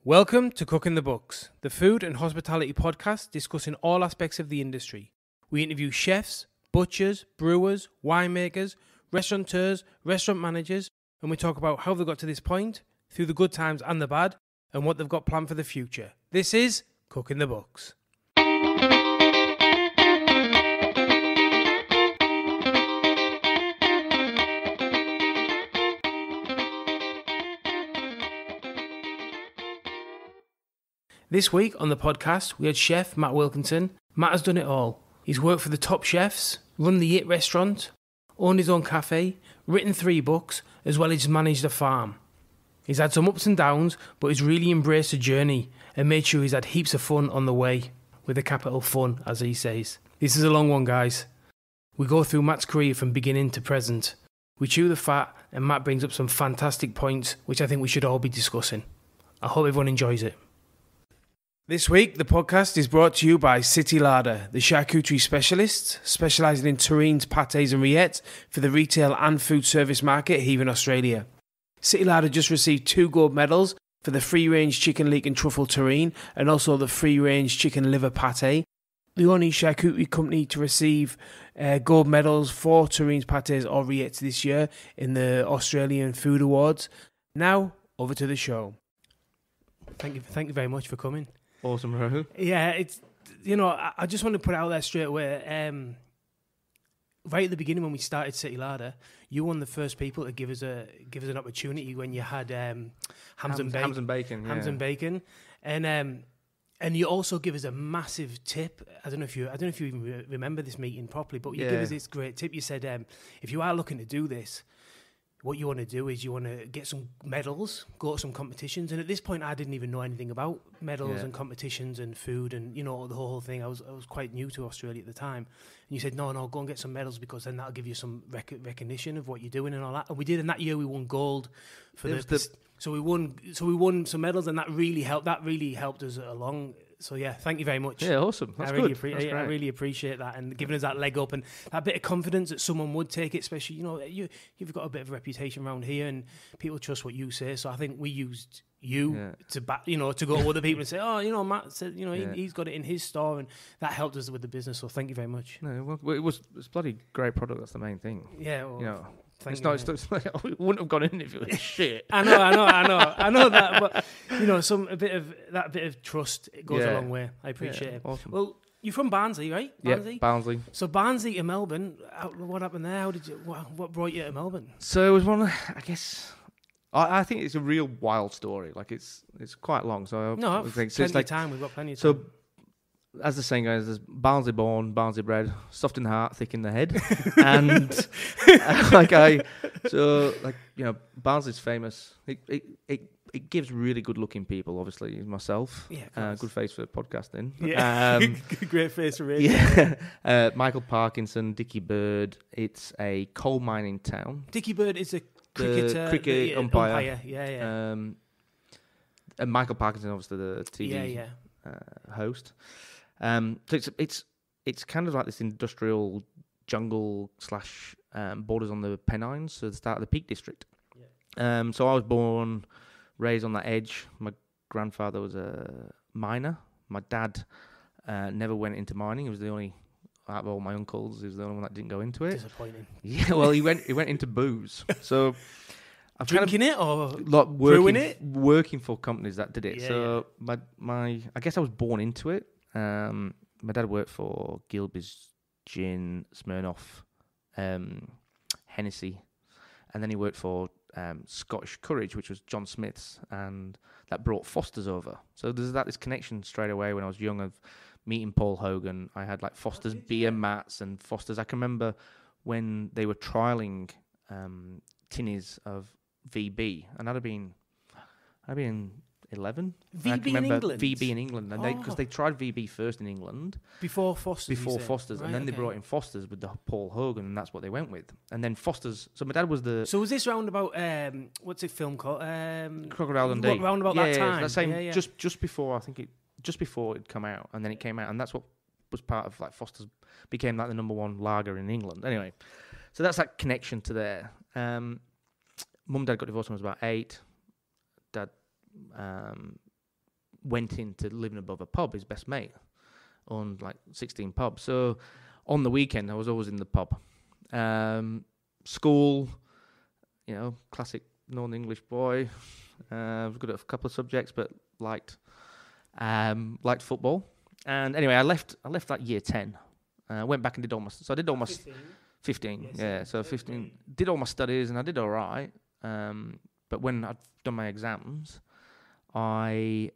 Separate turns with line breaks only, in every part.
Welcome to Cooking the Books, the food and hospitality podcast discussing all aspects of the industry. We interview chefs, butchers, brewers, winemakers, restaurateurs, restaurant managers, and we talk about how they got to this point, through the good times and the bad, and what they've got planned for the future. This is Cooking the Books. This week on the podcast, we had chef Matt Wilkinson. Matt has done it all. He's worked for the top chefs, run the It restaurant, owned his own cafe, written 3 books, as well as managed a farm. He's had some ups and downs, but he's really embraced the journey and made sure he's had heaps of fun on the way, with a capital fun, as he says. This is a long one, guys. We go through Matt's career from beginning to present. We chew the fat, and Matt brings up some fantastic points, which I think we should all be discussing. I hope everyone enjoys it. This week, the podcast is brought to you by City Larder, the charcuterie specialists, specialising in terrines, pâtés and rillettes for the retail and food service market here in Australia. City Larder just received 2 gold medals for the free-range chicken leek and truffle terrine and also the free-range chicken liver pâté. The only charcuterie company to receive gold medals for terrines, pâtés or rillettes this year in the Australian Food Awards. Now, over to the show. Thank you very much for coming.
Awesome, bro.
Yeah, it's, I just want to put it out there straight away. Right at the beginning when we started City Larder, you were one of the first people to give us an opportunity when you had hams and bacon, and you also give us a massive tip. I don't know if you even remember this meeting properly, but you give us this great tip. You said if you are looking to do this, what you want to do is you want to get some medals, go to some competitions. And at this point, I didn't even know anything about medals and competitions and food and, the whole thing. I was quite new to Australia at the time. And you said, no, go and get some medals because then that'll give you some recognition of what you're doing and all that. And we did. And that year we won gold for So we won some medals, and that really helped us along. So yeah, thank you very much.
Yeah, awesome. That's good.
I really appreciate that, and giving us that leg up and that bit of confidence that someone would take it. Especially, you've got a bit of a reputation around here, and people trust what you say. So I think we used you to to go to other people and say, oh, Matt said, he's got it in his store, and that helped us with the business. So thank you very much.
No, well, it's bloody great product. That's the main thing.
Yeah. Well,
It's like, we wouldn't have gone in if it was shit.
I know that, but a bit of trust goes a long way. I appreciate it. Awesome. Well, you're from Barnsley, right?
Barnsley? Yeah, Barnsley.
So Barnsley to Melbourne, what happened there? What brought you to Melbourne?
So it was one. I guess I think it's a real wild story. Like it's quite long. So
plenty of time. We've got plenty of time.
So, as the saying goes, there's Barnsley born, Barnsley bred, soft in the heart, thick in the head. And Barnsley's famous. It gives really good looking people, obviously, myself.
Yeah,
good face for podcasting.
Yeah, great face for radio.
Yeah. Michael Parkinson, Dickie Bird. It's a coal mining town.
Dickie Bird is a cricket umpire. Yeah.
And Michael Parkinson, obviously, the TV host. So it's kind of like this industrial jungle / borders on the Pennines, so the start of the Peak District. Yeah. So I was raised on that edge. My grandfather was a miner. My dad never went into mining. He was the only out of all my uncles. He was the only one that didn't go into it.
Disappointing.
Yeah, well, he went into booze. So I've
drinking it or
working for companies that did it. Yeah, my I guess I was born into it. My dad worked for Gilbey's Gin, Smirnoff, Hennessy, and then he worked for Scottish Courage, which was John Smith's, and that brought Foster's over. So there's this connection straight away when I was young of meeting Paul Hogan. I had like Foster's beer mats and Foster's. I can remember when they were trialling tinnies of VB, and I'd have been 11.
VB in England?
VB in England. And because they tried VB first in England.
Before Foster's.
Right, and then they brought in Foster's with the Paul Hogan, and that's what they went with. And then Foster's. So my dad was the.
So was this round about, what's the film called?
Crocodile Dundee.
Round about that time?
That same, just before, just before it'd come out. And then it came out. And that's what was part of, like, Foster's became like the number 1 lager in England. Anyway. So that's that connection to there. Mum and Dad got divorced when I was about 8. Dad went into living above a pub. His best mate owned like 16 pubs. So on the weekend, I was always in the pub. School, classic Northern English boy. I was good at a couple of subjects, but liked football. And anyway, I left that year 10. Went back and did all my... So I did all my... 15, yes, yeah. So 15. Did all my studies and I did all right. But when I'd done my exams, I've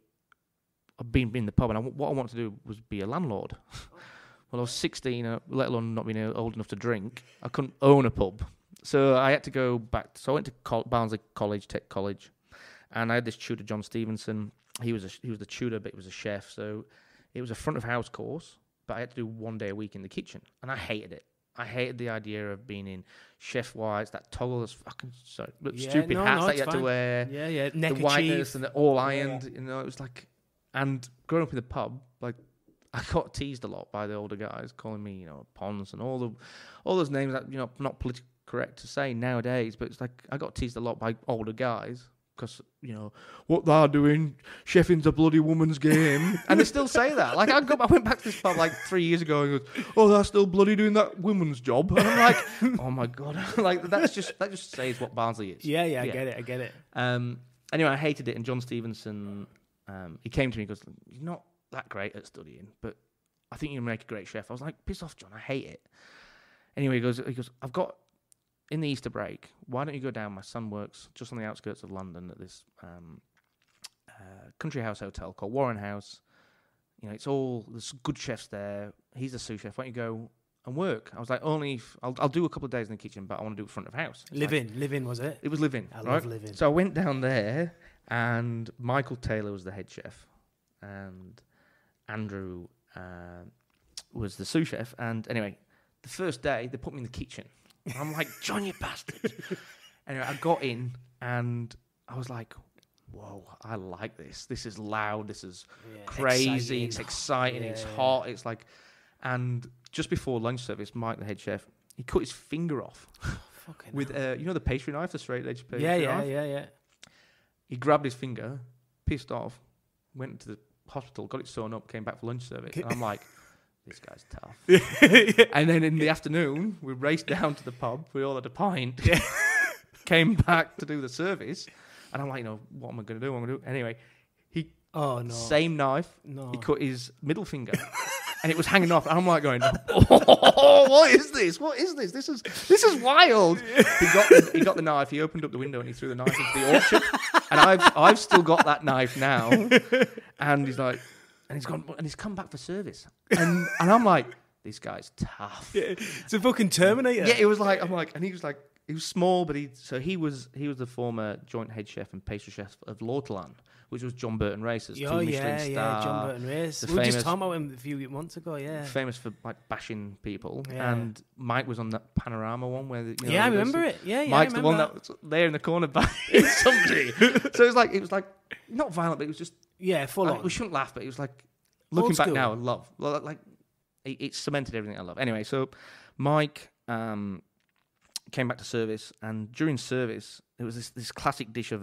been in the pub and what I wanted to do was be a landlord. Well, I was 16, let alone not being old enough to drink. I couldn't own a pub. So I had to go back. So I went to Barnsley College, Tech College. And I had this tutor, John Stevenson. He was the tutor, but he was a chef. So it was a front of house course, but I had to do 1 day a week in the kitchen. And I hated it. I hated the idea of being in chef whites, that toggleless fucking stupid hats that you had to wear.
Yeah,
the whiteness and the all ironed. It was like, and growing up in the pub, like I got teased a lot by the older guys, calling me, Pons and all those names that not politically correct to say nowadays, but it's like I got teased a lot by older guys. Because, what they're doing, chefing's a bloody woman's game. And they still say that. Like, I went back to this pub like 3 years ago and goes, oh, they're still bloody doing that woman's job. And I'm like, oh my God. Like, that just says what Barnsley is.
Yeah, I get it.
Anyway, I hated it. And John Stevenson, he came to me and goes, you're not that great at studying, but I think you make a great chef. I was like, piss off, John, I hate it. Anyway, he goes, I've got... In the Easter break, why don't you go down? My son works just on the outskirts of London at this country house hotel called Warren House. There's good chefs there. He's a sous chef. Why don't you go and work? I was like, I'll do a couple of days in the kitchen, but I want to do it front of house. Live
in, was it?
It was live in.
I love live in.
So I went down there, and Michael Taylor was the head chef, and Andrew was the sous chef. And anyway, the first day they put me in the kitchen. I'm like, John, you bastard. Anyway, I got in and I was like, whoa, I like this. This is loud. This is crazy. It's exciting. It's hot. It's like, and just before lunch service, Mike, the head chef, he cut his finger off with, the pastry knife, the straight edge pastry knife.
Yeah.
He grabbed his finger, pissed off, went to the hospital, got it sewn up, came back for lunch service. And I'm like, this guy's tough. And then in the afternoon, we raced down to the pub. We all had a pint. Came back to do the service. And I'm like, what am I going to do? Anyway, same knife. No. He cut his middle finger. And it was hanging off. And I'm like going, oh, what is this? What is this? This is wild. He got the knife. He opened up the window and he threw the knife into the orchard. And I've still got that knife now. And he's like... And he's gone, and he's come back for service, and I'm like, this guy's tough.
Yeah, it's a fucking Terminator.
Yeah, it was like and he was small, but he was the former joint head chef and pastry chef of Lauterland, which was John Burton Race's two Michelin star.
John Burton Race. We were just talking about him a few months ago. Yeah,
famous for like bashing people. Yeah. And Mike was on that Panorama one where
I remember it. Yeah,
Mike's the one that was there in the corner bashing somebody. So it was like not violent, but it was just.
Yeah, full on.
We shouldn't laugh, but it was like, looking back now, I love. Like, it cemented everything I love. Anyway, so Mike came back to service, and during service, there was this classic dish of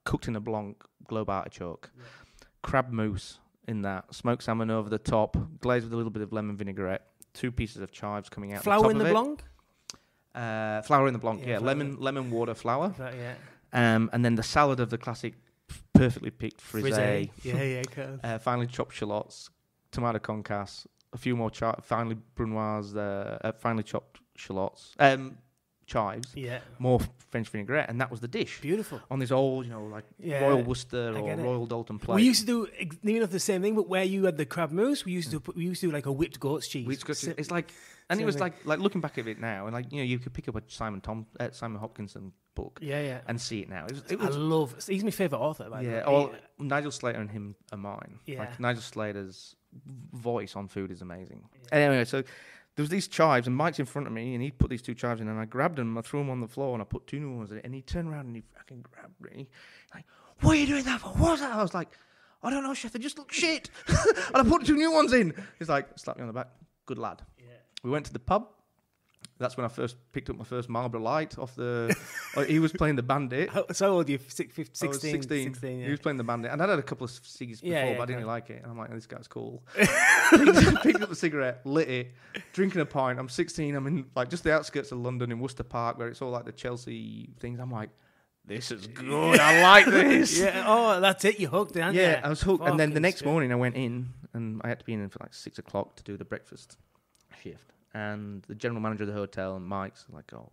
cooked in a blanc globe artichoke, crab mousse in that, smoked salmon over the top, glazed with a little bit of lemon vinaigrette, 2 pieces of chives coming out.
Flour in the blanc?
Flour in the blanc, yeah. Lemon water flour. And then the salad of the classic perfectly picked frisée.
Yeah.
Finely chopped shallots, tomato concasse, a few more finely brunoise, finely chopped shallots, chives. Yeah. More French vinaigrette, and that was the dish.
Beautiful.
On this old, Royal Worcester or Royal Dalton plate.
We used to do near enough the same thing, but where you had the crab mousse, we used to do like a whipped goat's cheese.
It's like, and it was like looking back at it now, and you could pick up a Simon Hopkinson book, and see it now.
He's my favourite author. By the way.
Oh, Nigel Slater and him are mine. Yeah. Like Nigel Slater's voice on food is amazing. Yeah. Anyway, so there was these chives, and Mike's in front of me, and he put these 2 chives in, and I grabbed them, I threw them on the floor, and I put 2 new ones in it, and he turned around and he fucking grabbed me, like, what are you doing that for? What was that? I was like, I don't know, chef, they just look shit. And I put 2 new ones in. He's like, slapped me on the back. Good lad. Yeah. We went to the pub. That's when I first picked up my first Marlboro Light off the... he was playing the Bandit.
So old are you? 16?
I was 16.
Yeah.
He was playing the Bandit. And I'd had a couple of cigs before, but I didn't really like it. And I'm like, this guy's cool. picked up the cigarette, lit it, drinking a pint. I'm 16. I'm in like just the outskirts of London in Worcester Park, where it's all like the Chelsea things. I'm like, this is good. I like this.
Yeah. Oh, that's it. You hooked, aren't you?
Yeah, I was hooked. And then the next morning I went in, and I had to be in for like 6 o'clock to do the breakfast shift. And the general manager of the hotel and Mike's like, oh,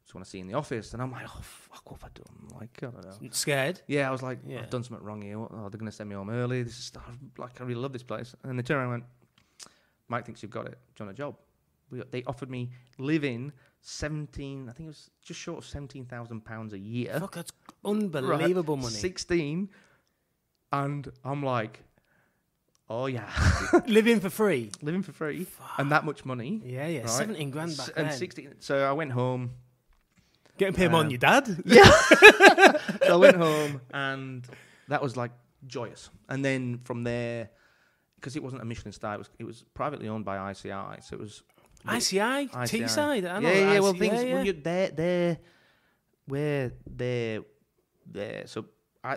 just want to see you in the office. And I'm like, oh, fuck, what have I done? Like, I don't know.
Scared?
Yeah, I was like, I've done something wrong here. Oh, they're going to send me home early. This is like, I really love this place. And they turned around and went, Mike thinks you've got it. Do you want a job? They offered me live-in 17, I think it was just short of £17,000 a year.
Fuck, that's unbelievable money.
16. And I'm like, oh, yeah.
Living for free?
Living for free. Fuck. And that much money.
Yeah. Right? 17 grand back then.
And 16. So I went home.
Getting paid more than your dad?
Yeah. So I went home, and that was like joyous. And then from there, because it wasn't a Michelin star, it was privately owned by ICI. So it was...
ICI? Teesside? I know
yeah.
ICI,
Well, things... Yeah. When they're there. So...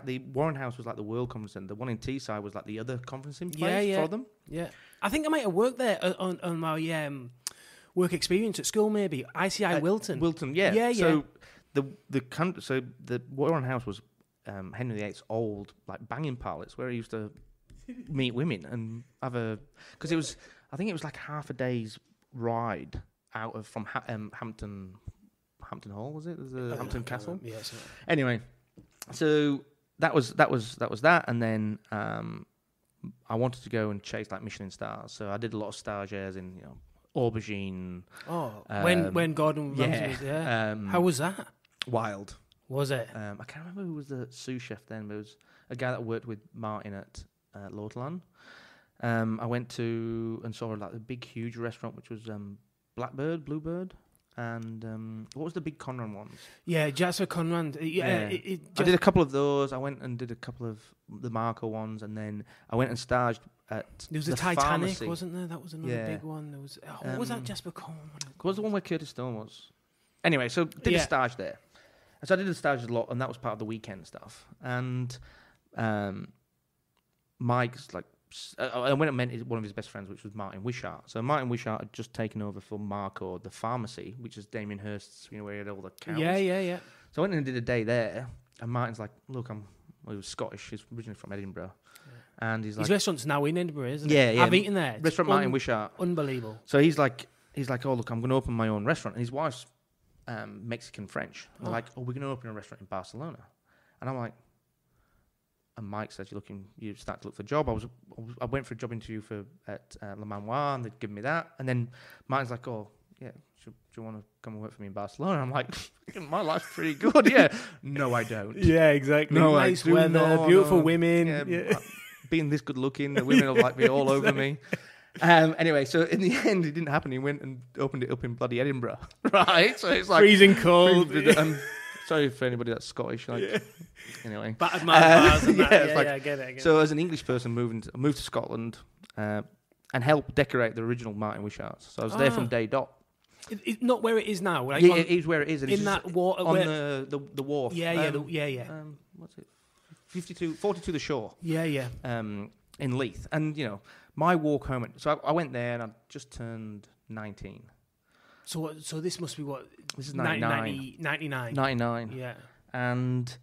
the Warren House was like the World Conference Centre. The one in Teesside was like the other conferencing place for them. Yeah,
I think I might have worked there on my work experience at school. Maybe ICI Wilton.
Wilton, yeah. So the Warren House was Henry VIII's old like banging palace where he used to meet women and have because it was I think it was like half a day's ride out of from Hampton Hall, was it? Hampton Castle.
Yeah.
Anyway, so. That was that, and then I wanted to go and chase like Michelin stars, so I did a lot of stagiaires in aubergine.
Oh, when Gordon Ramsay was there, how was that?
Wild.
Was it?
I can't remember who was the sous chef then. But it was a guy that worked with Martin at Lortland. I went to and saw like a big, huge restaurant, which was Bluebird. And what was the big Conran ones? Yeah,
Jasper Conran.
I did a couple of those. I went and did a couple of the Marco ones, and then I went and staged at
there was the Titanic, pharmacy. Wasn't there? That was another big one. There was what was that Jasper Conran?
What was the one where Curtis Stone was? Anyway, so did a stage there. And so I did the stages a lot, and that was part of the weekend stuff. And Mike's like. I went and met one of his best friends, which was Martin Wishart. So Martin Wishart had just taken over from Marco, the pharmacy, which is Damien Hirst's, where he had all the cows.
Yeah.
So I went and did a day there, and Martin's like, look, he was Scottish. He's originally from Edinburgh. Yeah. And he's like...
His restaurant's now in Edinburgh, isn't it?
Yeah.
I've eaten there.
Restaurant Martin Wishart.
Unbelievable.
So he's like, oh, look, I'm going to open my own restaurant. And his wife's Mexican-French. And they're like, oh, we're going to open a restaurant in Barcelona. And I'm like... And Mike says, you start to look for a job. I went for a job interview at Le Manoir, and they'd given me that. And then Martin's like, oh, yeah, do you want to come and work for me in Barcelona? I'm like, my life's pretty good, yeah. No, I don't.
Yeah, exactly.
No,
nice weather, beautiful women.
Yeah. Being this good looking, the women will like me all over me. Anyway, so in the end, it didn't happen. He went and opened it up in bloody Edinburgh, right? So it's like
freezing cold.
Sorry for anybody that's Scottish. Anyway,
battered bars and that.
I get it. So as an English person, I moved to Scotland and helped decorate the original Martin Wishart. So I was there from day dot.
It's not where it is now. Like
it is where it is. And
in that water
on the wharf.
Yeah.
What's it? 42 the shore.
Yeah.
In Leith, and my walk home. So I went there, and I just turned 19.
So this must be what?
This is 99. 99.
Yeah.
And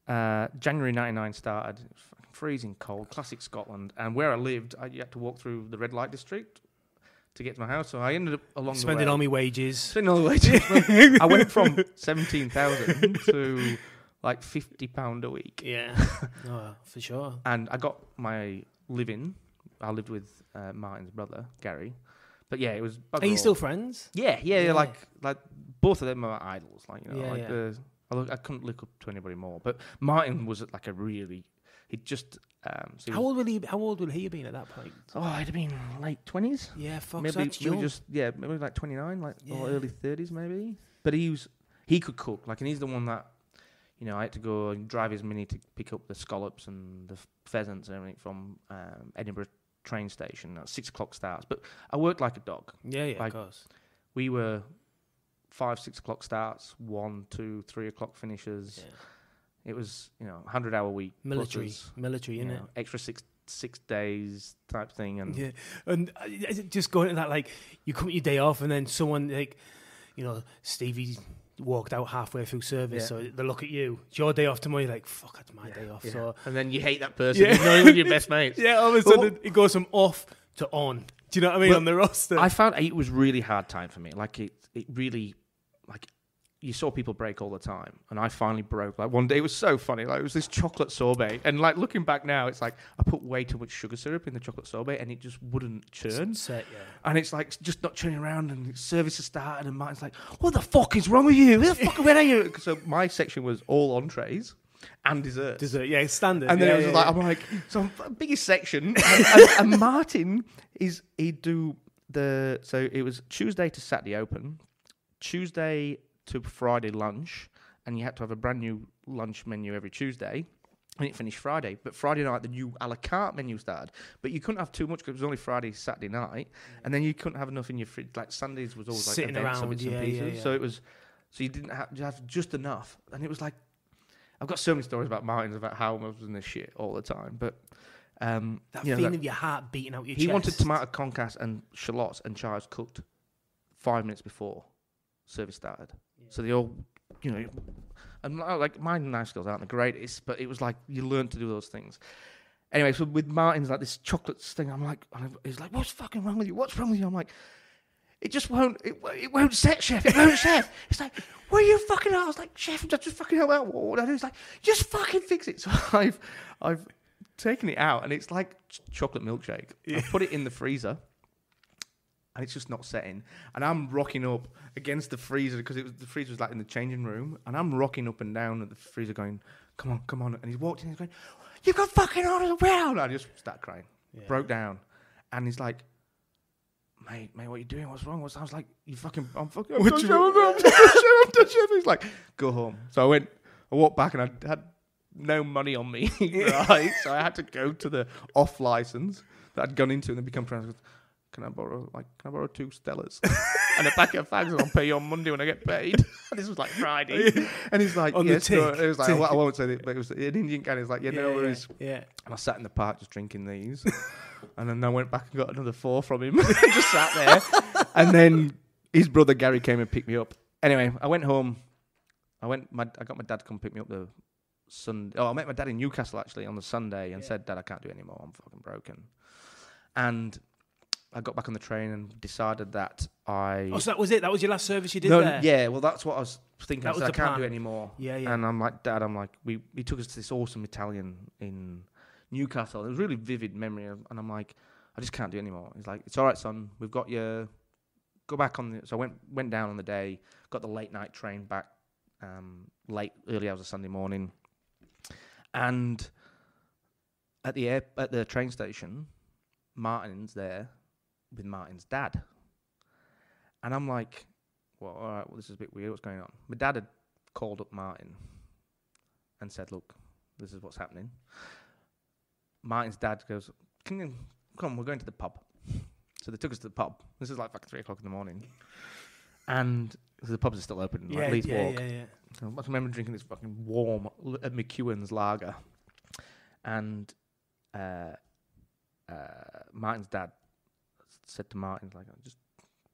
January 99 started. It was fucking freezing cold, classic Scotland. And where I lived, you had to walk through the red light district to get to my house. So I ended up along
spending
the way.
all my wages.
Spending all the wages. I went from 17,000 to like £50 a week.
Yeah. For sure.
And I got my living. I lived with Martin's brother, Gary. But yeah, it was.
Are you still friends?
Yeah. Like both of them are idols. I couldn't look up to anybody more. But Martin was like he just.
How old will he have been at that point?
Oh, I'd have been late 20s.
Yeah, fuck.
Maybe maybe like 29, or early 30s maybe. But he could cook. And he's the one that, I had to go and drive his Mini to pick up the scallops and the pheasants and everything from Edinburgh train station at 6 o'clock starts, but I worked like a dog.
Yeah, of course.
We were 5, 6 o'clock starts, 1, 2, 3 o'clock finishes. Yeah. It was, 100-hour week.
Military, innit?
Extra six days type thing.
And just going to that, like, you come at your day off and then someone, like, Stevie walked out halfway through service, so they look at you. It's your day off tomorrow, you're like, fuck, it's my day off. Yeah. So,
and then you hate that person. You know you're your best mates.
Yeah, all of a sudden it goes from off to on. Do you know what I mean? On the roster.
I found it was really hard time for me. Like, it really, like, you saw people break all the time, and I finally broke. Like, one day, it was so funny. Like, it was this chocolate sorbet, and like looking back now, it's like I put way too much sugar syrup in the chocolate sorbet, and it just wouldn't churn. And it's like just not turning around, and service has started, and Martin's like, "What the fuck is wrong with you? Where are you?" So my section was all entrees and desserts.
Yeah, standard.
And then it was like, I'm like, so biggest section, and Martin he'd do so it was Tuesday to Saturday open, Tuesday to Friday lunch, and you had to have a brand new lunch menu every Tuesday, and it finished Friday. But Friday night, the new a la carte menu started. But you couldn't have too much because it was only Friday, Saturday night, and then you couldn't have enough in your fridge. Like Sundays was always like
sitting
events
around,
of bits and pieces. So it was, so you didn't have just enough, and it was like, I've got so many stories about Martin's about how I was in this shit all the time, but
that feeling of your heart beating out your chest.
He wanted tomato concasse and shallots and chives cooked 5 minutes before service started. So they all, and like my knife skills aren't the greatest, but it was like you learn to do those things. Anyway, so with Martin's like this chocolate thing, I'm like, he's like, "What's fucking wrong with you? What's wrong with you?" I'm like, "It just won't. It won't set, chef. It won't, chef." It's like, "What are you fucking out?" I was like, "Chef, just fucking help out." What I do? He's like, "Just fucking fix it." So I've taken it out, and it's like chocolate milkshake. I put it in the freezer. And it's just not setting. And I'm rocking up against the freezer because the freezer was like in the changing room. And I'm rocking up and down at the freezer going, come on. And he's walked in and he's going, "You've got fucking orders around." I just started crying. Yeah. Broke down. And he's like, mate, what are you doing? What's wrong? I was like, I'm touching. He's like, "Go home." So I walked back and I had no money on me. Right? So I had to go to the off license that I'd gone into and then become friends. Can I borrow 2 Stellas and a packet of fags, and I'll pay you on Monday when I get paid? And this was like Friday. And he's like, "Yes, no." It was like, I won't say it, but it was an Indian guy. He's like, "Yeah, no worries." Yeah. And I sat in the park just drinking these. And then I went back and got another 4 from him. Just sat there. And then his brother Gary came and picked me up. Anyway, I went home. I got my dad to come pick me up the Sunday. I met my dad in Newcastle actually on the Sunday and said, "Dad, I can't do it anymore. I'm fucking broken." And I got back on the train and decided that
so that was it? That was your last service you did there?
Yeah, well, that's what I was thinking.
That was
I can't do it anymore.
Yeah.
And I'm like, "Dad," he took us to this awesome Italian in Newcastle. It was a really vivid memory. And I'm like, "I just can't do it anymore." He's like, "It's all right, son. We've got you. Go back on the..." So I went down on the day, got the late night train back early hours of Sunday morning. And at the train station, Martin's there with Martin's dad. And I'm like, "Well, all right, this is a bit weird. What's going on?" My dad had called up Martin and said, "Look, this is what's happening." Martin's dad goes, "Come on, we're going to the pub." So they took us to the pub. This is like 3 o'clock in the morning. And the pubs are still open, like Leeds Walk. Yeah. So I remember drinking this fucking warm McEwen's lager. And Martin's dad said to Martin, like, "Just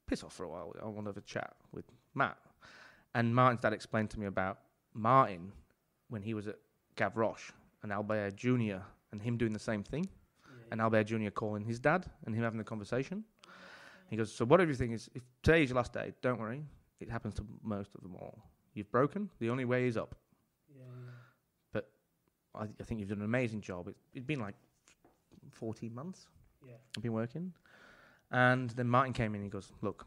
piss off for a while. I want to have a chat with Matt." And Martin's dad explained to me about Martin when he was at Gavroche and Albert Jr. and him doing the same thing. And Albert Jr. calling his dad and him having the conversation. He goes, "So whatever you think is, if today is your last day, don't worry. It happens to most of them all. You've broken. The only way is up." Yeah. But I think you've done an amazing job. It'd been like 14 months. Yeah. I've been working. And then Martin came in and he goes, "Look."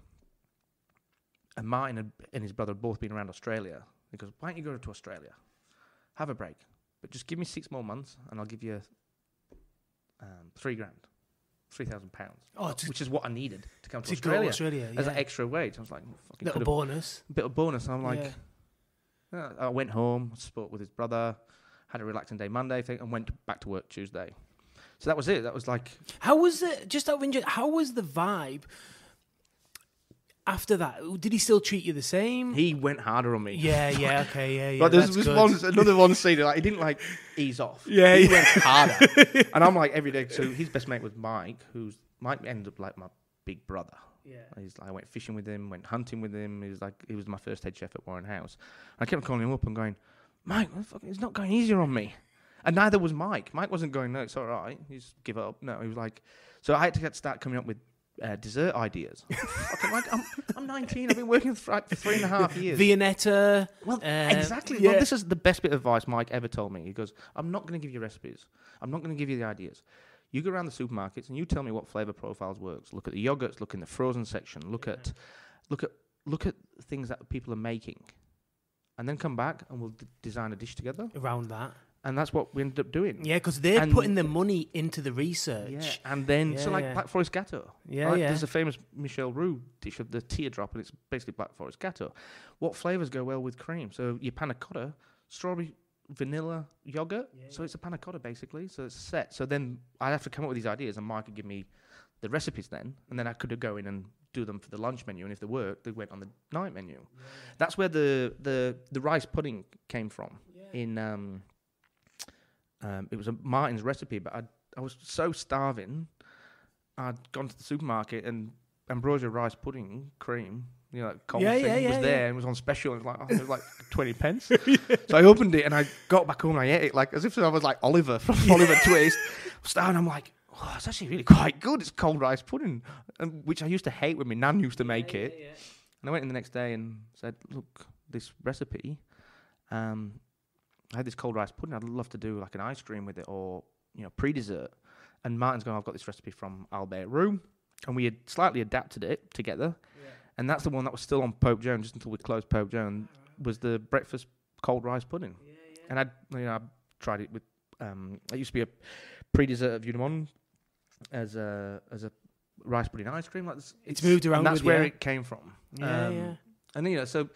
And Martin and his brother had both been around Australia. He goes, "Why don't you go to Australia? Have a break. But just give me 6 more months and I'll give you £3,000, which is what I needed to come to Australia as an extra wage." I was like,
"Little bonus."
A bit of bonus. And I'm like, I went home, spoke with his brother, had a relaxing day Monday thing, and went back to work Tuesday. So that was it. That was like...
How was it, just out of interest, how was the vibe after that, did he still treat you the same?
He went harder on me.
Yeah, okay, yeah.
But there's another one scene, like, he didn't, like, ease off.
Yeah,
he went harder. And I'm like, every day, so his best mate was Mike, Mike ended up like my big brother. Yeah. I went fishing with him, went hunting with him. He was my first head chef at Warren House. And I kept calling him up and going, Mike, it's not going easier on me. And neither was Mike. Mike wasn't going, no, it's all right. You just give up. No, he was like, so I had to start coming up with dessert ideas. I'm 19. I've been working for 3.5 years.
Viennetta.
Well, exactly. Yeah. Well, this is the best bit of advice Mike ever told me. He goes, I'm not going to give you recipes. I'm not going to give you the ideas. You go around the supermarkets and you tell me what flavor profiles works. Look at the yogurts. Look in the frozen section. Look at things that people are making, and then come back and we'll design a dish together
around that. And
that's what we ended up doing.
Yeah, because they're putting the money into the research.
Yeah, and then Black Forest Gâteau.
Yeah,
right? There's a famous Michel Roux dish of the teardrop, and it's basically Black Forest Gâteau. What flavors go well with cream? So your panna cotta, strawberry, vanilla, yogurt. So it's a panna cotta basically. So it's set. So then I'd have to come up with these ideas, and Mike could give me the recipes then, and then I could go in and do them for the lunch menu, and if they worked, they went on the night menu. Yeah. That's where the rice pudding came from. Yeah. It was a Martin's recipe, but I was so starving. I'd gone to the supermarket and ambrosia rice pudding cream, cold thing was there and it was on special. And it was like 20 pence. So I opened it and I got back home and I ate it like as if I was like Oliver from Oliver Twist. And I'm like, oh, it's actually really quite good. It's cold rice pudding, which I used to hate when my nan used to make it. Yeah. And I went in the next day and said, look, this recipe. I had this cold rice pudding. I'd love to do like an ice cream with it or, pre-dessert. And Martin's going, I've got this recipe from Albert Roux. And we had slightly adapted it together. Yeah. And that's the one that was still on Pope Joan just until we closed Pope Joan, was the breakfast cold rice pudding. Yeah, yeah. And I tried it with, it used to be a pre-dessert of Unimon as a rice pudding ice cream. Like
it's moved around.
And that's where it came from.
Yeah.
And, so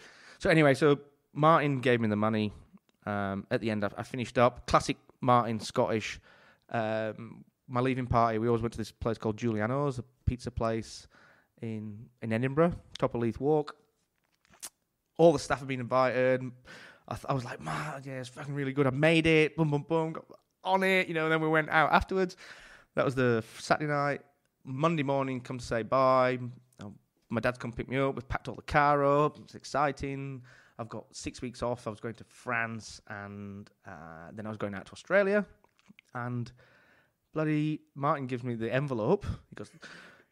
anyway, so Martin gave me the money. At the end, I finished up. Classic Martin, Scottish. My leaving party, we always went to this place called Giuliano's, a pizza place in Edinburgh, top of Leith Walk. All the staff had been invited. I was like, man, yeah, it's fucking really good. I made it. Boom, boom, boom. Got on it, and then we went out afterwards. That was the Saturday night. Monday morning, come to say bye. My dad's come pick me up. We've packed all the car up. It's exciting. I've got 6 weeks off. I was going to France, and then I was going out to Australia. And bloody Martin gives me the envelope. He goes,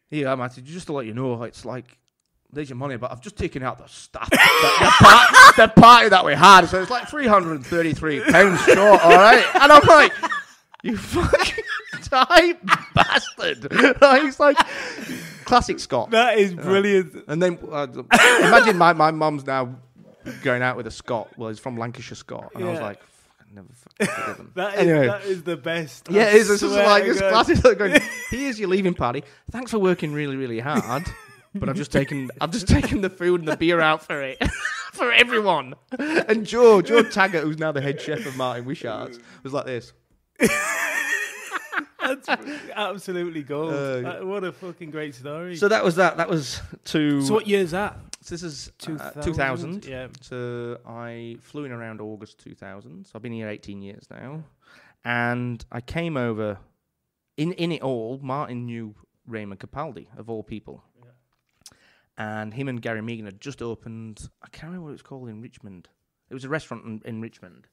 "Here, Matty, just to let you know, it's like, there's your money, but I've just taken out the stuff, the party that we had. So it's like £333 short, all right?" And I'm like, you fucking tight bastard. It's like classic Scot.
That is brilliant.
And then imagine my mum's now going out with a Scot. Well, he's from Lancashire Scot. And I was like, I never forgive him.
That is the best.
Yeah, it is. It's just like, it's classic. Like going, here's your leaving party. Thanks for working really, really hard. But I've just taken the food and the beer out for it. For everyone. And Joe Taggart, who's now the head chef of Martin Wishart's, was like this.
That's absolutely gold. What a fucking great story.
So that was that. That was
So what year is that?
So this is 2000. Yeah. So I flew in around August 2000. So I've been here 18 years now. And I came over. In it all, Martin knew Raymond Capaldi, of all people. Yeah. And him and Gary Megan had just opened, I can't remember what it was called in Richmond. It was a restaurant in Richmond.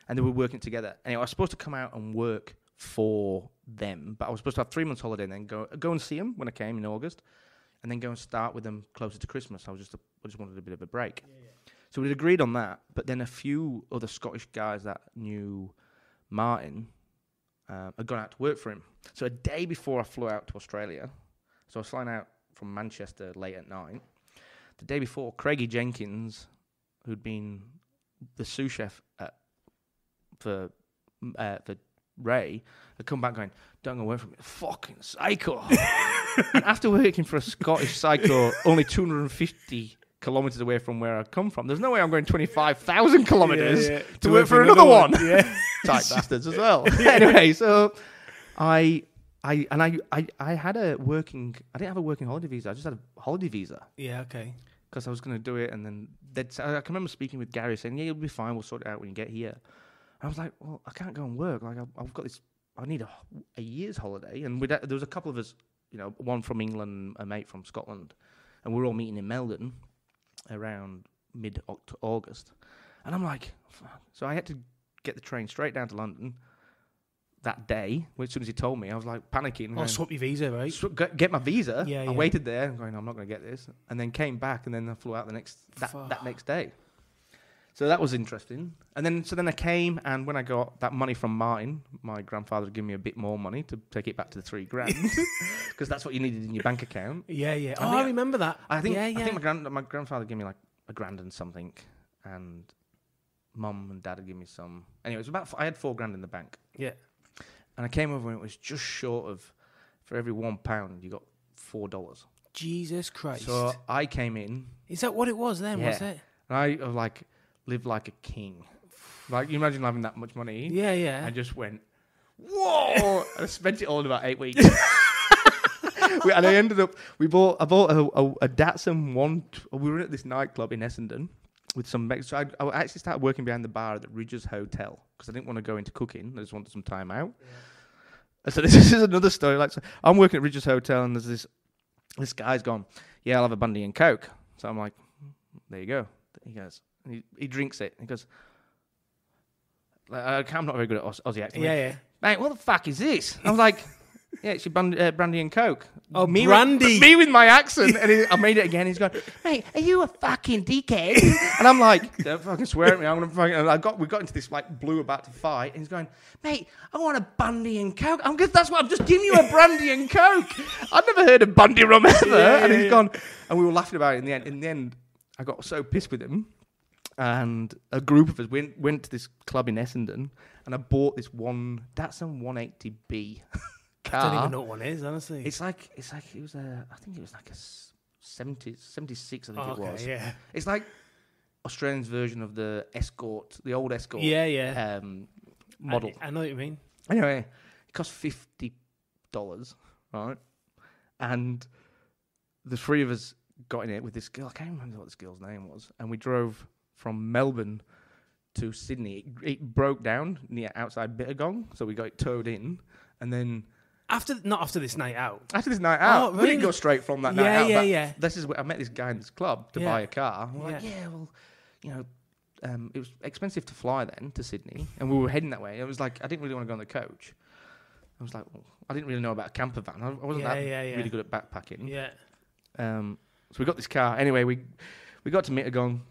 And they were working together. Anyway, I was supposed to come out and work for them. But I was supposed to have 3 months holiday and then go and see them when I came in August. And then go and start with them closer to Christmas. I just wanted a bit of a break. Yeah. So we'd agreed on that. But then a few other Scottish guys that knew Martin had gone out to work for him. So a day before I flew out to Australia, so I was flying out from Manchester late at night. The day before, Craigie Jenkins, who'd been the sous chef for Ray, had come back going, "Don't go away from me, fucking psycho." And after working for a Scottish psycho only 250 kilometres away from where I come from, there's no way I'm going 25,000 kilometres to work for another one. Yeah. Tight bastards as well. Anyway, so I had I didn't have a working holiday visa. I just had a holiday visa.
Yeah, okay.
because I was going to do it. And then I can remember speaking with Gary saying, yeah, you'll be fine. We'll sort it out when you get here. And I was like, well, I can't go and work. Like, I've got this, I need a year's holiday. And there was a couple of us, one from England, a mate from Scotland. And we were all meeting in Melbourne around mid-August. And I'm like, fuck. So I had to get the train straight down to London that day. As soon as he told me, I was like panicking.
Oh, swap your visa, right?
Get my visa.
Yeah,
I waited there, going, I'm not going to get this. And then came back, and then I flew out that next day. So that was interesting. And then I came, and when I got that money from Martin, my grandfather would give me a bit more money to take it back to the $3,000, because that's what you needed in your bank account.
Yeah, yeah. I remember that.
I think my grandfather gave me like $1,000 and something, and Mum and Dad would give me some. Anyway, it was I had $4,000 in the bank.
Yeah.
And I came over and it was just short of, for every £1, you got $4.
Jesus Christ.
So I came in.
Is that what it was then, was it?
And I lived like a king. Like, you imagine having that much money.
Yeah, yeah.
I just went, whoa! And I spent it all in about 8 weeks. And I ended up, I bought a Datsun one. We were at this nightclub in Essendon with some mates. So I actually started working behind the bar at the Ridges Hotel because I didn't want to go into cooking. I just wanted some time out. Yeah. So this is another story. Like, so I'm working at Ridges Hotel, and there's this guy's gone, yeah, I'll have a Bundy and Coke. So I'm like, there you go. He goes, and he drinks it. He goes, I'm not very good at Aussie accent.
Yeah.
Mate, what the fuck is this? I was like, yeah, it's your brandy and Coke.
Oh, brandy.
Me with my accent. And I made it again. He's going, mate, are you a fucking dickhead? And I'm like, don't fucking swear at me. I'm going to fucking... And we got into this, like, blue about to fight. And he's going, mate, I want a Bundy and Coke. That's what I've just given you, a brandy and Coke. I've never heard of Bundy rum ever. Yeah, and he's gone... And we were laughing about it in the end. In the end, I got so pissed with him. And a group of us went to this club in Essendon. And I bought this Datsun 180B. Car.
I don't even know what one is, honestly.
It was I think it was like a 76, I think it was.
Yeah.
It's like Australian's version of the Escort, the old Escort.
Yeah.
Model.
I know what you mean.
Anyway, it cost $50, right? And the three of us got in it with this girl. I can't remember what this girl's name was. And we drove from Melbourne to Sydney. It broke down near outside Bittergong, so we got it towed in, and then.
Not after this night out.
After this night out.
Really?
We didn't go straight from that night out.
Yeah.
This is where I met this guy in this club to buy a car. We're like, it was expensive to fly then to Sydney, and we were heading that way. It was like, I didn't really want to go on the coach. I was like, well, I didn't really know about a camper van. I wasn't really good at backpacking.
Yeah.
So we got this car. Anyway, we got to Mittagong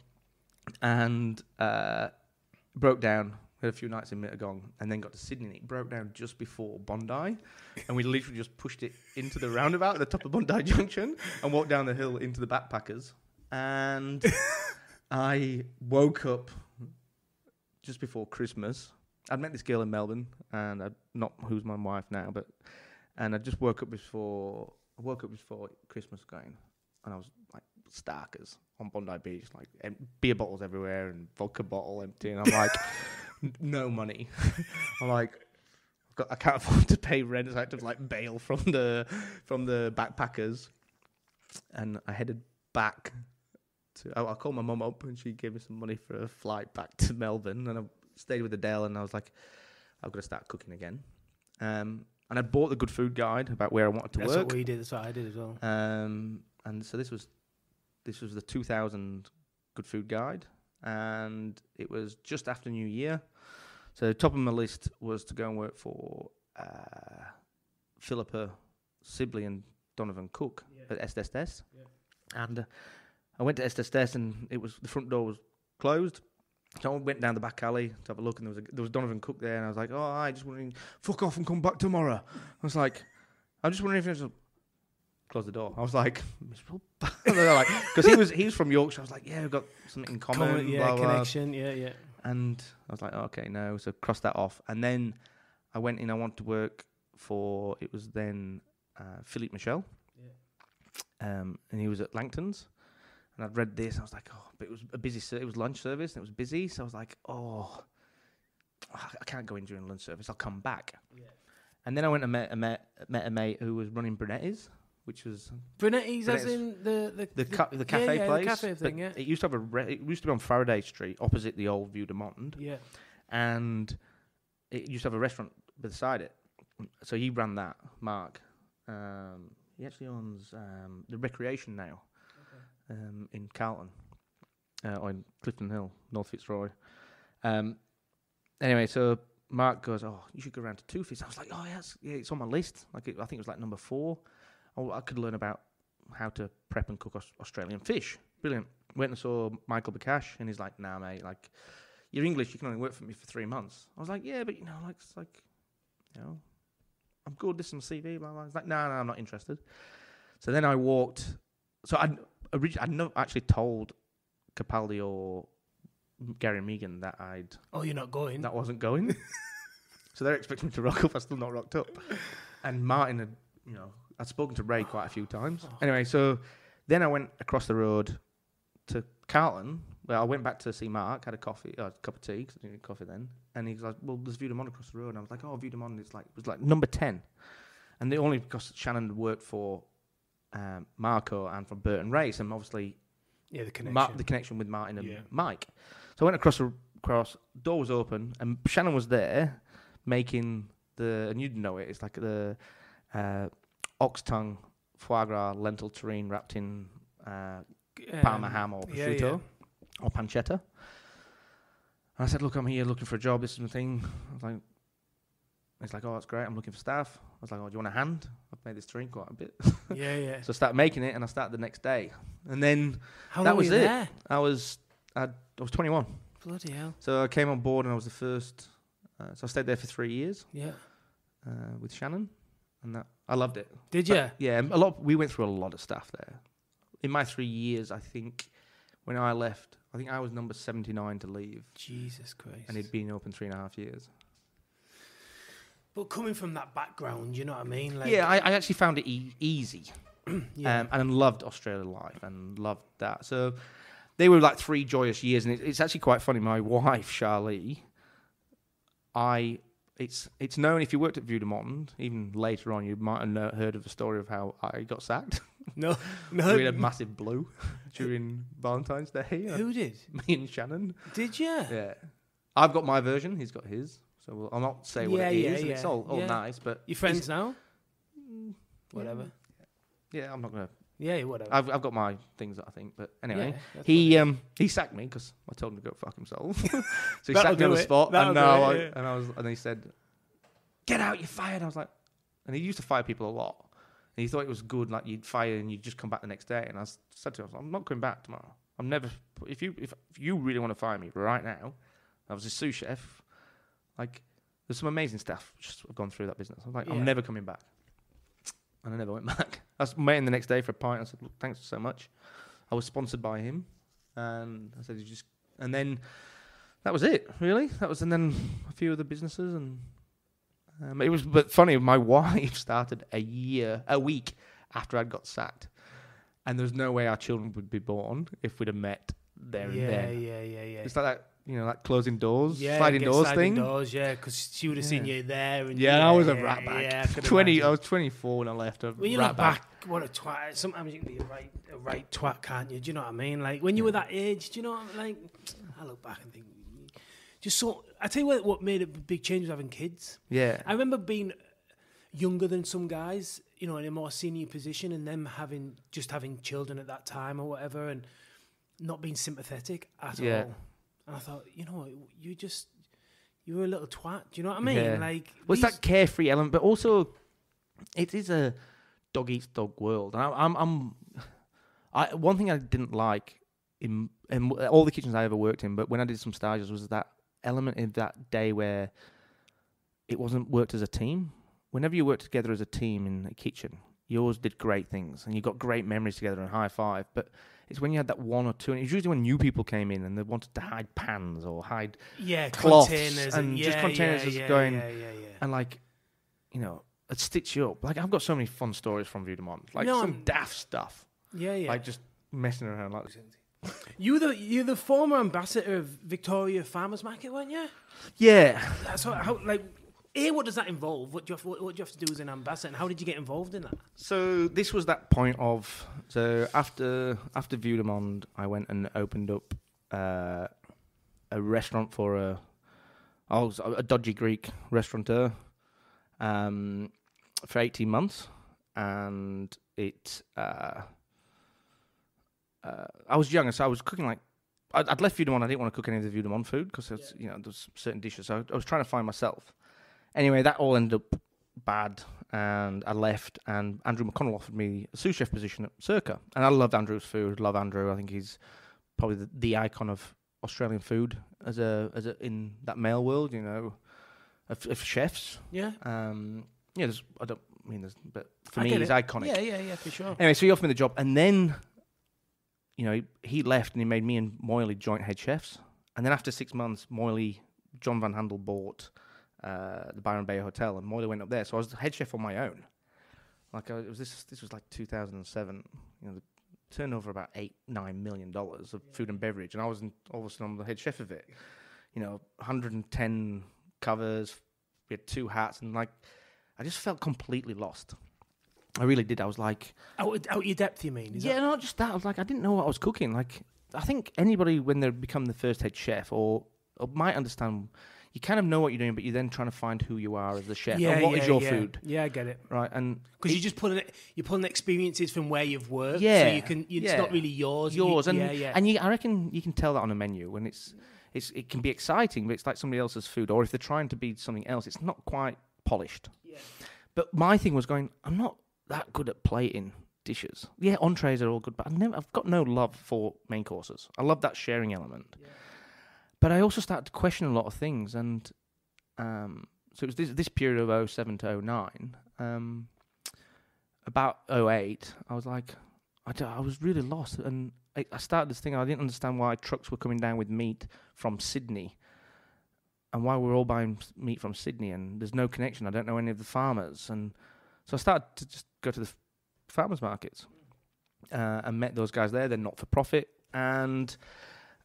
and broke down. We had a few nights in Mittagong and then got to Sydney. And it broke down just before Bondi, and we literally just pushed it into the roundabout at the top of Bondi Junction and walked down the hill into the backpackers. And I woke up just before Christmas. I'd met this girl in Melbourne, and who's my wife now, and I just woke up before Christmas going, and I was like starkers on Bondi Beach, like beer bottles everywhere and vodka bottle empty, and I'm like. No money. I'm like, I can't afford to pay rent, so I had to like bail from the backpackers, and I headed back to. I called my mum up, and she gave me some money for a flight back to Melbourne, and I stayed with Adele, and I was like, I've got to start cooking again. And I bought the Good Food Guide about where I wanted to work.
That's what we did. That's what I did as well.
And so this was the 2000 Good Food Guide. And it was just after New Year. So top of my list was to go and work for Philippa Sibley and Donovan Cook at Estes. Yeah. And I went to Estes, and the front door was closed. So I went down the back alley to have a look, and there was Donovan Cook there, and I was like, oh, I just wondering, fuck off and come back tomorrow. I was like, I'm just wondering if there's close the door. I was like, miserable. Because he was from Yorkshire. I was like, yeah, we've got something in common.
Blah, connection. Blah. Yeah.
And I was like, oh, okay, no. So cross that off. And then I went in. I wanted to work for. It was then Philippe Michel. Yeah. And he was at Langton's. And I'd read this. I was like, oh, but it was a busy. It was lunch service, and it was busy. So I was like, oh, I can't go in during lunch service. I'll come back. Yeah. And then I went and met a mate who was running Brunetti's. which was
Brunetti's as in
the cafe place.
The cafe thing, yeah.
It used to have it used to be on Faraday Street, opposite the old Vue de Monde.
Yeah.
And it used to have a restaurant beside it. So he ran that, Mark. He actually owns the Recreation now, in Carlton, or in Clifton Hill, North Fitzroy. Anyway, so Mark goes, "Oh, you should go around to Toothies." I was like, "Oh, yeah, it's on my list." I think it was like number 4. Oh, I could learn about how to prep and cook Australian fish. Brilliant. Went and saw Michael Bakash, and he's like, "Nah, mate, like, you're English, you can only work for me for 3 months." I was like, "Yeah, but I'm good, this is my CV, blah, blah." He's like, no, I'm not interested. So then I walked. So I'd not actually told Capaldi or Gary Megan that
you're not going.
That wasn't going. So they're expecting me to rock up. I still not rocked up. And Martin had, I'd spoken to Ray quite a few times. Anyway, so then I went across the road to Carlton. Well, I went back to see Mark, had a cup of tea, because I didn't need coffee then. And he's like, "Well, there's Vue de Monde across the road." And I was like, "Oh, Vue de Monde was like number 10. And they only because Shannon had worked for Marco and for Burton Race, and obviously
the connection.
The connection with Martin and Mike. So I went across, door was open, and Shannon was there making and you'd know it, it's like the ox tongue, foie gras, lentil terrine wrapped in Parma ham or prosciutto. Or pancetta. And I said, "Look, I'm here looking for a job. This is my thing." I was like, he's like, "Oh, that's great. I'm looking for staff." I was like, "Oh, do you want a hand? I've made this drink quite a bit."
Yeah.
So I started making it, and I started the next day. And then
How long was
it.
There?
I was 21.
Bloody hell.
So I came on board, and I was the first. So I stayed there for 3 years.
Yeah.
With Shannon, and I loved it.
Did you?
Yeah, we went through a lot of stuff there. In my 3 years, I think. When I left, I think I was number 79 to leave.
Jesus Christ.
And he'd been open 3.5 years.
But coming from that background, you know what I mean? Like,
yeah, I actually found it easy.
Yeah.
And loved Australian life and loved that. So they were like 3 joyous years. And it's actually quite funny. My wife, Charlie, it's known if you worked at Vue de Monde, even later on, you might have heard of the story of how I got sacked.
No.
We had a massive blue during Valentine's Day.
Who did?
Me and Shannon.
Did you?
Yeah. I've got my version. He's got his. So I'll not say what it is. Yeah. It's all nice, but
you friends now? Whatever.
Yeah, I'm not gonna.
Yeah, whatever.
I've got my things that I think, but anyway, he sacked me because I told him to go fuck himself. So he sacked me on the spot, and he said, "Get out, you're fired." I was like, and he used to fire people a lot. And he thought it was good, like you'd fire and you'd just come back the next day. And I said to him, "I'm not coming back tomorrow. I'm never. If you really want to fire me right now," I was a sous chef. Like, there's some amazing stuff just have gone through that business. I was like, "I'm never coming back," and I never went back. I was waiting the next day for a pint. I said, "Look, thanks so much." I was sponsored by him, and I said, and then that was it, really. And then a few other businesses and. But funny, my wife started a week after I'd got sacked, and there's no way our children would be born if we'd have met there and then. Yeah. It's like that, like closing doors, sliding doors thing.
Doors, because she would have seen you there. And
I was a rat bag. Yeah, I was 24 when I left.
When you look back, what a twat. Sometimes you can be a right twat, can't you? Do you know what I mean? Like when you were that age, do you know what I mean? Like I look back and think. I tell you what made a big change was having kids.
Yeah.
I remember being younger than some guys, in a more senior position, and them having children at that time or whatever, and not being sympathetic at all. And I thought, you were a little twat. Do you know what I mean?
Yeah.
Like,
it's that carefree element, but also it is a dog eats dog world. And one thing I didn't like in all the kitchens I ever worked in, but when I did some stages, was that element in that day where it wasn't worked as a team. Whenever you work together as a team in a kitchen, you always did great things and you got great memories together and high five. But it's when you had that one or two, and it's usually when new people came in and they wanted to hide pans or hide cloths
containers
and just containers going and like, it'd stitch you up. Like I've got so many fun stories from Vue de Monde, like some daft stuff. Like just messing around like.
You're the former ambassador of Victoria Farmers Market, weren't you?
Yeah.
That's What does that involve? What do you have to do as an ambassador, and how did you get involved in that?
So this was that point of, so after Vue de Monde, I went and opened up a restaurant for a dodgy Greek restaurateur for 18 months, and it. I was young, so I was cooking like. I'd left Vue de Monde. I didn't want to cook any of the Vue de Monde food because there's certain dishes. So I was trying to find myself. Anyway, that all ended up bad, and I left. And Andrew McConnell offered me a sous chef position at Circa, and I loved Andrew's food. Love Andrew. I think he's probably the icon of Australian food as a in that male world, of chefs.
Yeah.
There's but for me, he's iconic.
Yeah, for sure.
Anyway, so he offered me the job, and then, he left and he made me and Moyley joint head chefs. And then after 6 months, John Van Handel bought the Byron Bay Hotel, and Moyley went up there. So I was the head chef on my own. This was like 2007. The turnover about $8-9 million of food and beverage, and I was all of a sudden I'm the head chef of it. 110 covers, we had 2 hats, and I just felt completely lost. I really did. I was like...
Out your depth, you mean?
Not just that. I was like, I didn't know what I was cooking. I think anybody, when they become the first head chef, or might understand, you kind of know what you're doing, but you're then trying to find who you are as the chef. And what is your food?
Yeah, I get it.
Right, and...
Because you're pulling experiences from where you've worked,
yeah,
so it's not really yours.
I reckon you can tell that on a menu when it can be exciting, but it's like somebody else's food, or if they're trying to be something else, it's not quite polished. Yeah. But my thing was I'm not that good at plating dishes. Yeah, entrees are all good, but I've got no love for main courses. I love that sharing element. Yeah. But I also started to question a lot of things, and so it was this period of 2007 to 2009. About 2008, I was like, I was really lost, and I started this thing. I didn't understand why trucks were coming down with meat from Sydney, and why we're all buying meat from Sydney, and there's no connection. I don't know any of the farmers, and so I started to just go to the farmers markets and met those guys there. They're not for profit, and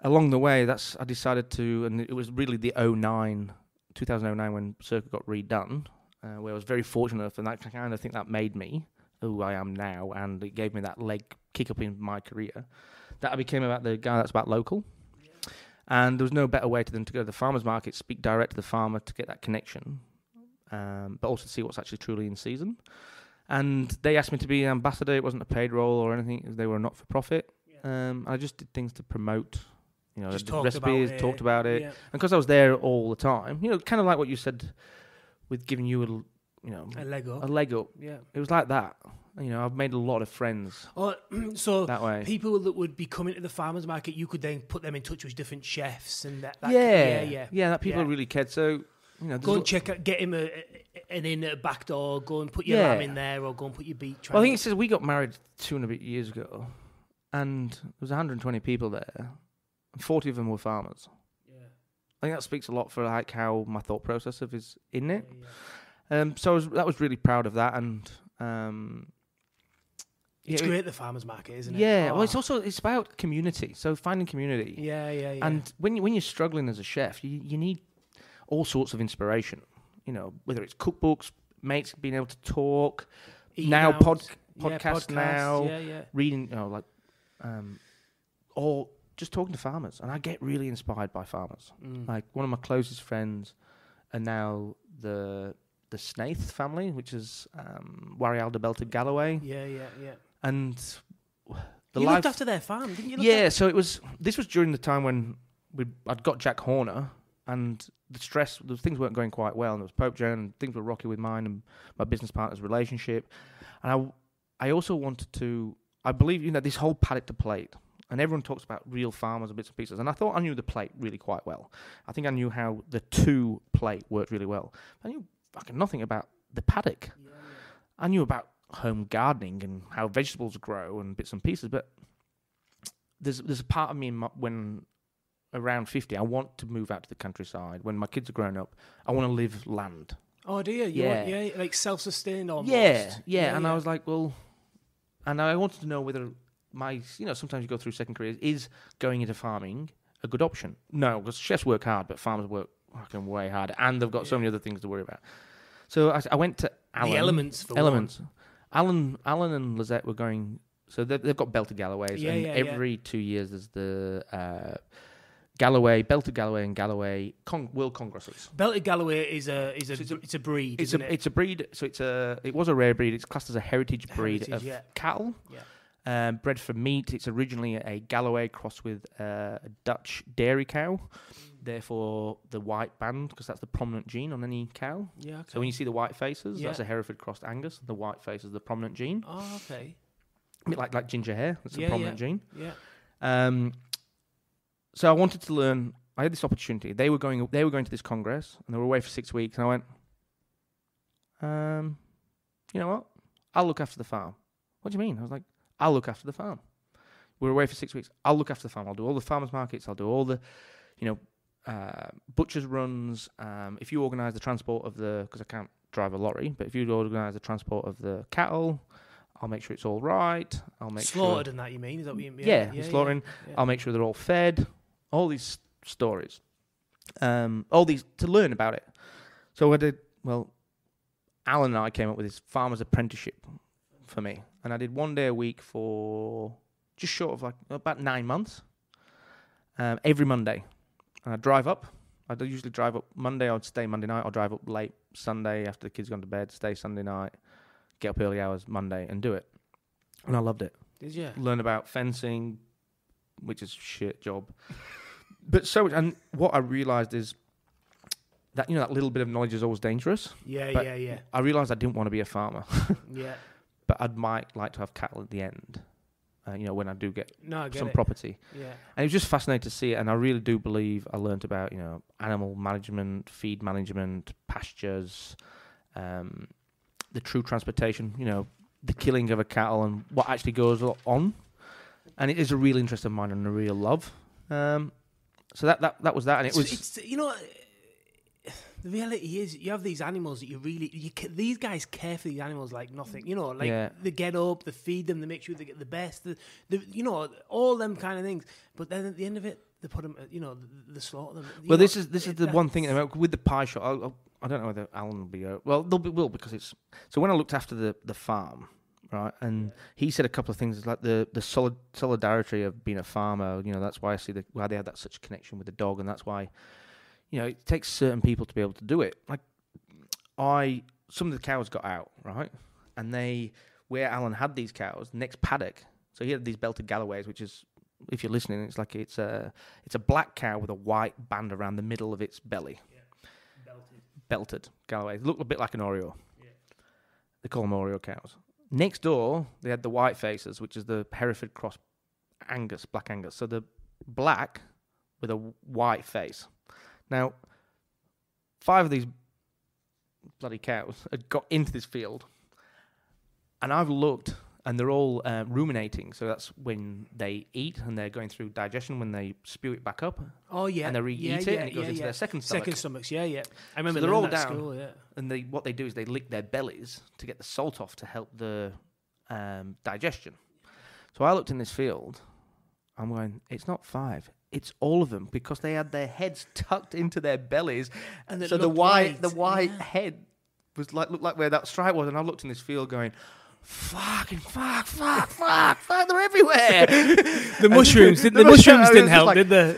along the way, I decided to, and it was really the 2009 when Circa got redone, where I was very fortunate enough, and I kind of think that made me who I am now, and it gave me that leg kick up in my career, that I became about the guy that's about local. Yeah. And there was no better way than to go to the farmer's market, speak direct to the farmer to get that connection, but also to see what's actually truly in season. And they asked me to be an ambassador. It wasn't a paid role or anything. They were not for profit. Yeah. I just did things to promote, the recipes, talked about it. Yeah. And because I was there all the time, kind of like what you said with giving you a leg up. Yeah. It was like that. I've made a lot of friends.
Oh, so
that way.
People that would be coming to the farmers market, you could then put them in touch with different chefs and that.
That people really cared. So
go and check out, get him an in at a back door. Go and put your lamb in there, or go and put your beef.
Well, I think it says we got married 2 and a bit years ago, and there was 120 people there, and 40 of them were farmers. Yeah, I think that speaks a lot for how my thought process is in it. Yeah. So I was really proud of that, and
it's great, the farmers market, isn't it?
Yeah. Oh. Well, it's about community. So finding community.
Yeah.
And when you're struggling as a chef, you need all sorts of inspiration. Whether it's cookbooks, mates being able to talk, podcasts now, reading, or just talking to farmers. And I get really inspired by farmers. Like one of my closest friends are now the Snaith family, which is Warialda Belted Galloway. Yeah. And
you looked after their farm, didn't you?
So this was during the time when I'd got Jack Horner, and things weren't going quite well, and there was Pope Joan, and things were rocky with mine and my business partner's relationship. And I also wanted to, I believe, this whole paddock to plate, and everyone talks about real farmers and bits and pieces, and I thought I knew the plate really quite well. I think I knew how the 2 plate worked really well. I knew fucking nothing about the paddock. Yeah. I knew about home gardening and how vegetables grow and bits and pieces, but there's a part of me when around 50, I want to move out to the countryside. When my kids are grown up, I want to live land.
Oh, do you? Yeah, like self-sustained almost.
Yeah. And I was like, well, and I wanted to know whether sometimes you go through second careers, is going into farming a good option? No, because chefs work hard, but farmers work fucking way harder, and they've got so many other things to worry about. So I went to Alan.
The elements for
Elements. One. Alan and Lizette were going. So they've got belted Galloways, and every 2 years there's the Galloway, belted Galloway, and Galloway World Congresses.
Belted Galloway is a breed.
It's a breed. So it was a rare breed. It's classed as a heritage breed of cattle. Yeah. Bred for meat. It's originally a Galloway crossed with a Dutch dairy cow. Therefore, the white band, because that's the prominent gene on any cow.
Yeah. Okay.
So when you see the white faces, that's a Hereford crossed Angus. The white face is the prominent gene.
Oh, okay.
A bit like ginger hair. That's a prominent gene.
Yeah.
So I wanted to learn. I had this opportunity. They were going to this congress, and they were away for 6 weeks. And I went, you know what? I'll look after the farm. What do you mean? I was like, I'll look after the farm. We're away for 6 weeks. I'll look after the farm. I'll do all the farmers markets. I'll do all the, butchers runs. If you organise the transport of because I can't drive a lorry, but if you organise the transport of the cattle, I'll make sure it's all right. I'll make
slaughtered and that, you mean? Is that what you mean?
Yeah, slaughtering. Yeah. I'll make sure they're all fed. All these stories. All these to learn about it. So I did. Well, Alan and I came up with this farmer's apprenticeship for me, and I did 1 day a week for just short of about 9 months. Every Monday, and I'd drive up. I'd usually drive up Monday. I'd stay Monday night. I'd drive up late Sunday after the kids gone to bed. Stay Sunday night. Get up early hours Monday and do it. And I loved it.
Did you?
Learn about fencing, which is a shit job. But and what I realised is that, that little bit of knowledge is always dangerous.
Yeah.
I realised I didn't want to be a farmer.
Yeah.
But I might like to have cattle at the end, when I do get some property.
Yeah.
And it was just fascinating to see it. And I really do believe I learned about, animal management, feed management, pastures, the true transportation, the killing of a cattle and what actually goes on. And it is a real interest of mine and a real love. So that was that. And it was...
the reality is you have these animals that these guys care for these animals like nothing. They get up, they feed them, they make sure they get the best, all them kind of things. But then at the end of it, they put them, they slaughter them.
This is the one thing with the pie shop. I don't know whether Alan will be out. Well, will because it's... So when I looked after the farm, right, and he said a couple of things. It's like the solidarity of being a farmer. That's why I see why they had that such connection with the dog, and that's why, it takes certain people to be able to do it. Like some of the cows got out, right, and where Alan had these cows, next paddock. So he had these belted Galloways, which is, if you're listening, it's like it's a black cow with a white band around the middle of its belly. Belted Galloway. They look a bit like an Oreo. Yeah. They call them Oreo cows. Next door, they had the white faces, which is the Hereford cross Angus, black Angus. So the black with a white face. Now, 5 of these bloody cows had got into this field, and I've looked, and they're all ruminating. So that's when they eat, and they're going through digestion when they spew it back up.
Oh, yeah.
And they re-eat it, and it goes into their second stomach.
Second stomachs, yeah. I remember
they're all
that
down,
at school, yeah.
and what they do is they lick their bellies to get the salt off to help the digestion. So I looked in this field. I'm going, it's not 5. It's all of them, because they had their heads tucked into their bellies. And so the white head was looked like where that stripe was. And I looked in this field going... Fuck, they're everywhere.
The mushrooms didn't help, did they?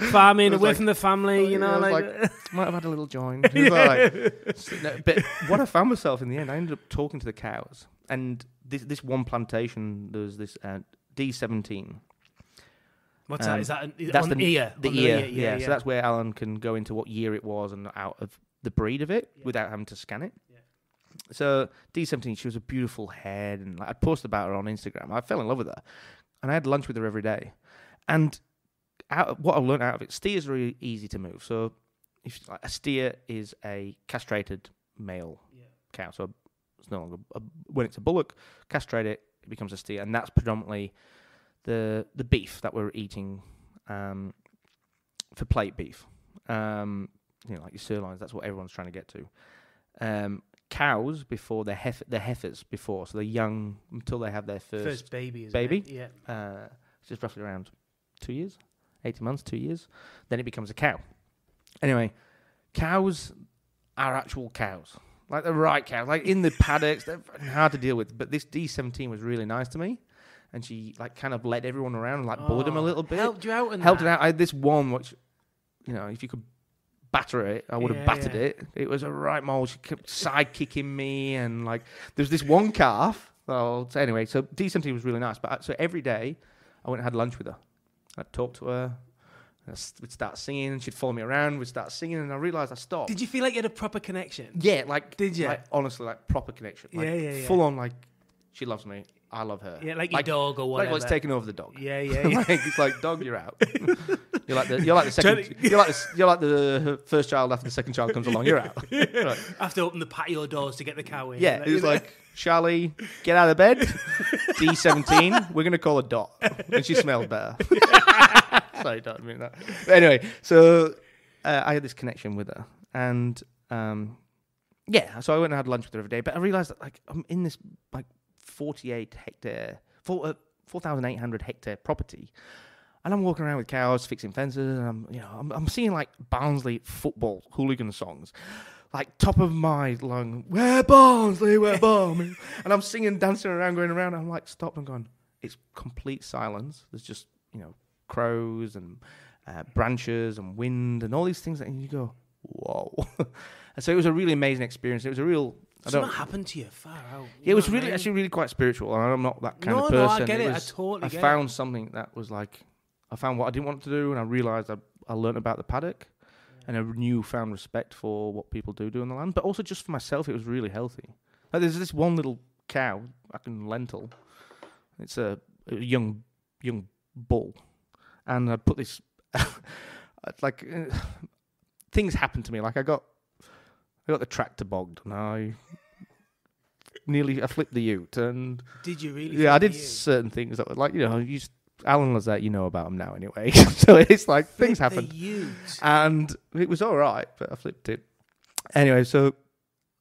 Farming away from the family,
might have had a little joint. But what I found myself in the end, I ended up talking to the cows. And this one plantation, there was this D17.
What's that? Is that
that's
on the ear?
The ear, yeah. So that's where Alan can go into what year it was and out of the breed of it without having to scan it. So D17, she was a beautiful head, and I posted about her on Instagram. I fell in love with her, and I had lunch with her every day. And what I learned out of it, steers are really easy to move. So a steer is a castrated male cow. So it's no longer when it's a bullock, castrate it becomes a steer, and that's predominantly the beef that we're eating for plate beef. Like your sirloins. That's what everyone's trying to get to. Cows before they're heifers before, so they're young until they have their first
baby.
Baby,
yeah.
It's just roughly around 2 years. 18 months, 2 years. Then it becomes a cow. Anyway, cows are actual cows. Like the right cows. Like in the paddocks, they're hard to deal with. But this D17 was really nice to me. And she like kind of led everyone around and like bullied them a little bit.
Helped you out.
Helped it out. I had this one which, you know, if you could batter it, I would have battered it. It was a right mold. She kept side kicking me, and like there's this one calf. Well, so anyway, so D17 was really nice. But so every day I went and had lunch with her. I'd talk to her. We'd start singing, and she'd follow me around. We'd start singing, and I realised I stopped.
Did you feel like you had a proper connection?
Yeah, like
did you?
Like, honestly, like proper connection. Like,
yeah.
Full on, like she loves me. I love her.
Yeah, like your dog or whatever.
Like, well, it's taking over the dog.
Yeah.
Like, it's like, dog, you're out. You're like the second. You're like the first child after the second child comes along. You're out. Right.
I have to open the patio doors to get the cow in.
Yeah, it was like, Charlie, get out of bed. D17, we're gonna call her Dot, and she smells better. Sorry, don't mean that. But anyway, so I had this connection with her, and so I went and had lunch with her every day. But I realised that like I'm in this like 4,800 hectare property, and I'm walking around with cows, fixing fences, and I'm seeing like Barnsley football hooligan songs, like top of my lung, "We're Barnsley, we're Barnsley," and I'm singing, dancing around, going around. And I'm like, stopped and gone. It's complete silence. There's just crows and branches and wind and all these things, and you go, whoa. And so it was a really amazing experience. It was a real.
Something happened to you far out.
It was really, actually really quite spiritual, and I'm not that kind of person.
No, I get it. I totally get it.
I found something that was like, I found what I didn't want to do, and I realised I learned about the paddock, and a newfound respect for what people do on the land, but also just for myself, it was really healthy. Like there's this one little cow, like a lentil. It's a young bull, and I put this, like things happened to me. Like I got the tractor bogged, and I flipped the ute. And
did you really?
Yeah, I did certain things that were like, Alan was that, about him now anyway. So it's like things happened, and it was all right, but I flipped it anyway. So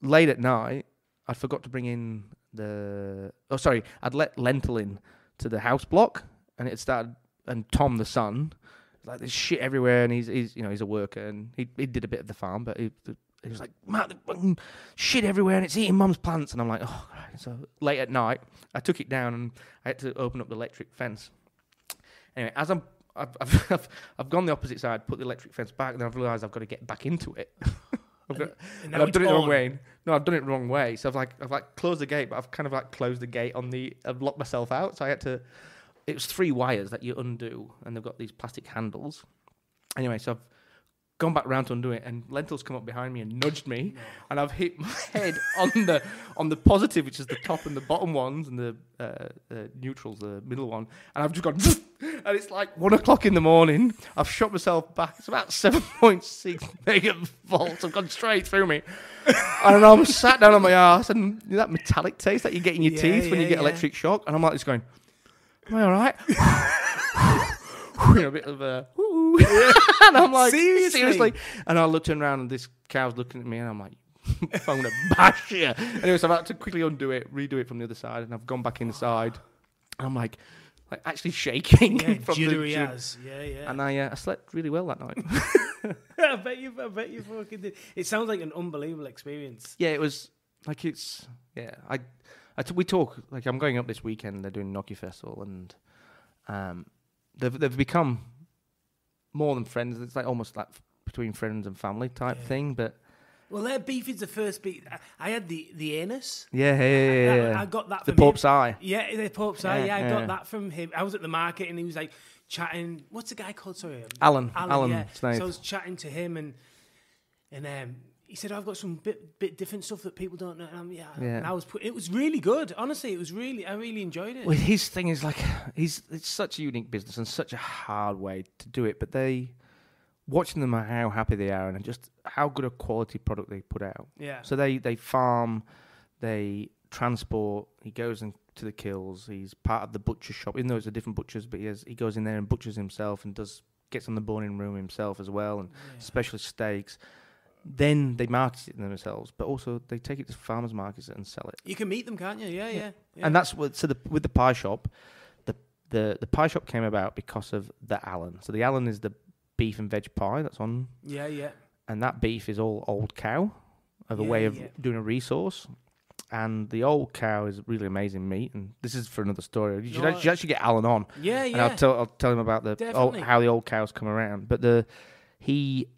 late at night, I forgot to bring in I'd let Lentil in to the house block, and it started. And Tom, the son, like there's shit everywhere, and he's a worker, and he did a bit of the farm, but he was like, Matt, shit everywhere, and it's eating Mum's plants, and I'm like, oh. So late at night, I took it down, and I had to open up the electric fence. Anyway, as I've gone the opposite side, put the electric fence back, and I've realised I've got to get back into it. And I've done it the wrong way. No, I've done it the wrong way. So I've closed the gate, but I've kind of like closed the gate I've locked myself out. So I had to. It was 3 wires that you undo, and they've got these plastic handles. Anyway, so I've gone back round to undo it, and Lentil's come up behind me and nudged me, and I've hit my head on the positive, which is the top and the bottom ones, and the neutral's the middle one, and I've just gone, and it's like 1 o'clock in the morning. I've shot myself back. It's about 7.6 megavolts. Have gone straight through me, and I'm sat down on my ass, and that metallic taste that you get in your teeth when you get electric shock, and I'm like just going, am I all right? A bit of a and I'm like, seriously? And I looked around, and this cow's looking at me, and I'm like, I'm gonna bash you. Anyway, so I've had to quickly undo it, redo it from the other side, and I've gone back inside. And I'm like actually shaking from
jittery
the
as. Yeah.
And I slept really well that night.
I bet you fucking did. It sounds like an unbelievable experience.
Yeah, it was like we talk, like I'm going up this weekend. They're doing Gnocchi Festival, and they've become more than friends. It's like almost like between friends and family type thing. But
their beef is the first beef. I had the anus.
Yeah.
I got that
the
from
Pope's
him.
eye.
Yeah, the Pope's eye. Yeah, I got that from him. I was at the market, and he was like chatting. What's the guy called? Sorry,
Alan.
Yeah.
Snape.
So I was chatting to him, and he said, I've got some bit different stuff that people don't know. And I was it was really good. Honestly, I really enjoyed it.
Well, his thing is like, it's such a unique business and such a hard way to do it. But watching them, how happy they are, and just how good a quality product they put out. Yeah. So they farm, they transport. He goes into the kills. He's part of the butcher shop, even though it's a different butchers. But he goes in there and butchers himself, and gets on the boning room himself as well, and specialist steaks. Then they market it themselves, but also they take it to farmers markets and sell it.
You can meet them, can't you? Yeah.
And that's with the pie shop. the pie shop came about because of the Allen. So the Allen is the beef and veg pie that's on.
Yeah.
And that beef is all old cow, of a way of doing a resource. And the old cow is really amazing meat. And this is for another story. You should actually get Alan on.
Yeah.
And I'll tell him about how the old cows come around. But he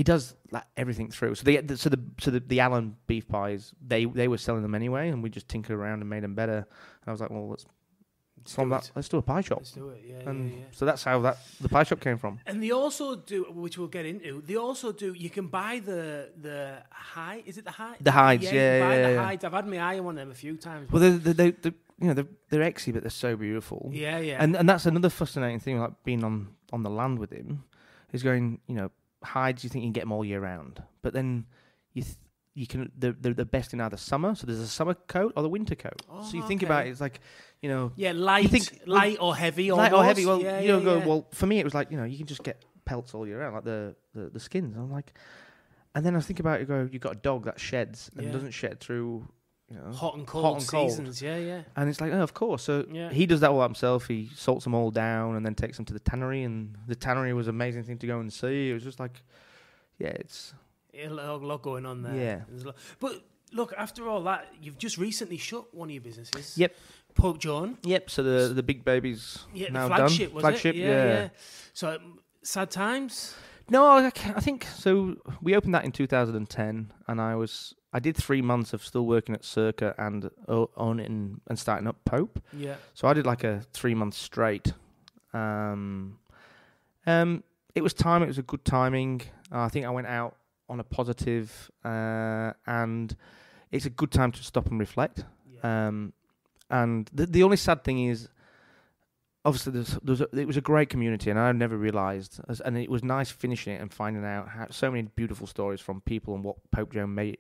does like everything through. So the Allen beef pies, they were selling them anyway, and we just tinkered around and made them better. And I was like, well, let's do a pie shop.
Let's do it. Yeah.
So that's how the pie shop came from.
And they also do, which we'll get into. They also do. You can buy the hide. Is it the hide?
The hides.
You can buy the hides. I've had my eye on one of them a few times.
Well, they're exy, but they're so beautiful.
Yeah.
And that's another fascinating thing, like being on the land with him, is going, hides, you think you can get them all year round, but then they're the best in either summer, so there's a summer coat or the winter coat. So you think about it, it's like,
light or heavy,
light or heavy. Well,
Well,
for me it was like, you can just get pelts all year round, like the skins. And I'm like, and then I think about it, you've got a dog that sheds and doesn't shed through
hot and cold seasons. Yeah.
And it's like, of course. So he does that all himself. He salts them all down and then takes them to the tannery. And the tannery was an amazing thing to go and see. It was just like, it's
a lot going on there.
Yeah.
But look, after all that, you've just recently shut one of your businesses.
Yep.
Pope John.
Yep. So the big baby's now
the flagship,
done.
Was
flagship,
it? Yeah. So sad times.
No, I think so. We opened that in 2010, and I did 3 months of still working at Circa and owning and starting up Pope.
Yeah.
So I did like a 3 month straight. It was time. It was a good timing. I think I went out on a positive, and it's a good time to stop and reflect. Yeah. And the only sad thing is, obviously, it was a great community, and I never realised, and it was nice finishing it and finding out how so many beautiful stories from people and what Pope Joe made.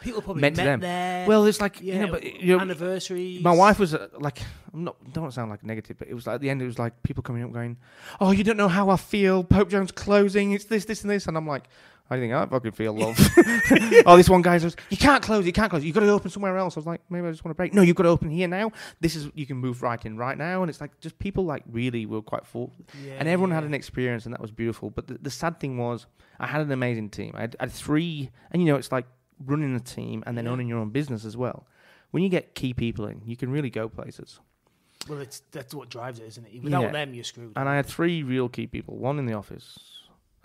People probably
met
them.
There. Well, it's like
anniversaries.
My wife was don't want to sound like negative, but it was like at the end. It was like people coming up going, "Oh, you don't know how I feel. Pope Jones closing. It's this, and this," and I'm like, I think I fucking feel love. This one guy says, "You can't close. You've got to open somewhere else." I was like, maybe I just want to break. No, you've got to open here now. You can move right in right now, and it's like just people like really were quite full, and everyone had an experience, and that was beautiful. But the sad thing was, I had an amazing team. I had 3, and it's like running a team and then owning your own business as well. When you get key people in, you can really go places.
Well, that's what drives it, isn't it? Without them, you're screwed.
And I had 3 real key people. One in the office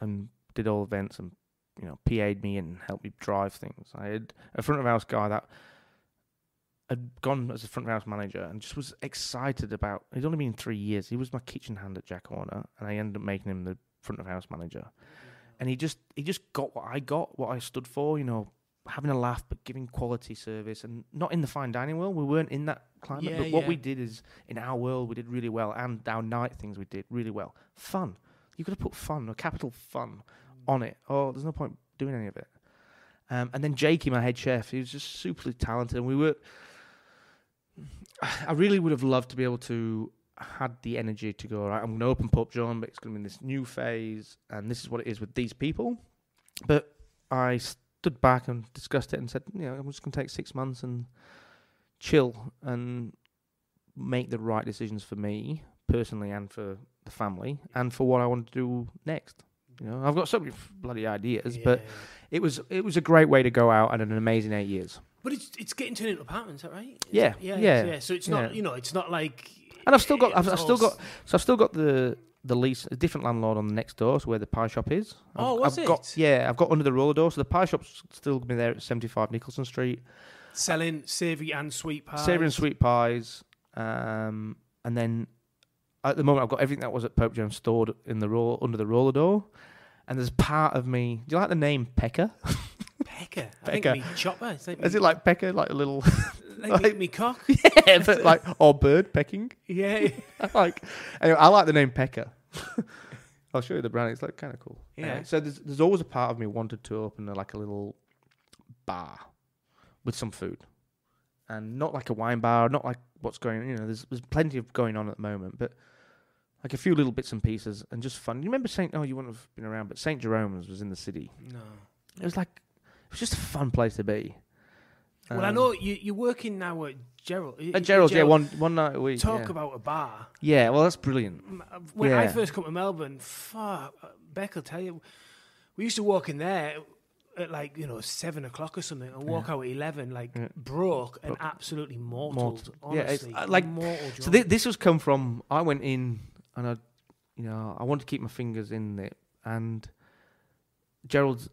and did all events and PA'd me and helped me drive things. I had a front of house guy that had gone as a front of house manager and just was excited about. He'd only been 3 years. He was my kitchen hand at Jack Horner, and I ended up making him the front of house manager. And he just got what I got, what I stood for. Having a laugh, but giving quality service, and not in the fine dining world. We weren't in that climate, but what we did is, in our world, we did really well, and our night things we did really well. Fun. You've got to put fun, or capital fun, on it, or there's no point doing any of it. And then Jakey, my head chef, he was just super talented, and I really would have loved to be able to had the energy to go, all right, I'm going to open Pope John, but it's going to be in this new phase, and this is what it is with these people. But I stood back and discussed it and said, I'm just going to take 6 months and chill and make the right decisions for me personally and for the family and for what I want to do next. I've got so many bloody ideas, but it was a great way to go out and an amazing 8 years.
But it's getting to an apartment, is that right?
Yeah.
So it's not, it's not like.
And I've still got the lease, a different landlord on the next door, so where the pie shop is. I've got under the roller door, so the pie shop's still going to be there at 75 Nicholson Street.
Selling savoury and sweet pies.
Savoury and sweet pies. And then at the moment, I've got everything that was at Pope Jones stored in under the roller door. And there's part of me. Do you like the name Pecker?
Pecker? I think me chopper.
Is it like Pecker, like a little...
like me cock?
Yeah, but or bird pecking.
Yeah.
Anyway, I like the name Pecker. I'll show you the brand. It's kind of cool.
Yeah.
Anyway, so there's always a part of me wanted to open a little bar with some food, and not like a wine bar, not like what's going on. There's plenty of going on at the moment, but like a few little bits and pieces and just fun. You remember you wouldn't have been around, but St. Jerome's was in the city.
No.
It was just a fun place to be.
Well, I know you're working now at Gerald.
At Gerald's, yeah, one night a week.
Talk about a bar.
Yeah, well, that's brilliant.
When I first come to Melbourne, Beck will tell you, we used to walk in there at 7 o'clock or something and walk out at 11, broke and absolutely mortal. Honestly, mortal.
So this was come from, I went in and I wanted to keep my fingers in it, and Gerald's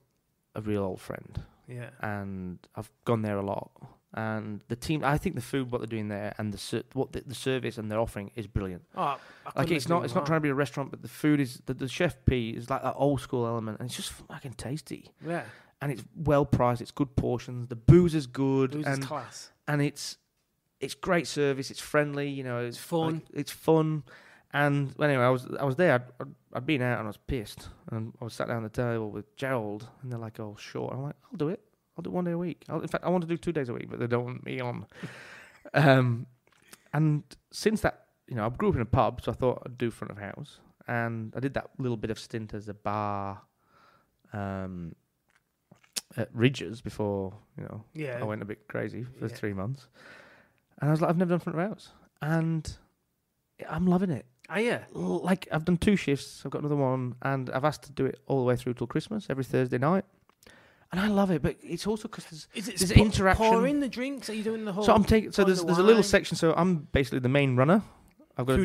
a real old friend.
Yeah.
And I've gone there a lot. And the team, I think the food, what they're doing there, and the service and their offering is brilliant.
Oh,
it's not trying to be a restaurant, but the food is the chef P is like that old school element, and it's just fucking tasty.
Yeah.
And it's well priced. It's good portions. The booze is good.
Booze is class.
And it's great service. It's friendly. It's
fun.
It's fun. And anyway, I was there. I'd been out and I was pissed. And I was sat down at the table with Gerald, and they're like, "Oh, sure." I'm like, "I'll do it. I'll do 1 day a week. In fact, I want to do 2 days a week, but they don't want me on." And since that, I grew up in a pub, so I thought I'd do front of house. And I did that little bit of stint as a bar at Ridges before, I went a bit crazy for 3 months. And I was like, I've never done front of house. And I'm loving it.
Oh, yeah.
I've done 2 shifts. I've got another one. And I've asked to do it all the way through till Christmas, every Thursday night. And I love it, but it's also because there's interaction.
Pouring the drinks? Are you doing the whole?
So I'm taking. So there's a little section. So I'm basically the main runner. I've got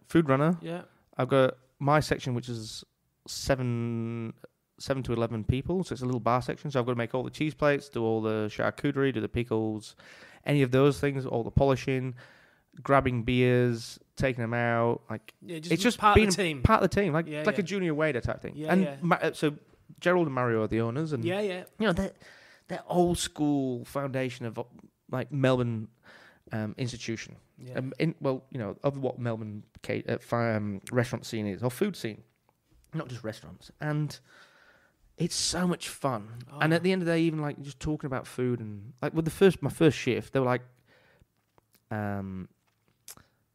food runner.
Yeah.
I've got my section, which is 7 to 11 people. So it's a little bar section. So I've got to make all the cheese plates, do all the charcuterie, do the pickles, any of those things, all the polishing, grabbing beers, taking them out. It's just
part
being
of the team.
Part of the team, like a junior waiter type thing.
Yeah,
and so Gerald and Mario are the owners, and they're old school foundation of Melbourne institution.
Yeah.
Of what Melbourne restaurant scene is, or food scene, not just restaurants. And it's so much fun. Oh. And at the end of the day, even just talking about food and with my first shift, they were like,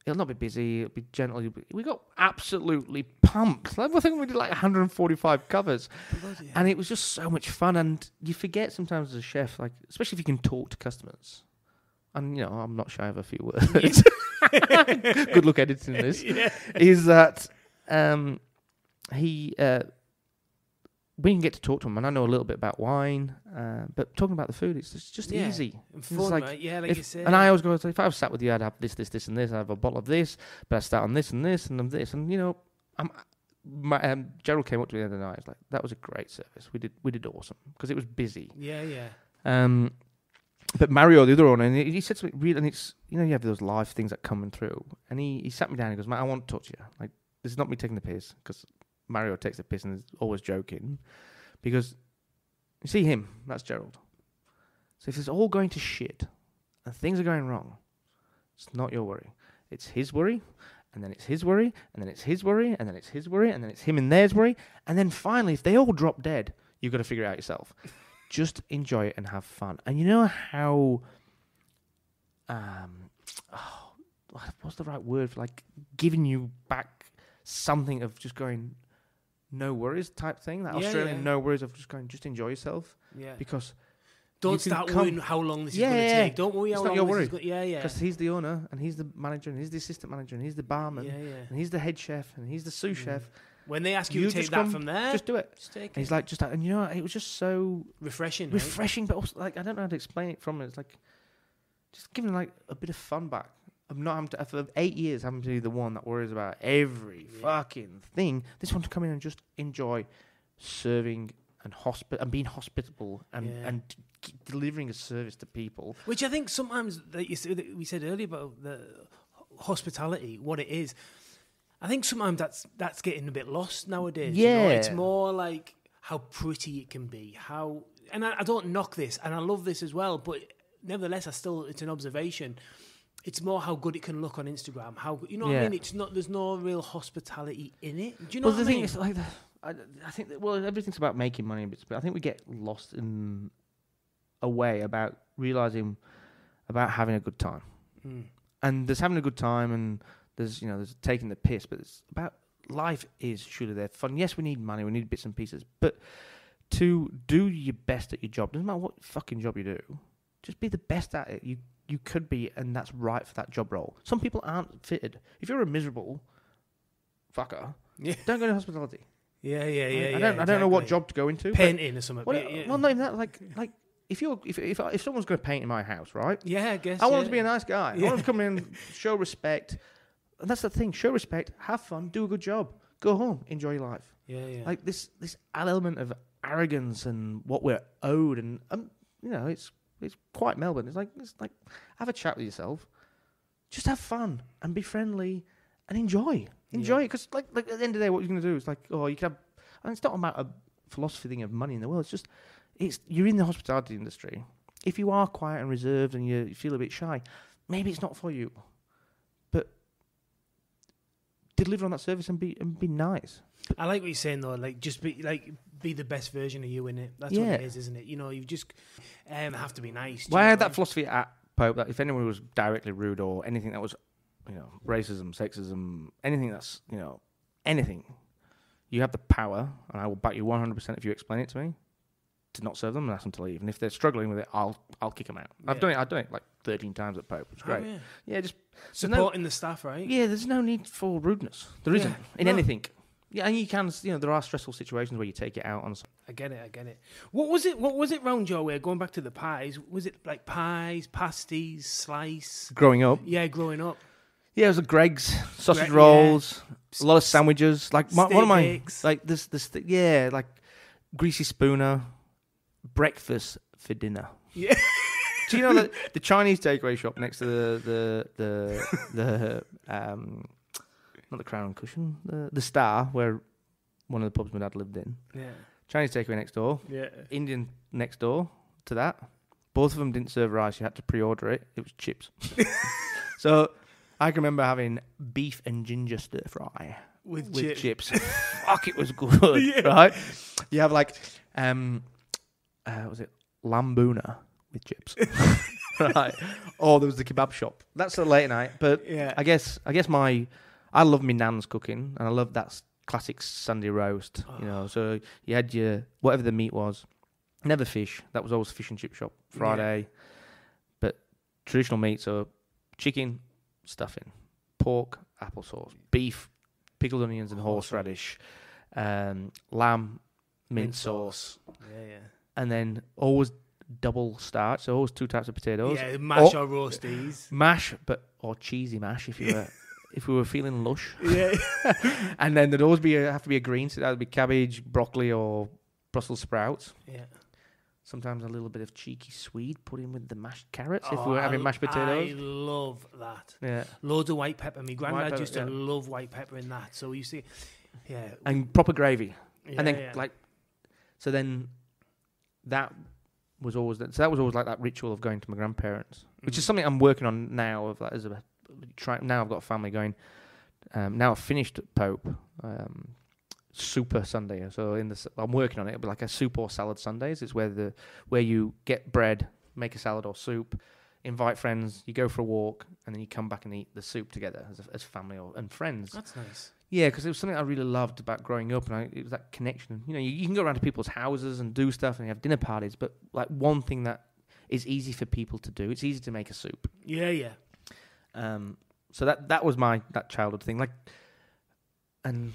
it'll not be busy, it'll be gentle. We got absolutely pumped. I think we did 145 covers.
Bloody
and it was just so much fun. And you forget sometimes as a chef, especially if you can talk to customers. And, I'm not shy of a few words. Good luck editing this. Is that we can get to talk to him, and I know a little bit about wine, but talking about the food, it's just easy.
And fun, right? Yeah, you said.
And I always go, if I was sat with you, I'd have this, and this. I'd have a bottle of this, but I'd start on this and this and this. And, Gerald came up to me the other night. He's like, that was a great service. We did awesome, because it was busy.
Yeah.
But Mario, the other one, and he said something real, and it's, you have those live things that coming through. And he sat me down and goes, "Matt, I want to talk to you. This is not me taking the piss, because Mario takes the piss and is always joking, because you see him, that's Gerald. So if it's all going to shit and things are going wrong, it's not your worry. It's his worry, and then it's his worry, and then it's his worry, and then it's his worry, and then it's him and theirs worry. And then finally, if they all drop dead, you've got to figure it out yourself. Just enjoy it and have fun. And you know how, what's the right word for giving you back something of just going, no worries type thing, that Australian no worries of just going, just enjoy yourself.
Yeah.
Because
don't start worrying how long this is going to take. Don't worry how long this is going to take.
Because he's the owner, and he's the manager, and he's the assistant manager, and he's the barman, and he's the head chef, and he's the sous chef.
When they ask you to take that from there,
just do it.
Just take it.
And he's and it was just so
refreshing.
Refreshing, but also, I don't know how to explain it from it. It's just giving a bit of fun back. I'm not having to, for 8 years, having to be the one that worries about every fucking thing. This one to come in and just enjoy serving and being hospitable and delivering a service to people.
Which I think sometimes we said earlier about the hospitality, what it is. I think sometimes that's getting a bit lost nowadays.
Yeah,
it's more like how pretty it can be. And I don't knock this, and I love this as well, but nevertheless, it's an observation. It's more how good it can look on Instagram. What I mean? It's not. There's no real hospitality in it. Do you know what I mean?
The thing is, I think that everything's about making money, but I think we get lost in a way about realizing about having a good time. And there's having a good time, and there's taking the piss, but it's about life is surely there fun. Yes, we need money, we need bits and pieces, but to do your best at your job, doesn't matter what fucking job you do, just be the best at it you could be, and that's right for that job role. Some people aren't fitted. If you're a miserable fucker, don't go to hospitality.
Yeah.
I don't know what job to go into.
Painting or something.
Well, not even that. Like if someone's going to paint in my house, right?
Yeah, I guess.
I want to be a nice guy. I want to come in, show respect, and that's the thing. Show respect, have fun, do a good job, go home, enjoy your life.
Yeah.
Like this element of arrogance and what we're owed, and it's quite Melbourne. It's like have a chat with yourself, just have fun and be friendly and enjoy it. Because like at the end of the day, what you're going to do is like, you can have, and it's not about a philosophy thing of money in the world. It's just you're in the hospitality industry. If you are quiet and reserved and you feel a bit shy, maybe it's not for you. But deliver on that service and be nice.
I like what you're saying though. Like just be the best version of you in it. That's what it is, isn't it? You just have to be nice.
Well, I had that philosophy at Pope that if anyone was directly rude or anything that was, racism, sexism, anything that's, anything, you have the power, and I will back you 100% if you explain it to me, to not serve them and ask them to leave. And if they're struggling with it, I'll kick them out. I've done it like 13 times at Pope. It's great. Yeah, just
supporting the staff, right?
Yeah, there's no need for rudeness. There isn't in anything. Yeah, and you can, there are stressful situations where you take it out on.
I get it. What was it round your way? Going back to the pies, was it like pies, pasties, slice?
Growing up.
Yeah, growing up.
Yeah, it was like Greg's, sausage rolls, a lot of sandwiches. Like one of my
bakes.
Like this, like greasy spooner, breakfast for dinner.
Yeah.
Do you know that the Chinese takeaway shop next to the not the Crown and Cushion, the Star, where one of the pubs my dad lived in.
Yeah.
Chinese takeaway next door.
Yeah.
Indian next door to that. Both of them didn't serve rice. You had to pre-order it. It was chips. So I can remember having beef and ginger stir fry with chips. Fuck, it was good, right? You have like, was it lambuna with chips? Right. Oh, there was the kebab shop. That's a late night, but I guess I love my nan's cooking, and I love that classic Sunday roast. So you had your whatever the meat was, never fish. That was always fish and chip shop Friday, but traditional meat. So chicken, stuffing, pork, applesauce, beef, pickled onions and horseradish, lamb, mint sauce. Yeah. And then always double starch, so always two types of potatoes.
Yeah, mash or roasties.
Mash, or cheesy mash if you were if we were feeling lush.
Yeah.
And then there'd always have to be a green, so that would be cabbage, broccoli, or Brussels sprouts.
Yeah.
Sometimes a little bit of cheeky Swede put in with the mashed carrots if we were having mashed potatoes.
I love that.
Yeah.
Loads of white pepper. My granddad used to love white pepper in that. So you see,
and proper gravy.
Yeah,
and then so then that was always like that ritual of going to my grandparents, which is something I'm working on now. Of like, now I've got a family going. Now I've finished at Pope. Super Sunday. So I'm working on it. It'll be like a soup or salad Sundays. It's where you get bread, make a salad or soup, invite friends, you go for a walk, and then you come back and eat the soup together as family and friends.
That's nice.
Yeah, because it was something I really loved about growing up, and it was that connection. You can go around to people's houses and do stuff, and you have dinner parties, but like one thing that is easy for people to do, it's easy to make a soup.
Yeah.
So that was that childhood thing, like, and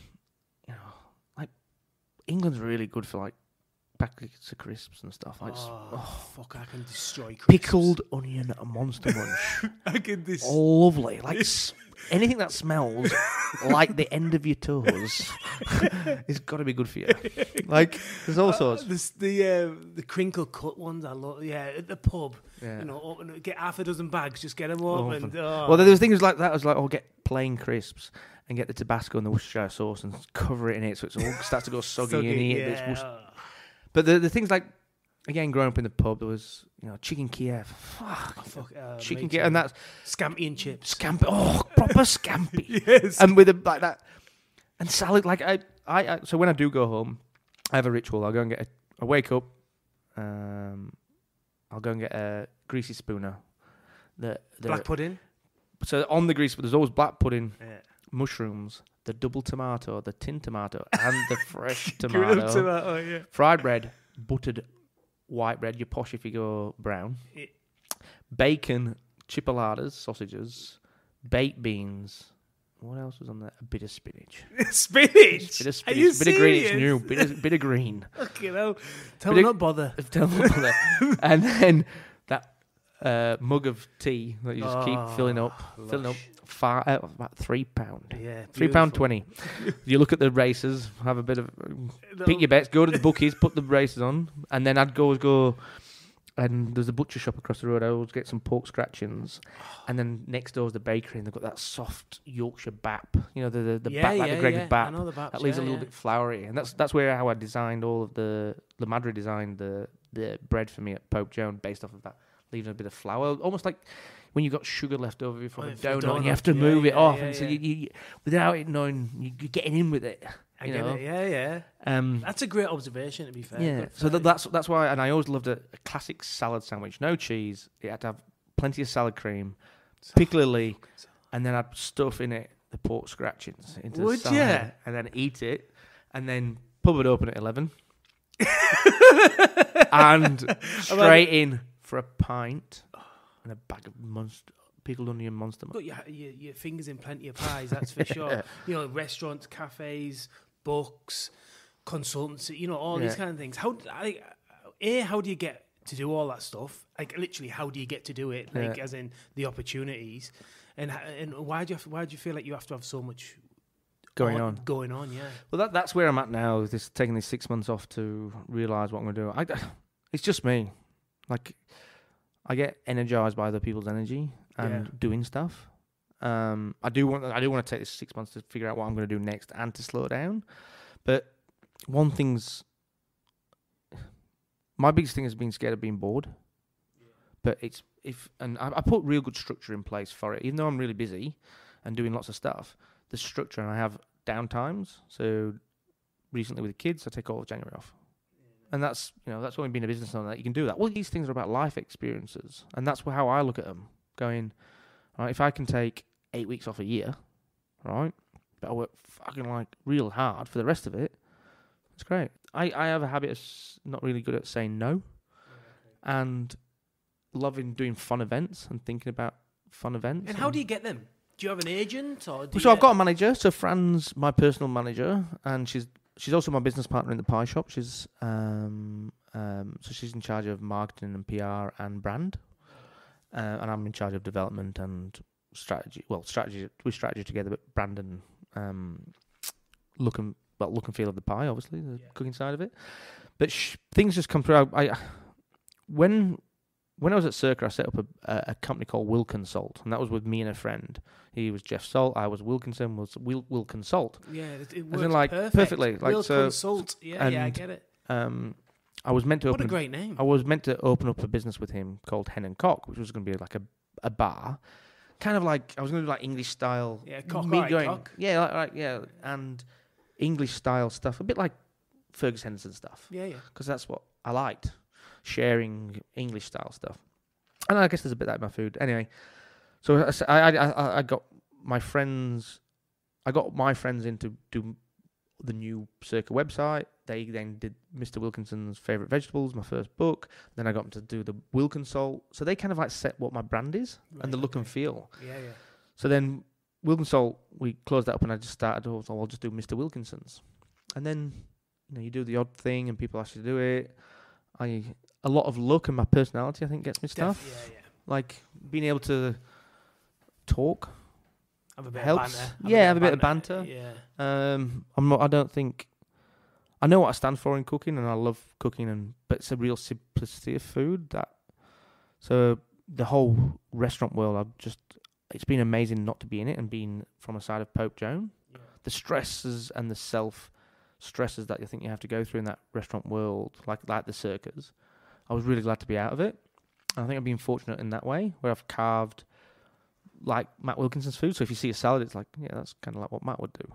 England's really good for like packets of crisps and stuff. Like,
fuck! I can destroy crisps.
Pickled onion Monster Munch.
I can destroy.
Lovely. Like anything that smells like the end of your toes, it's got to be good for you. Like there's all sorts.
The crinkle cut ones I love. Yeah, at the pub. Yeah. Get half a dozen bags. Just get them open.
Well, there was things like that. I was like, get plain crisps. And get the Tabasco and the Worcestershire sauce and cover it in it so it all starts to go soggy and eat it. But the things like, again, growing up in the pub, there was, chicken Kiev. Chicken Kiev. And that's...
Scampi and chips.
Scampi. Oh, proper scampi.
Yes.
And with like that. And salad. Like, I so when I do go home, I have a ritual. I'll go and get I wake up. I'll go and get a greasy spooner. The
black pudding?
So on the grease, there's always black pudding. Yeah. Mushrooms, the double tomato, the tin tomato, and the fresh tomato.
Yeah.
Fried bread, buttered white bread. You're posh if you go brown. bacon, chipolatas, sausages, baked beans. What else was on there? A bit of spinach.
Spinach?
Bit of spinach.
Are you
bit of green. It's
serious?
new. Bit of green.
Okay, well, tell me not bother.
Tell me not bother. And then that mug of tea that you just keep filling up.
Lush.
Filling up. About £3.
Yeah,
£3.20. You look at the races, have a bit of pick your bets, go to the bookies, put the races on, and then I'd go. And there's a butcher shop across the road. I always get some pork scratchings, and then next door is the bakery, and they've got that soft Yorkshire bap. You know, the bap, like the Greggs bap.
I know the baps,
that leaves a little bit floury, and that's how I designed all of the Madre designed the bread for me at Pope Joan based off of that, leaving a bit of flour, almost like when you've got sugar left over from a donut and you have to move it off, and so you without it knowing you're getting in with it.
I get it. Yeah. That's a great observation, to be fair.
Yeah. So that's why, and I always loved a classic salad sandwich. No cheese. It had to have plenty of salad cream, pickle, and then I'd stuff in it the pork scratchings into the salad, and then eat it, and then pub it open at 11, and straight in for a pint and a bag of pickled onion monster.
Got your fingers in plenty of pies, that's for sure. You know, restaurants, cafes, books, consultancy, all these kind of things. How do you get to do all that stuff? Like, literally, how do you get to do it? Like, as in the opportunities, and why do you feel like you have to have so much going on? Yeah.
Well, that's where I'm at now. Is taking these 6 months off to realize what I'm going to do. It's just me. Like, I get energized by other people's energy and doing stuff. I do want to take this 6 months to figure out what I'm going to do next and to slow down. But one thing's my biggest thing is being scared of being bored. Yeah. But I put real good structure in place for it, even though I'm really busy and doing lots of stuff. The structure, and I have downtimes. So recently with the kids, I take all of January off. And that's only being a business owner that you can do that. Well, these things are about life experiences, and that's how I look at them. Going, all right, if I can take 8 weeks off a year, right, but I work fucking real hard for the rest of it, it's great. I have a habit of not really good at saying no, and loving doing fun events and thinking about fun events.
And how do you get them? Do you have an agent, or
I've got a manager. So Fran's my personal manager, and she's also my business partner in the pie shop. She's so she's in charge of marketing and PR and brand, and I'm in charge of development and strategy. Well, we strategy together, but brand and look and feel of the pie, obviously the cooking side of it. But things just come through. When I was at Circa, I set up a company called Wilkinson, and that was with me and a friend. He was Jeff Salt, I was Wilkinson, was Wilkinson.
Yeah, it works
perfectly.
Wilkinson. Yeah, I get it.
I was meant to
What a great name.
I was meant to open up a business with him called Hen and Cock, which was going to be like a bar. Kind of like, I was going to do like English style.
Yeah, cock.
Yeah, and English style stuff. A bit like Fergus Henderson stuff.
Yeah.
Because that's what I liked. Sharing English style stuff, and I guess there's a bit of that in my food. Anyway, so I got my friends. I got my friends in to do the new Circa website. They then did Mr. Wilkinson's Favourite Vegetables, my first book. Then I got them to do the Wilkinson. So they kind of like set what my brand is and the look and feel.
Yeah.
So then Wilkinson, we closed that up, and I just started. I'll just do Mr. Wilkinson's, and then you do the odd thing, and people ask you to do it. A lot of luck and my personality, I think, gets me stuff.
Yeah.
Like being able to talk
Have a bit
helps.
of banter.
Have a bit of banter.
Yeah.
I don't think I know what I stand for in cooking, and I love cooking, but it's a real simplicity of food. So the whole restaurant world, it's been amazing not to be in it and being from a side of Pope Joan. Yeah. The stresses and the stresses that you think you have to go through in that restaurant world, like the Circus, I was really glad to be out of it. And I think I've been fortunate in that way, where I've carved like Matt Wilkinson's food. So if you see a salad, it's like, yeah, that's kind of like what Matt would do.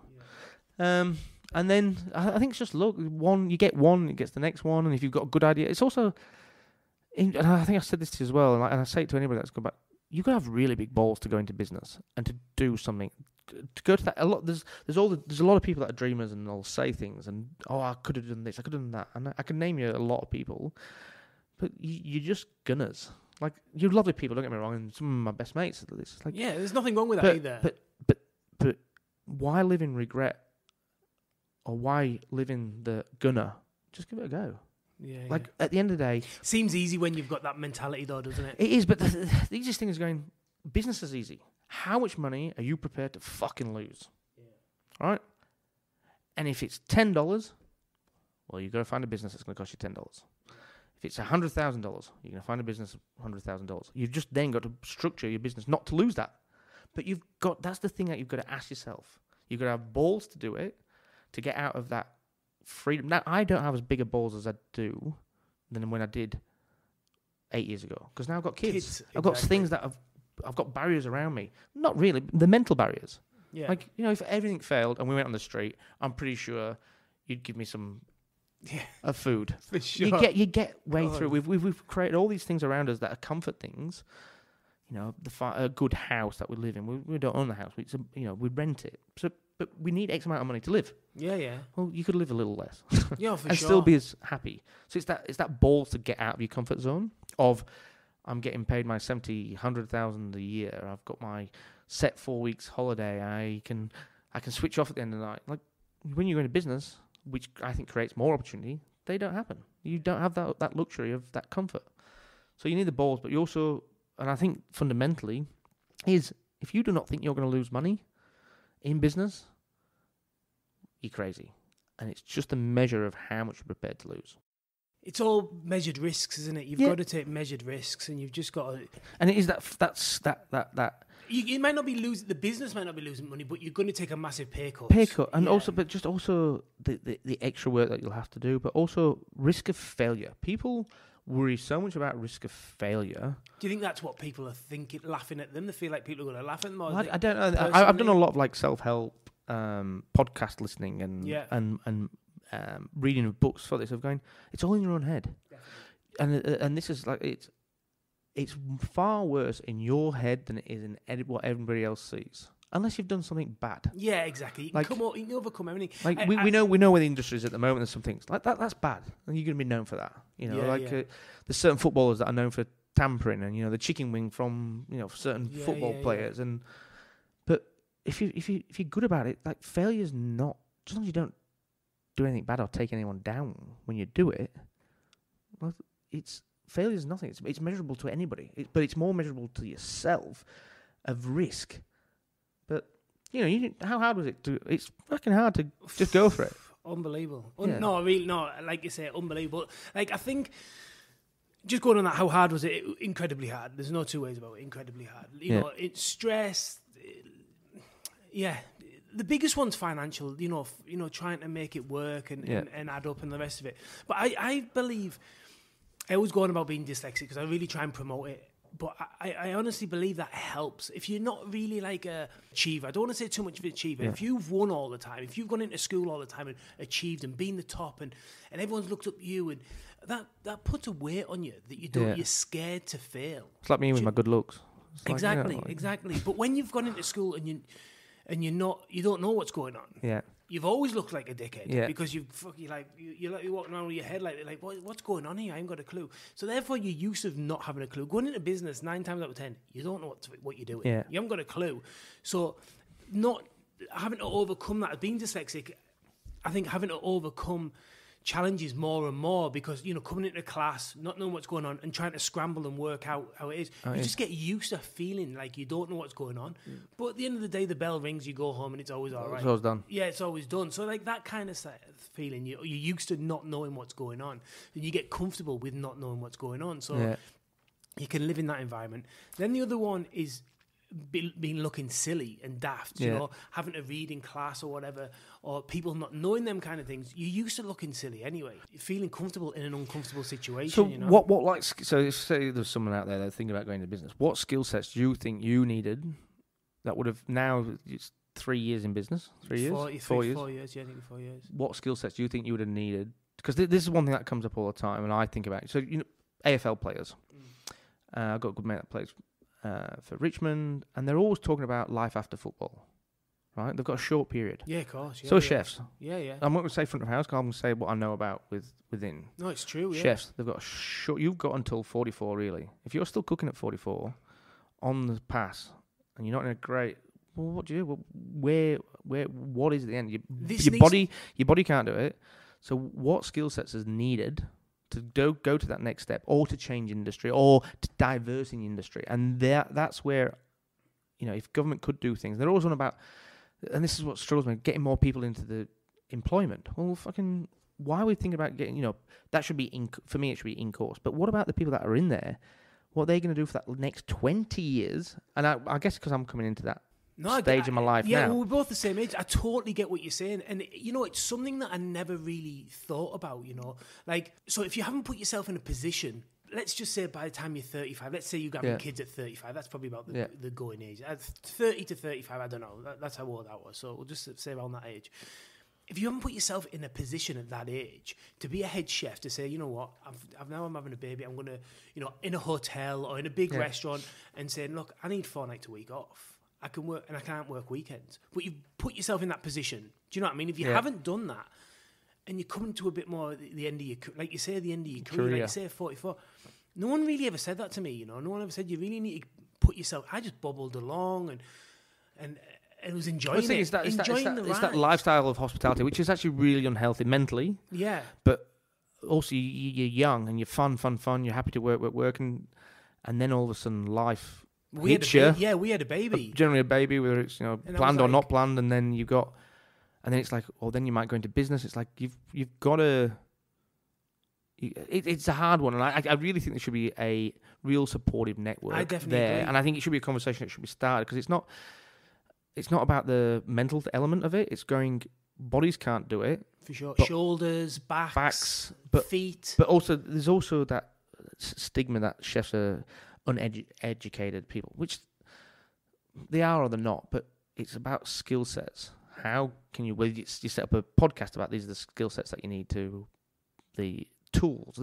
Yeah. And then I think it's just look, you get one, it gets the next one, and if you've got a good idea, it's also, and I think I said this to you as well, and I say it to anybody that's gone back, you've got to have really big balls to go into business and to do something. To go to that, there's a lot of people that are dreamers, and they'll say things, and I could have done this, I could have done that, and I can name you a lot of people, but you're just gunners. Like, you're lovely people, don't get me wrong, and some of my best mates. It's like,
yeah, there's nothing wrong with that either.
But why live in regret? Or why live in the gunner? Just give it a go.
Yeah.
Like, at the end of the day...
Seems easy when you've got that mentality, though, doesn't it?
It is, but the easiest thing is going, business is easy. How much money are you prepared to fucking lose? Yeah. All right? And if it's $10, well, you've got to find a business that's going to cost you $10. If it's $100,000, you're going to find a business of $100,000. You've just then got to structure your business not to lose that. But that's the thing that you've got to ask yourself. You've got to have balls to do it, to get out of that freedom. Now, I don't have as big a balls as I do than when I did 8 years ago. Because now I've got kids. I've got things that I've got barriers around me. Not really, the mental barriers.
Yeah.
Like, you know, if everything failed and we went on the street, I'm pretty sure you'd give me some of food.
For sure.
You get way through. We've created all these things around us that are comfort things. You know, a good house that we live in. We don't own the house. We rent it. So, but we need X amount of money to live.
Yeah, yeah.
Well, you could live a little less.
Yeah, for
and
sure.
still be as happy. So it's that balls to get out of your comfort zone of, I'm getting paid my 70, 100,000 a year. I've got my set 4 weeks holiday. I can switch off at the end of the night. Like, when you go into business, which I think creates more opportunity, they don't happen. You don't have that luxury of that comfort. So you need the balls, but you also, and I think fundamentally, is if you do not think you're going to lose money in business, you're crazy. And it's just a measure of how much you're prepared to lose.
It's all measured risks, isn't it? You've got to take measured risks, and you've just got to...
And it is that...
You might not be losing... The business might not be losing money, but you're going to take a massive pay cut.
And also the extra work that you'll have to do, but also risk of failure. People worry so much about risk of failure. Do
you think that's what people are thinking, laughing at them? They feel like people are going to laugh at them? Or
I don't know. I've done a lot of like self-help podcast listening and reading of books for this, of going, it's all in your own head. And this is like, it's far worse in your head than it is in what everybody else sees. Unless you've done something bad.
Yeah, exactly. You can overcome everything.
Like we know where the industry is at the moment. There's some things like that. That's bad, and you're going to be known for that. You know, there's certain footballers that are known for tampering, and the chicken wing from certain football players. But if you're good about it, like failure's not, as long as you don't do anything bad or take anyone down when you do it. Well, failure is nothing. It's measurable to anybody, but it's more measurable to yourself of risk. But how hard was it? It's fucking hard to just go for it.
Unbelievable. No, really, no. Like you say, unbelievable. Like I think, just going on that, how hard was it? Incredibly hard. There's no two ways about it. Incredibly hard. You know, it's stress. Yeah. The biggest one's financial. Trying to make it work and add up and the rest of it. But I believe, I always go on about being dyslexic because I really try and promote it. But I honestly believe that helps. If you're not really like a achiever, I don't want to say too much of an achiever. If you've won all the time, if you've gone into school all the time and achieved and been the top and everyone's looked up to you, and that puts a weight on you that you're scared to fail.
It's like me with my good looks.
Exactly. But when you've gone into school and you don't know what's going on.
Yeah.
You've always looked like a dickhead because you're walking around with your head like what's going on here? I ain't got a clue. So therefore, you're used to not having a clue. Going into business 9 times out of 10, you don't know what you're doing. Yeah. You haven't got a clue. So not having to overcome that, being dyslexic, I think having to overcome challenges more and more because coming into class, not knowing what's going on and trying to scramble and work out how it is, just get used to feeling like you don't know what's going on. But at the end of the day, the bell rings, you go home and it's always all right.
It's always done.
Yeah, it's always done. So like that kind of feeling, you're used to not knowing what's going on, and you get comfortable with not knowing what's going on. So you can live in that environment. Then the other one is being looking silly and daft, having to read in class or whatever, or people not knowing them kind of things. You're used to looking silly anyway. You're feeling comfortable in an uncomfortable situation.
So so if say there's someone out there that's thinking about going into business, what skill sets do you think you needed that would have now it's 3 years in business? 3 years? 4 years?
4 years, yeah, I think 4 years.
What skill sets do you think you would have needed? Because this is one thing that comes up all the time, and I think about it. So AFL players. I've got a good mate that plays for Richmond, and they're always talking about life after football. right? They've got a short period.
Yeah, of course. Yeah,
so
yeah.
chefs.
Yeah, yeah.
I'm not going to say front of house, 'cause I'm going to say what I know about within.
No, it's true, yeah.
Chefs, they've got a short... You've got until 44, really. If you're still cooking at 44, on the pass, and you're not in a great... Well, what do you do? What is the end? Your body can't do it. So what skill sets is needed to go to that next step, or to change industry, or to diverse in the industry? And that's where, if government could do things. They're always on about, and this is what struggles me, getting more people into the employment. Well, fucking, why are we thinking about getting, that should be, for me, it should be in course. But what about the people that are in there? What are they going to do for that next 20 years? And I guess because I'm coming into that stage of my life now.
Yeah, well, we're both the same age. I totally get what you're saying. And, it's something that I never really thought about, Like, so if you haven't put yourself in a position, let's just say by the time you're 35, let's say you've got kids at 35, that's probably about the going age. At 30 to 35, I don't know. That's how old I was. So we'll just say around that age. If you haven't put yourself in a position at that age to be a head chef, to say, you know what, I'm having a baby, I'm going to, in a hotel or in a big restaurant, and saying, look, I need 4 nights a week off. I can work, and I can't work weekends. But you've put yourself in that position. Do you know what I mean? If you haven't done that, and you're coming to a bit more the end of your, like you say, the end of your career, like you say, 44. No one really ever said that to me. No one ever said you really need to put yourself. I just bubbled along and was enjoying it. It's
that lifestyle of hospitality, which is actually really unhealthy mentally.
Yeah.
But also, you're young and you're fun. You're happy to work, and then all of a sudden, life.
We had a baby.
Generally a baby, whether it's planned or not planned, and then and then it's like, well, then you might go into business. It's like you've got to. It's a hard one, and I really think there should be a real supportive network
I definitely
there,
agree.
and I think it should be a conversation that should be started, because it's not about the mental element of it. It's going, bodies can't do it
for sure. Shoulders, backs, feet,
but also there's also that stigma that chefs are uneducated people, which they are or they're not, but it's about skill sets. How can you set up a podcast about these are the skill sets that you need to the tools.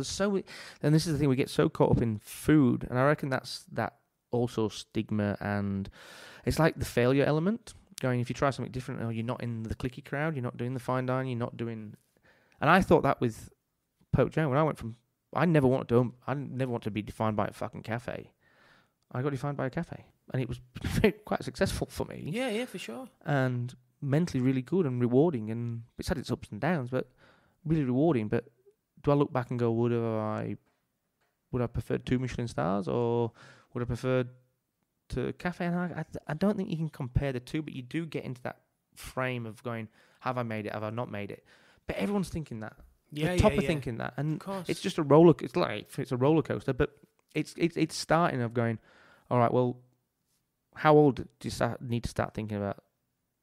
And this is the thing, we get so caught up in food, and I reckon that's that also stigma, and it's like the failure element, going, if you try something different, or you're not in the clicky crowd, you're not doing the fine dining, you're not doing, and I thought that with Pope Joe, when I never wanted to be defined by a fucking cafe. I got defined by a cafe, and it was quite successful for me.
Yeah, for sure.
And mentally really good and rewarding, and it's had its ups and downs, but really rewarding. But do I look back and go, would I prefer 2 Michelin stars, or would I prefer to cafe? And I don't think you can compare the two, but you do get into that frame of going, have I made it? Have I not made it? But everyone's thinking that.
Yeah,
the top are thinking that, and it's just a roller. It's a roller coaster, but it's starting of going. All right, well, how old do you need to start thinking about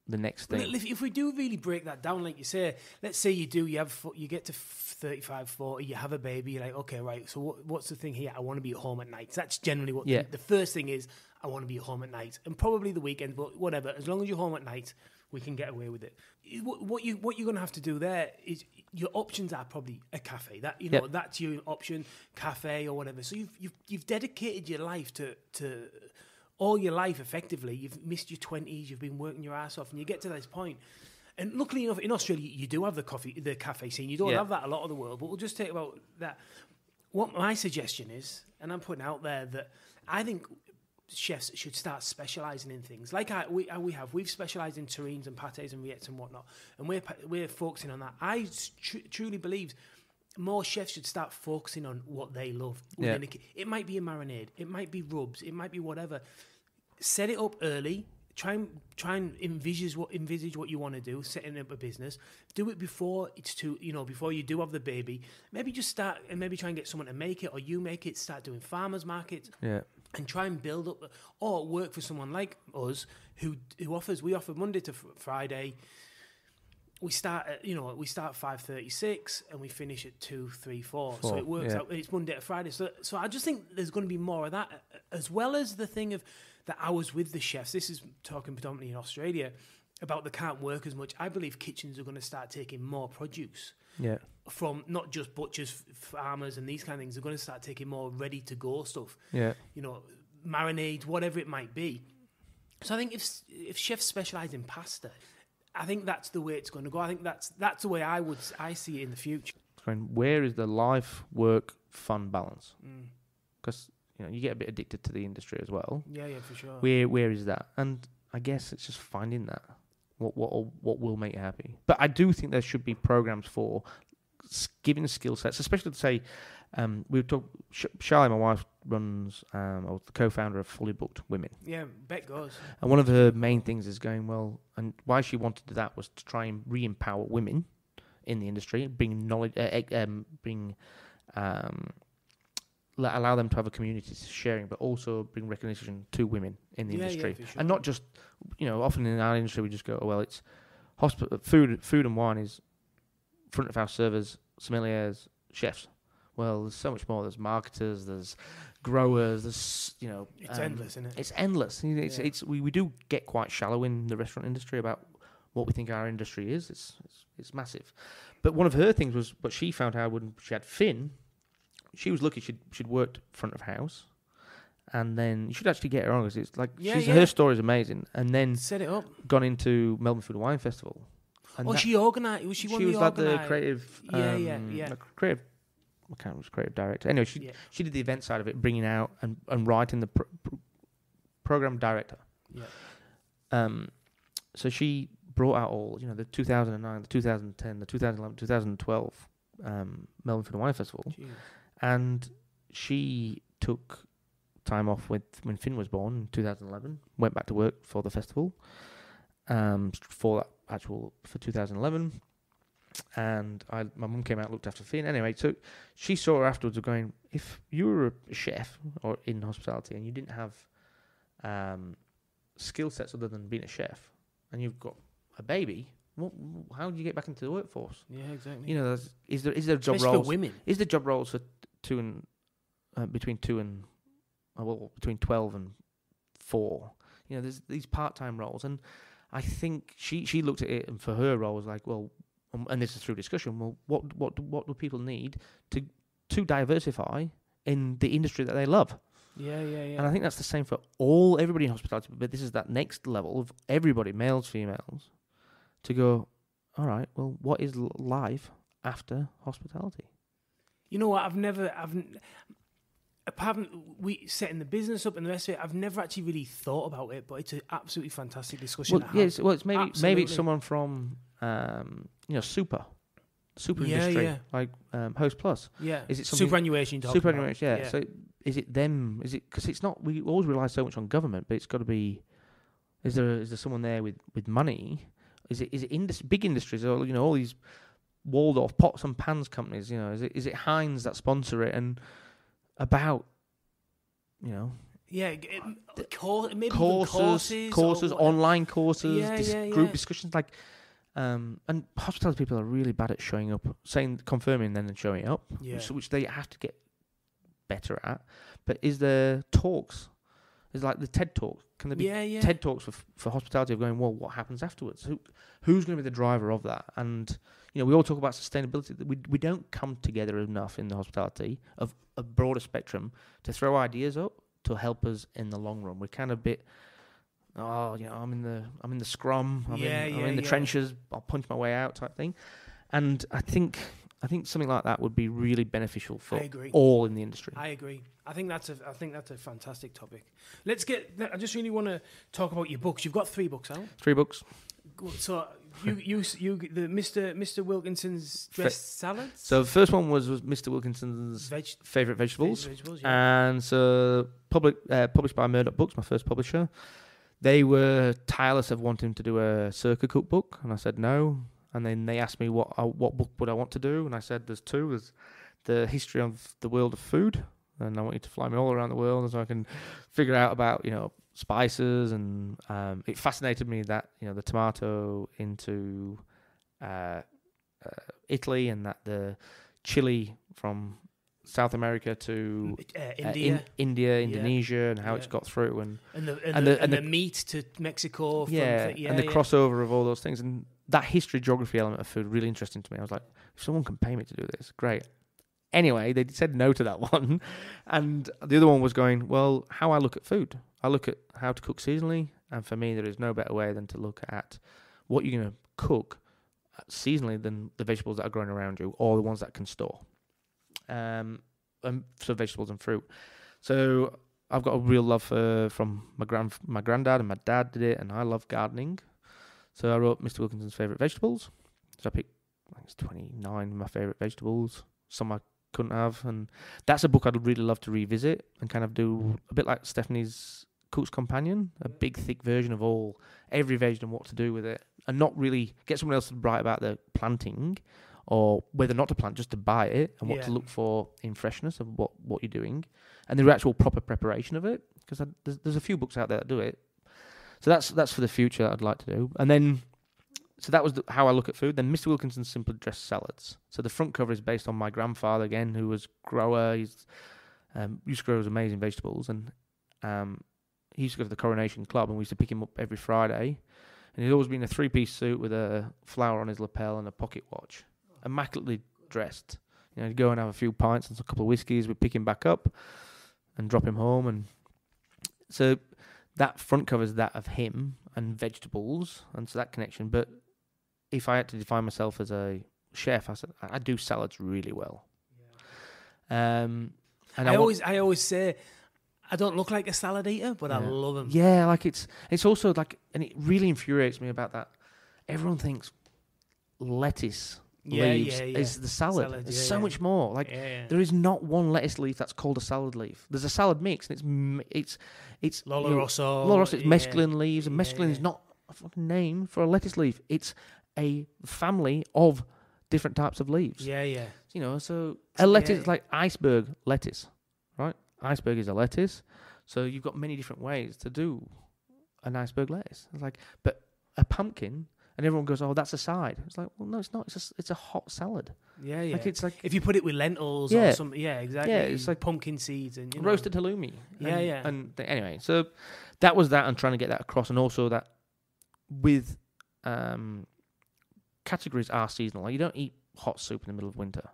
the next thing?
Well, if we do really break that down, like you say, let's say you get to 35, 40, you have a baby, you're like, okay, right. So what's the thing here? I want to be at home at night. That's generally what the first thing is. I want to be at home at night, and probably the weekend, but whatever. As long as you're home at night, we can get away with it. What you're going to have to do there is, your options are probably a cafe. That that's your option, cafe or whatever. So you've dedicated your life to all your life effectively. You've missed your 20s. You've been working your ass off, and you get to this point. And luckily enough, in Australia, you do have the cafe scene. You don't have that a lot of the world, but we'll just take about that. What my suggestion is, and I'm putting out there, that I think chefs should start specialising in things like we've specialised in terrines and pâtés and rillettes and whatnot, and we're focusing on that. I truly believe more chefs should start focusing on what they love. It might be a marinade, it might be rubs, it might be whatever. Set it up early. Try and envisage what you want to do, setting up a business. Do it before it's before you do have the baby. Maybe just start, and maybe try and get someone to make it, or you make it. Start doing farmers markets. Yeah. And try and build up, or work for someone like us who offers. We offer Monday to Friday. We start at 5:36 and we finish at 2, 3, 4. So it works out. It's Monday to Friday. So I just think there's going to be more of that, as well as the thing of the hours with the chefs. This is talking predominantly in Australia about they can't work as much. I believe kitchens are going to start taking more produce. Yeah. From not just butchers, farmers, and these kind of things. They're going to start taking more ready to go stuff. Yeah. Marinades, whatever it might be. So I think if chefs specialise in pasta, I think that's the way it's going to go. I think that's the way I see it in the future.
Where is the life, work, fun balance? Because you get a bit addicted to the industry as well.
Yeah, for sure.
Where is that? And I guess it's just finding that what will make you happy. But I do think there should be programs for giving skill sets, especially to say. We talk. Charlie, my wife, runs. I was the co-founder of Fully Booked Women.
Yeah, bet goes.
And one of her main things is going well, and why she wanted to do that was to try and re-empower women in the industry, bring knowledge, allow them to have a community sharing, but also bring recognition to women in the industry,
for sure.
and not just often in our industry we just go, oh, well, it's food and wine is front of house servers, sommeliers, chefs. Well, there's so much more. There's marketers, there's growers, there's
it's endless, isn't it?
It's endless. We do get quite shallow in the restaurant industry about what we think our industry is. It's massive. But one of her things was, what she found out when she had Finn, she was lucky she'd worked front of house, and then you should actually get her on, because it's like her story is amazing. And then
set it up,
gone into Melbourne Food and Wine Festival. And
she organised. Was she one of the
like the creative? Creative. I can't remember, creative director. Anyway, she did the event side of it, bringing out and writing the program director. Yeah. So she brought out all the 2009, the 2010, the 2011, 2012 Melbourne Food and Wine Festival. Jeez. And she took time off when Finn was born in 2011. Went back to work for the festival. For 2011. And my mum came out and looked after Finn. Anyway, so she saw her afterwards going, if you were a chef or in hospitality and you didn't have skill sets other than being a chef, and you've got a baby, how do you get back into the workforce?
Yeah, exactly.
Is there job
especially
roles
for women?
Is there job roles for between 12 and 4? There's these part-time roles, and I think she looked at it, and for her role was like, well. And this is through discussion. Well, what do people need to diversify in the industry that they love?
Yeah.
And I think that's the same for everybody in hospitality. But this is that next level of everybody, males, females, to go. All right. Well, what is life after hospitality?
You know what? Apart from we setting the business up and the rest of it, I've never actually really thought about it. But it's an absolutely fantastic discussion.
Well, yes. Well, it's maybe it's someone from. Super industry, like Host Plus.
Yeah.
Is it
superannuation?
Superannuation, yeah. So is it them? Is it, because it's not? We always rely so much on government, but it's got to be. Is there someone there with money? Is it big industries or all these Waldorf pots and pans companies? Is it Heinz that sponsor it and about
Yeah, maybe
courses, online courses, group discussions, like. And hospitality people are really bad at showing up, confirming then and showing up, which they have to get better at. But is there talks? Is like the TED Talks? Can there be TED Talks for hospitality of going, well, what happens afterwards? Who's going to be the driver of that? And we all talk about sustainability. We don't come together enough in the hospitality of a broader spectrum to throw ideas up to help us in the long run. We're kind of a bit. I'm in the scrum. I'm in the trenches. I'll punch my way out, type thing. And I think something like that would be really beneficial for all in the industry.
I agree. I think that's a fantastic topic. I just really want to talk about your books. You've got 3 books out.
3 books.
So you the Mr. Wilkinson's dressed salads.
So the first one was Mr. Wilkinson's favorite vegetables. And so published by Murdoch Books, my first publisher. They were tireless of wanting to do a circa cookbook, and I said no. And then they asked me what book would I want to do, and I said there's 2. There's the history of the world of food, and I want you to fly me all around the world so I can figure out about spices, and it fascinated me that the tomato into Italy, and that the chili from South America to India, Indonesia, and how it's got through, and the meat to Mexico. And the crossover of all those things, and that history geography element of food really interesting to me. I was like, if someone can pay me to do this, great. Anyway, they said no to that one, and the other one was going, well, how I look at food. I look at how to cook seasonally, And for me, there is no better way than to look at what you're going to cook seasonally than the vegetables that are growing around you, or the ones that can store. So vegetables and fruit. So I've got a real love from my granddad, and my dad did it, and I love gardening. So I wrote Mr. Wilkinson's favourite vegetables. So I picked, I think it's 29 of my favourite vegetables. Some I couldn't have, and that's a book I'd really love to revisit and kind of do a bit like Stephanie's Cook's Companion, a big thick version of every veg and what to do with it, and not really get someone else to write about the planting or whether not to plant, just to buy it and what to look for in freshness of what you're doing and the actual proper preparation of it, because there's a few books out there that do it. So that's for the future I'd like to do. And then, so that was how I look at food. Then Mr. Wilkinson's Simple Dressed Salads. So the front cover is based on my grandfather again, who was grower. He's used to grow his amazing vegetables, and he used to go to the Coronation Club, and we used to pick him up every Friday. And he'd always been in a 3-piece suit with a flower on his lapel and a pocket watch, immaculately dressed. You know, he'd go and have a few pints and a couple of whiskies. We'd pick him back up and drop him home. And so that front cover is that of him and vegetables, and so that connection. But if I had to define myself as a chef, I said I do salads really well. And I
always say I don't look like a salad eater, but I love them.
Yeah, like it's also like, and it really infuriates me about that. Everyone thinks lettuce leaves is the salad. There's so much more. Like there is not one lettuce leaf that's called a salad leaf. There's a salad mix, and it's
Lola Rosso.
It's mesclun leaves, and mesclun is not a fucking name for a lettuce leaf. It's a family of different types of leaves.
Yeah.
You know, so a lettuce like iceberg lettuce, right? Iceberg is a lettuce, so you've got many different ways to do an iceberg lettuce. It's like, but a pumpkin, and everyone goes, "Oh, that's a side." It's like, well, no, it's not. It's a hot salad.
Yeah.
Like it's like
if you put it with lentils or something. Yeah, exactly.
Yeah, it's like
pumpkin seeds and
roasted halloumi.
Yeah.
And anyway, so that was that, and trying to get that across, and also that with categories are seasonal. Like you don't eat hot soup in the middle of winter.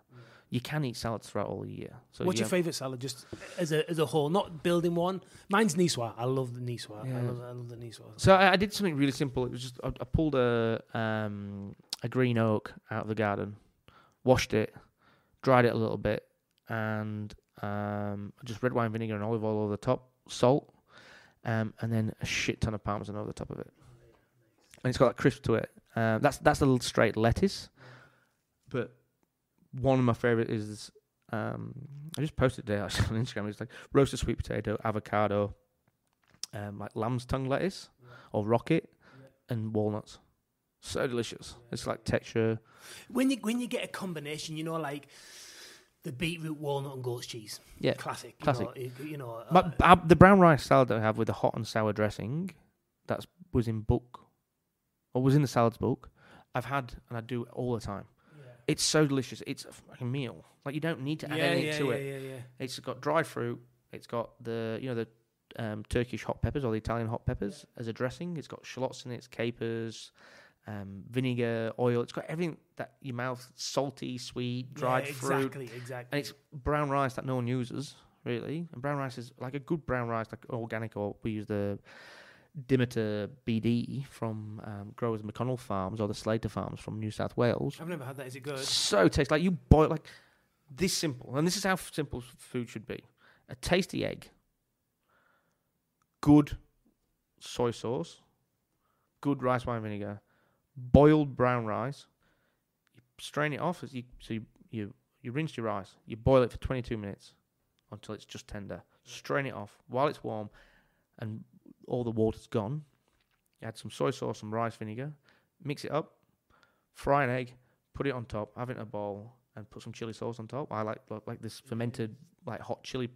You can eat salads throughout all the year. So
what's your favourite salad, just as a whole, not building one? Mine's niçoise. I love the niçoise.
Yeah.
I love the niçoise.
So I did something really simple. It was just I pulled a green oak out of the garden, washed it, dried it a little bit, and just red wine vinegar and olive oil over the top, salt, and then a shit ton of parmesan over the top of it. And it's got that crisp to it. That's a little straight lettuce, but one of my favourite is, I just posted today actually on Instagram. It's like roasted sweet potato, avocado, like lamb's tongue lettuce or rocket, and walnuts. So delicious. It's like texture.
When you get a combination, you know, like the beetroot, walnut, and goat's cheese.
Yeah,
classic.
The brown rice salad that I have with the hot and sour dressing, was in the salads book. I've had, and I do it all the time. It's so delicious. It's a fucking meal. Like you don't need to add anything to it.
Yeah.
It's got dried fruit. It's got the Turkish hot peppers or the Italian hot peppers as a dressing. It's got shallots in it. It's capers, vinegar, oil. It's got everything that your mouth, salty, sweet, dried fruit.
Exactly.
And it's brown rice that no one uses really. And brown rice is like a good brown rice, like organic, or we use the Demeter BD from growers at McConnell Farms or the Slater Farms from New South Wales.
I've never had that. Is it good?
So tasty. Like you boil like this simple, and this is how simple food should be: a tasty egg, good soy sauce, good rice wine vinegar, boiled brown rice. You strain it off you rinse your rice. You boil it for 22 minutes until it's just tender. Strain it off while it's warm, and all the water's gone. You add some soy sauce, some rice vinegar, mix it up, fry an egg, put it on top, have it in a bowl, and put some chili sauce on top. I like this fermented, like hot chili.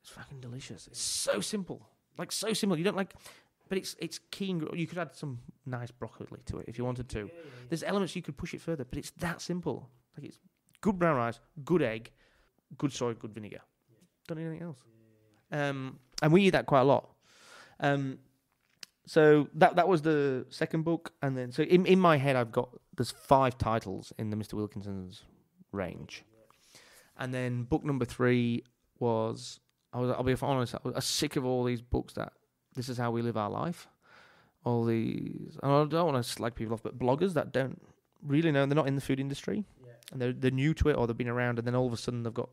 It's fucking delicious. It's so simple. Like so simple. You don't like, but it's keen. You could add some nice broccoli to it if you wanted to. Yeah. There's elements you could push it further, but it's that simple. Like it's good brown rice, good egg, good soy, good vinegar. Don't need anything else. And we eat that quite a lot. So that was the second book, and then so in my head there's 5 titles in the Mr. Wilkinson's range, and then book number 3 was I'll be honest, I was sick of all these books that this is how we live our life. All these, and I don't want to slag people off, but bloggers that don't really know, they're not in the food industry, and they're new to it, or they've been around, and then all of a sudden they've got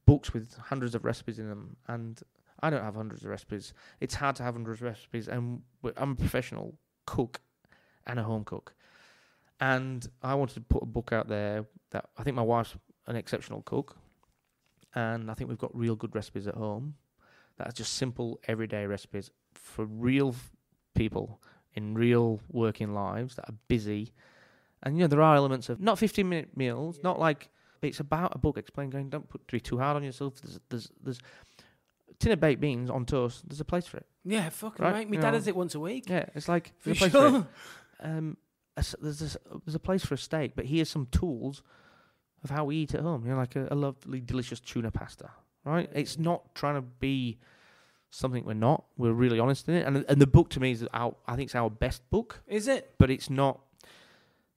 books with hundreds of recipes in them, and I don't have hundreds of recipes. It's hard to have hundreds of recipes, and I'm a professional cook and a home cook, and I wanted to put a book out there that I think my wife's an exceptional cook, and I think we've got real good recipes at home that are just simple everyday recipes for real people in real working lives that are busy. And, there are elements of not 15-minute meals, not like, it's about a book explaining, going, don't be too hard on yourself. There's a tin of baked beans on toast. There's a place for it.
Yeah, fucking right. My dad does it once a week.
Yeah, it's like,
for sure.
There's a place for a steak, but here's some tools of how we eat at home. Like a lovely, delicious tuna pasta, right? It's not trying to be something we're not. We're really honest in it. And the book to me is I think it's our best book.
Is it?
But it's not.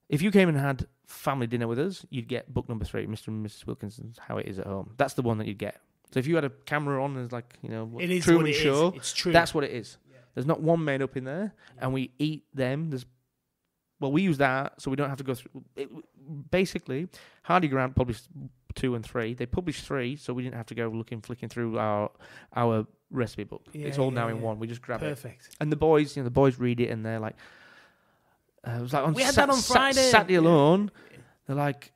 If you came and had family dinner with us, you'd get book number 3, Mr. and Mrs. Wilkinson's How It Is at Home. That's the one that you'd get. So if you had a camera on, there's like,
it is
Truman
what it
Show.
Is. It's true.
That's what it is.
Yeah.
There's not one made up in there, and we eat them. We use that, so we don't have to go through. Basically, Hardy Grant published 2 and 3. They published 3, so we didn't have to go flicking through our recipe book. It's all now in one. We just grab it.
Perfect.
And the boys read it, and they're like, it was like on
we had that on Friday.
Saturday alone. They're like,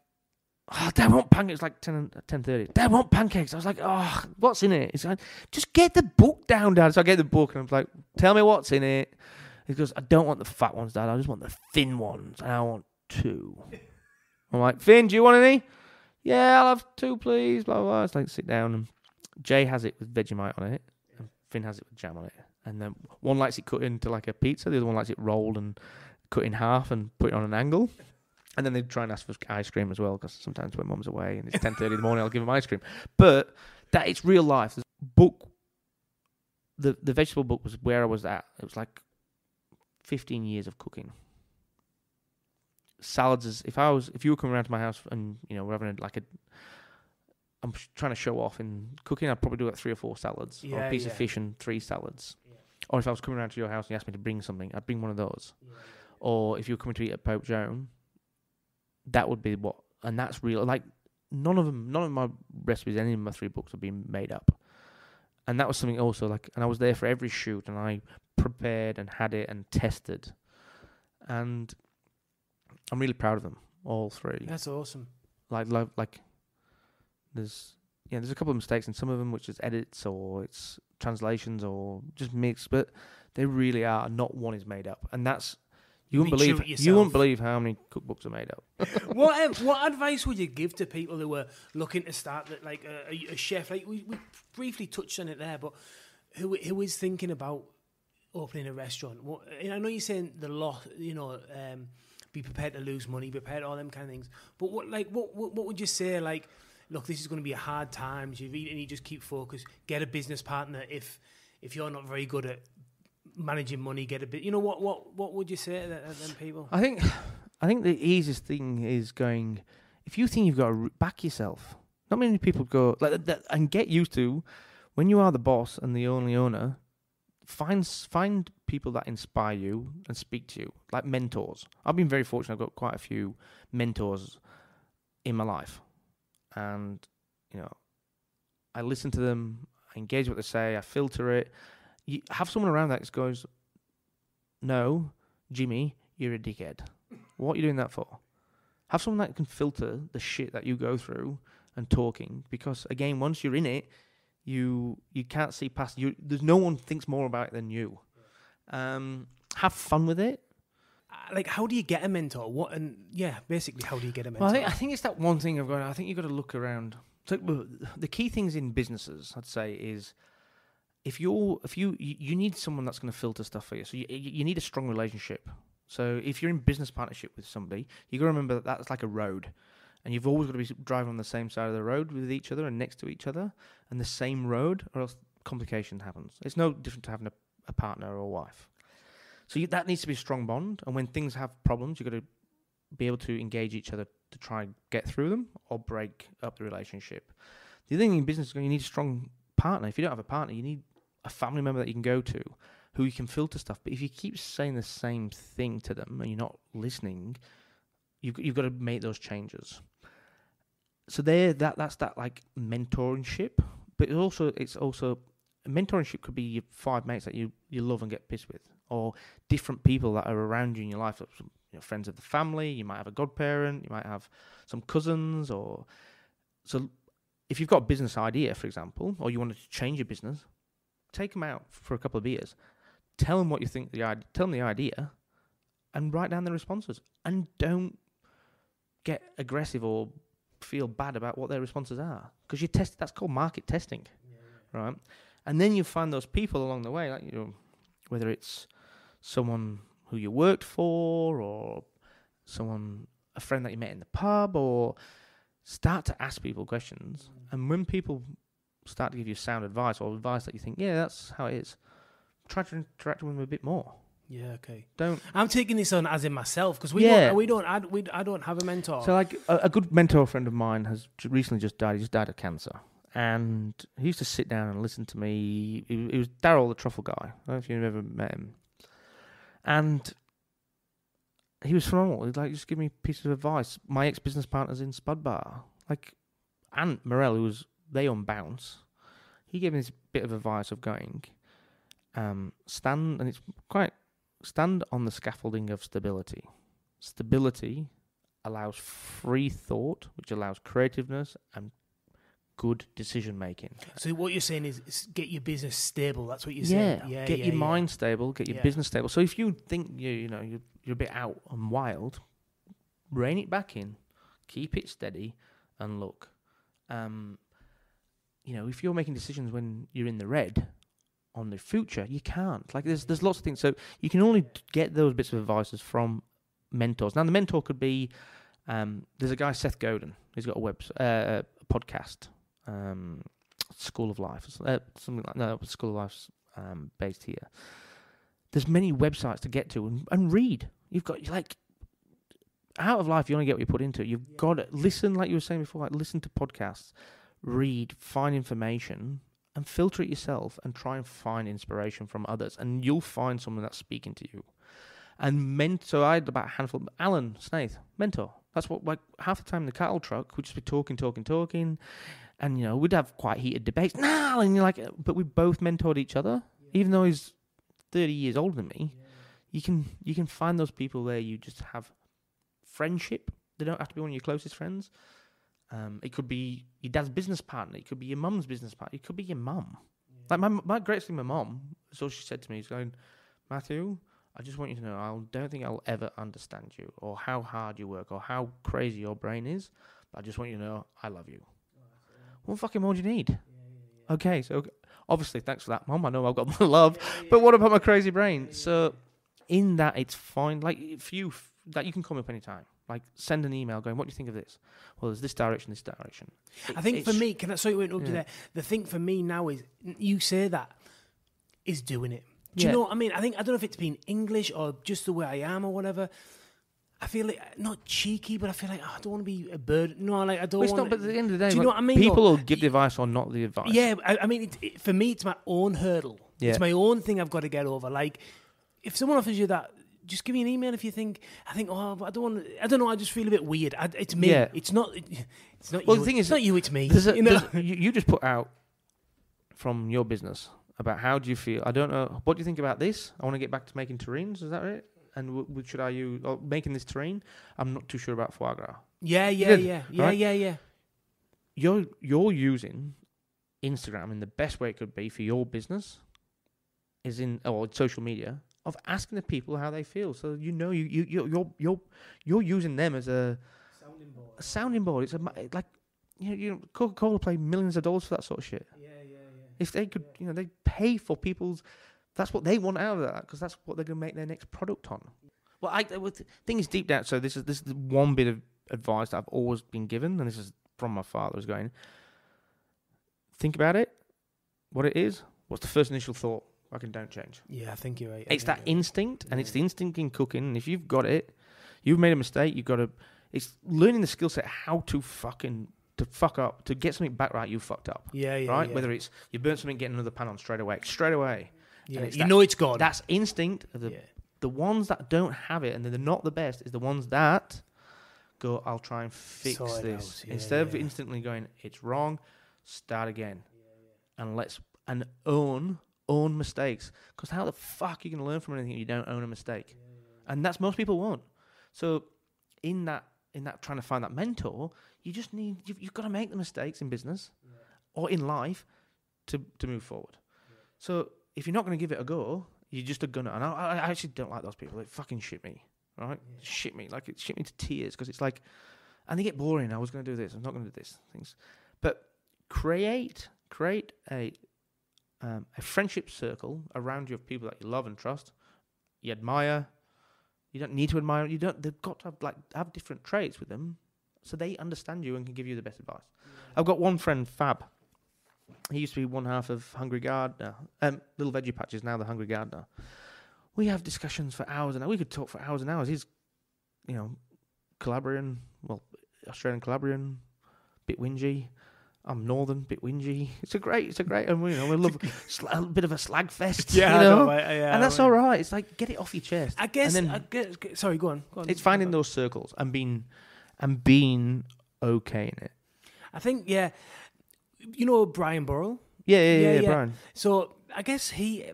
they want pancakes. It's like 10:30. They want pancakes. I was like, what's in it? It's like, just get the book down, Dad. So I get the book, and I'm like, tell me what's in it. He goes, I don't want the fat ones, Dad. I just want the thin ones, and I want 2. I'm like, Finn, do you want any? Yeah, I'll have 2, please. Blah, blah, blah. It's like, sit down. And Jay has it with Vegemite on it, and Finn has it with jam on it. And then one likes it cut into like a pizza. The other one likes it rolled and cut in half and put it on an angle. And then they try and ask for ice cream as well, because sometimes when Mum's away and it's 10:30 in the morning, I'll give them ice cream. But that it's real life. The book, the vegetable book was where I was at. It was like 15 years of cooking. Salads if you were coming around to my house and we're having I'm trying to show off in cooking, I'd probably do like 3 or 4 salads, or a piece of fish and 3 salads. Yeah. Or if I was coming around to your house and you asked me to bring something, I'd bring one of those. Yeah. Or if you were coming to eat at Pope Joan, that would be what, and that's real. Like none of my recipes, any of my 3 books have been made up. And that was something also and I was there for every shoot, and I prepared and had it and tested, and I'm really proud of them, all 3.
That's awesome.
There's a couple of mistakes in some of them, which is edits or it's translations or just mixed, but they really are. Not one is made up, and that's you wouldn't believe how many cookbooks are made up.
What advice would you give to people who were looking to start like a chef? Like we briefly touched on it there, but who is thinking about opening a restaurant? I know you're saying the lot, be prepared to lose money, prepared all them kind of things. But what would you say? Like, look, this is going to be a hard time. You really need to just keep focused. Get a business partner if you're not very good at managing money. Get a bit. What would you say to them people?
I think the easiest thing is going. If you think you've got to back yourself, not many people go like that, and get used to when you are the boss and the only owner. Find people that inspire you and speak to you, like mentors. I've been very fortunate. I've got quite a few mentors in my life, and I listen to them, I engage what they say, I filter it. You have someone around that goes, "No, Jimmy, you're a dickhead. What are you doing that for?" Have someone that can filter the shit that you go through and talking, because again, once you're in it, you can't see past you. There's no one thinks more about it than you. Have fun with it.
Like, how do you get a mentor? Basically, how do you get a mentor?
Well, I think it's that one thing of going. I think you've got to look around. So the key things in businesses, I'd say, is if you need someone that's going to filter stuff for you. So you need a strong relationship. So if you're in business partnership with somebody, you got to remember that that's like a road. And you've always got to be driving on the same side of the road with each other and next to each other and the same road, or else complication happens. It's no different to having a partner or a wife. So that needs to be a strong bond. And when things have problems, you've got to be able to engage each other to try and get through them or break up the relationship. The other thing in business is you need a strong partner. If you don't have a partner, you need a family member that you can go to. who you can filter stuff. But if you keep saying the same thing to them and you're not listening, you've got to make those changes. So that's that like mentorship. But it's also mentorship could be your 5 mates that you love and get pissed with, or different people that are around you in your life. Friends of the family. You might have a godparent. You might have some cousins, or so. If you've got a business idea, for example, or you wanted to change your business, take them out for a couple of beers. Tell them what you think tell them the idea, and write down the responses. And don't get aggressive or feel bad about what their responses are, because you test. That's called market testing, right? And then you find those people along the way, like whether it's someone who you worked for, or a friend that you met in the pub, or start to ask people questions. And when people start to give you sound advice, or advice that you think, yeah, that's how it is, try to interact with them a bit more.
Yeah, okay.
I'm
taking this on as in myself, because I don't have a mentor.
So like a good mentor friend of mine has recently just died. He just died of cancer. And he used to sit down and listen to me. He was Daryl, the truffle guy. I don't know if you've ever met him. And he was phenomenal. He'd just give me pieces of advice. My ex-business partner's in Spud Bar. Ant Morell, they own Bounce. He gave me this bit of advice of going, stand on the scaffolding of stability. Stability allows free thought, which allows creativeness and good decision making.
So what you're saying is get your business stable. That's what you're saying.
Yeah. Get your mind stable. Get your business stable. So if you think you're a bit out and wild, rein it back in, keep it steady, and look. If you're making decisions when you're in the red on the future, you can't. There's lots of things. So you can only get those bits of advice from mentors. Now the mentor could be there's a guy, Seth Godin. He's got a podcast. School of Life, something like that. School of Life's based here. There's many websites to get to and read. You've got out of life. You only get what you put into it. You've got to listen, like you were saying before. Listen to podcasts, read, find information, and filter it yourself, and try and find inspiration from others. And you'll find someone that's speaking to you. And so I had about a handful. Alan Snaith, mentor. That's what half the time in the cattle truck we'd just be talking. And, we'd have quite heated debates. But we both mentored each other. Even though he's 30 years older than me, you can find those people where you just have friendship. They don't have to be one of your closest friends. It could be your dad's business partner. It could be your mum's business partner. It could be your mum. My greatest thing, my mum, so she said to me, she's going, Matthew, I just want you to know, I don't think I'll ever understand you, or how hard you work, or how crazy your brain is. But I just want you to know I love you. What fucking more do you need? Okay, so obviously, thanks for that, Mum. I know I've got my love, but what about my crazy brain? So in that, it's fine. If you can come up anytime. Send an email going, what do you think of this? Well, there's this direction.
I think for me, can I say what there? The thing for me now is, you say that, is doing it. Do you know what I mean? I don't know if it's been English or just the way I am or whatever. I feel not cheeky, but I feel I don't want to be a bird. No, I don't.
It's not. But at the end of the day,
do you know what I mean?
People will give the advice or not the advice.
Yeah, I mean, for me, it's my own hurdle. Yeah. It's my own thing I've got to get over. If someone offers you that, just give me an email if you think. I don't want. I don't know. I just feel a bit weird. It's me. Yeah. It's not. It's not. Well, you. The thing is, it's not you. It's me.
You just put out from your business about how do you feel. I don't know. What do you think about this? I want to get back to making terrines. Is that right? And should I use making this terrine? I'm not too sure about foie gras. Yeah. You're using Instagram in the best way it could be for your business, or social media, of asking the people how they feel. So you're using them as a sounding board. It's Coca-Cola pay millions of dollars for that sort of shit. Yeah. If they could, they pay for people's. That's what they want out of that, because that's what they're going to make their next product on. Well, the thing is deep down. So this is one bit of advice that I've always been given, and this is from my father. Is going, think about it, what it is. What's the first initial thought? Don't change.
Yeah, I think you're right.
It's that instinct, and it's the instinct in cooking. And if you've got it, you've made a mistake. You've got to. It's learning the skill set how to fuck up, to get something back right. You fucked up.
Yeah.
Right. Yeah. Whether it's you burnt something, get another pan on straight away.
Yeah, it's gone.
That's instinct. The ones that don't have it and they're not the best is the ones that go, I'll try and fix this. Instead of instantly going, it's wrong, start again. And own mistakes. Because how the fuck are you going to learn from anything if you don't own a mistake? And that's most people won't. So in that trying to find that mentor, you've got to make the mistakes in business or in life to move forward. So if you're not going to give it a go, you're just a gunner. And I actually don't like those people. They fucking shit me, right? Shit me. Like, it shit me to tears because it's like, and they get boring. I was going to do this. I'm not going to do this. Things. But create a friendship circle around you of people that you love and trust, you admire. You don't need to admire. They've got to have different traits with them, so they understand you and can give you the best advice. I've got one friend, Fab. He used to be one half of Hungry Gardener. Little Veggie Patches, now the Hungry Gardener. We have discussions for hours and hours. We could talk for hours and hours. He's, Calabrian, Australian Calabrian, bit whingy. I'm northern, bit whingy. It's a great, and we love a bit of a slag fest. And that's all right. It's like, get it off your chest.
I guess. Sorry, go on.
It's finding those circles and being okay in it.
I think, Brian Burrell.
Yeah, Brian.
So I guess he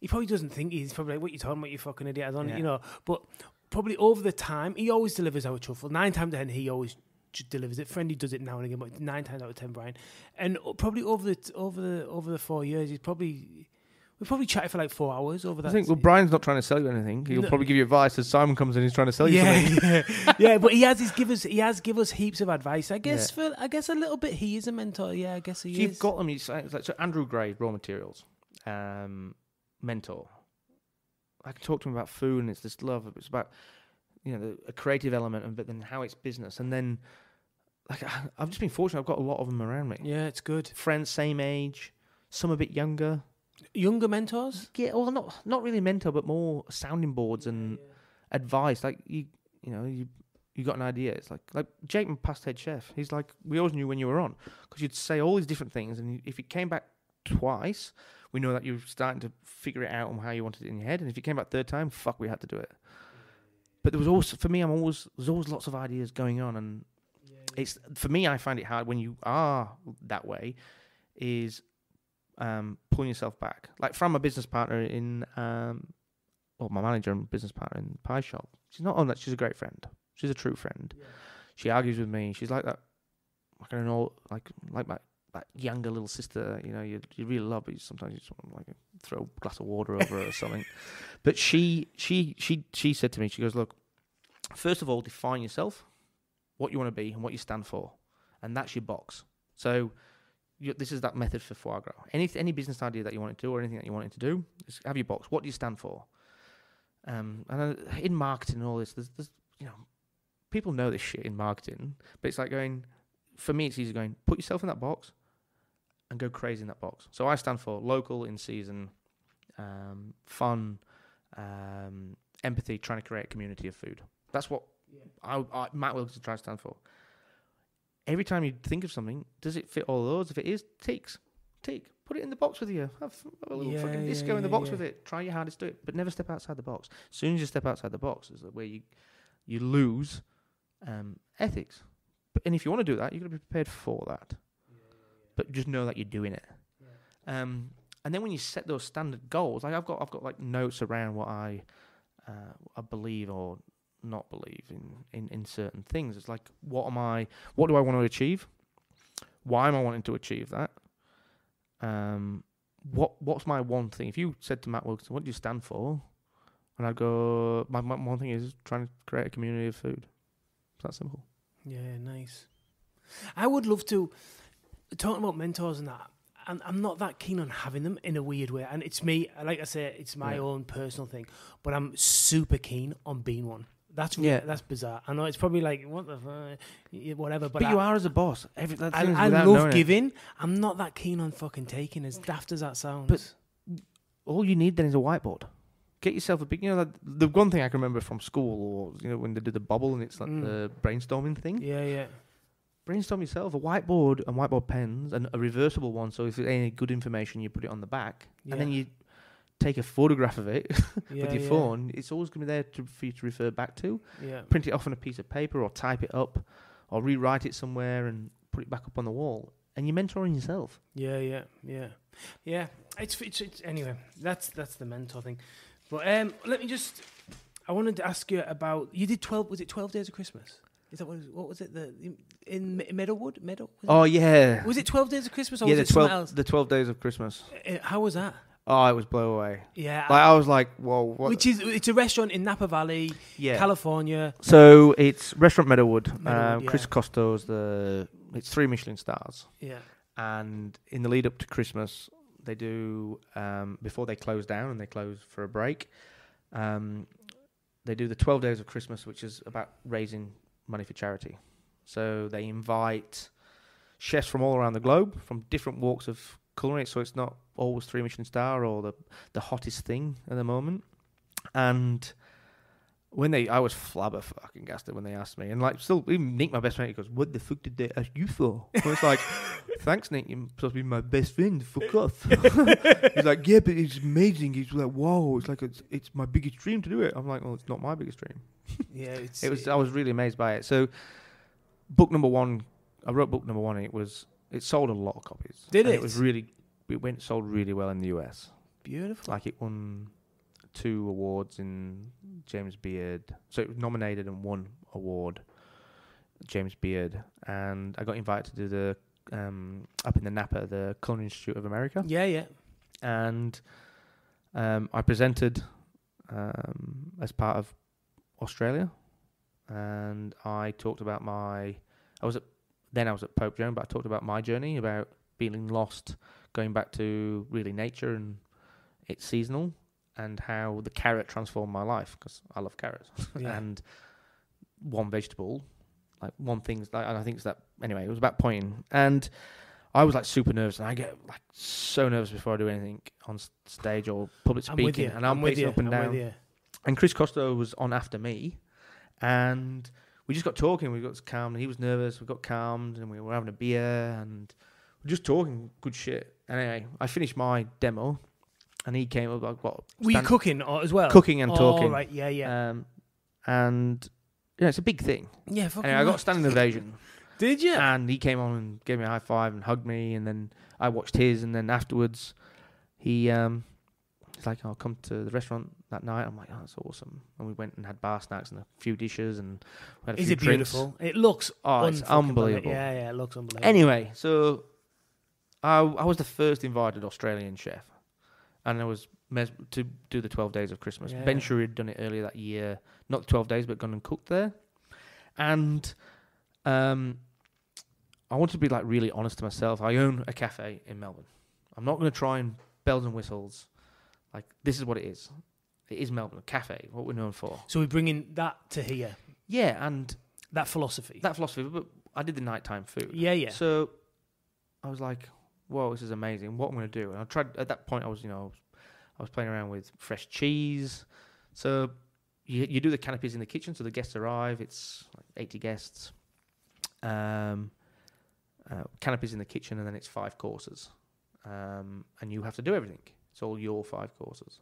probably doesn't think he's probably like, what you talking about, you fucking idiot. I don't, but probably over the time, he always delivers our truffle. 9 times out of 10, he always delivers it. Friendly does it now and again, but 9 times out of 10, Brian. And probably over the 4 years, we probably chatted for like 4 hours over that.
I think, Brian's not trying to sell you anything. He'll probably give you advice as Simon comes in. He's trying to sell you something.
Yeah. But he has give us heaps of advice. I guess a little bit he is a mentor. Yeah, I guess he is.
You've got them. So Andrew Gray, Raw Materials, mentor. I can talk to him about food, and it's this love. It's about a creative element, but then how it's business, and then I've just been fortunate. I've got a lot of them around me.
Yeah, it's good.
Friends, same age, some a bit younger.
Younger mentors?
Yeah, well, not really mentor, but more sounding boards and advice. Like you got an idea. It's like Jake, my past head chef. He's like, we always knew when you were on because you'd say all these different things, and if you came back twice, we know that you're starting to figure it out on how you wanted it in your head. And if you came back third time, fuck, we had to do it. But there was also, for me, there's always lots of ideas going on, and it's for me, I find it hard when you are that way, is pulling yourself back. Like from a business partner in, my manager and business partner in the pie shop. She's not on that. She's a great friend. She's a true friend. Yeah. She argues with me. She's like that. I don't know, like that younger little sister. You really love, but sometimes you just want to throw a glass of water over her or something. But she said to me, she goes, look, first of all, define yourself, what you want to be and what you stand for, and that's your box. So this is that method for foie gras. Any business idea that you want to do or anything that you want to do, just have your box. What do you stand for? And in marketing and all this, there's people know this shit in marketing, but it's like going, for me, it's easy going, put yourself in that box and go crazy in that box. So I stand for local, in season, fun, empathy, trying to create a community of food. That's what Matt Wilkinson tries to stand for. Every time you think of something, does it fit all those? If it is, tick. Put it in the box with you. Have a little fucking disco in the box with it. Try your hardest to do it, but never step outside the box. As soon as you step outside the box is where you lose ethics. And if you want to do that, you've got to be prepared for that. But just know that you're doing it. And then when you set those standard goals, like I've got like notes around what I believe or not believe in certain things. It's like, what do I want to achieve? Why am I wanting to achieve that? What's my one thing? If you said to Matt Wilkinson, what do you stand for? And I'd go, my one thing is trying to create a community of food. It's that simple.
Yeah, nice. I would love to, talking about mentors and that, I'm not that keen on having them in a weird way. And it's me, like I say, it's my own personal thing, but I'm super keen on being one. That's bizarre. I know it's probably like, what the fuck, whatever. But
you are as a boss.
I love giving. I'm not that keen on fucking taking, as daft as that sounds.
But all you need then is a whiteboard. Get yourself a big, the one thing I can remember from school, or when they did the bubble and it's like the brainstorming thing.
Yeah.
Brainstorm yourself a whiteboard and whiteboard pens and a reversible one. So if there's any good information, you put it on the back, and then you take a photograph of it
Yeah,
with your phone, it's always going to be there for you to refer back to.
Yeah.
Print it off on a piece of paper or type it up or rewrite it somewhere and put it back up on the wall. And you're mentoring yourself.
Yeah. It's anyway. That's the mentor thing. But I wanted to ask you about. You did 12. Was it 12 Days of Christmas? Is that what was it? In Meadowwood?
Oh yeah.
Was it 12 Days of Christmas? Or
Yeah,
was it something else?
the 12 Days of Christmas.
How was that?
Oh, it was blow away.
Yeah.
I was like, whoa. What?
It's a restaurant in Napa Valley, California.
So it's Restaurant Meadowwood. Chris
yeah.
Costo's it's 3 Michelin stars.
Yeah.
And in the lead up to Christmas, they do before they close down and they close for a break. They do the 12 Days of Christmas, which is about raising money for charity. So they invite chefs from all around the globe, from different walks of culinary. So it's not always 3 Michelin star or the hottest thing at the moment. And I was flabbergasted when they asked me, and like still even Nick, my best friend, he goes, "What the fuck did they ask you for?" I was like, "Thanks, Nick. You're supposed to be my best friend. Fuck off." He's like, "Yeah, but it's amazing." He's like, "Whoa, it's like it's my biggest dream to do it." I'm like, "Well, it's not my biggest dream."
Yeah,
I was really amazed by it. So, book number 1, I wrote book number 1. And it sold a lot of copies.
Did it?
It sold really well in the US.
Beautiful.
Like it won 2 awards in James Beard. So it was nominated and won award, James Beard. And I got invited to do the, up in the Napa, the Culinary Institute of America.
Yeah.
And I presented as part of Australia. And I talked about I was at Pope Joan, but I talked about my journey, about feeling lost, going back to really nature and it's seasonal, and how the carrot transformed my life, because I love carrots.
Yeah.
And one vegetable, like one thing, and I think it's that, anyway, it was about pointing. And I was like super nervous, and I get like so nervous before I do anything on stage or public speaking. And I'm pacing up and down. And Chris Costo was on after me, and we just got talking. We got calmed. He was nervous. We got calmed, and we were having a beer, and we were just talking good shit. And anyway, I finished my demo, and he came up.
Were you cooking as well?
Cooking and talking.
Oh, right, yeah.
And it's a big thing.
Yeah, fucking
anyway, I got a standing ovation.
Did you?
And he came on and gave me a high five and hugged me, and then I watched his, and then afterwards, he's like, "I'll come to the restaurant that night." I'm like, "Oh, that's awesome!" And we went and had bar snacks and a few dishes, and we had a few drinks.
Beautiful? It looks
it's unbelievable.
Yeah, it looks unbelievable.
Anyway, so I was the first invited Australian chef, and I was to do the 12 Days of Christmas.
Yeah.
Ben Shuri had done it earlier that year, not 12 days, but gone and cooked there. And I want to be like really honest to myself. I own a cafe in Melbourne. I'm not going to try and bells and whistles. Like, this is what it is. It is Melbourne, a cafe, what we're known for.
So we're bringing that to here.
Yeah, and
that philosophy.
But I did the nighttime food.
Yeah.
So I was like, whoa, this is amazing. What I'm going to do? And I tried, at that point, I was playing around with fresh cheese. So you do the canopies in the kitchen, so the guests arrive. It's like 80 guests. Canopies in the kitchen, and then it's 5 courses. And you have to do everything. It's all your 5 courses.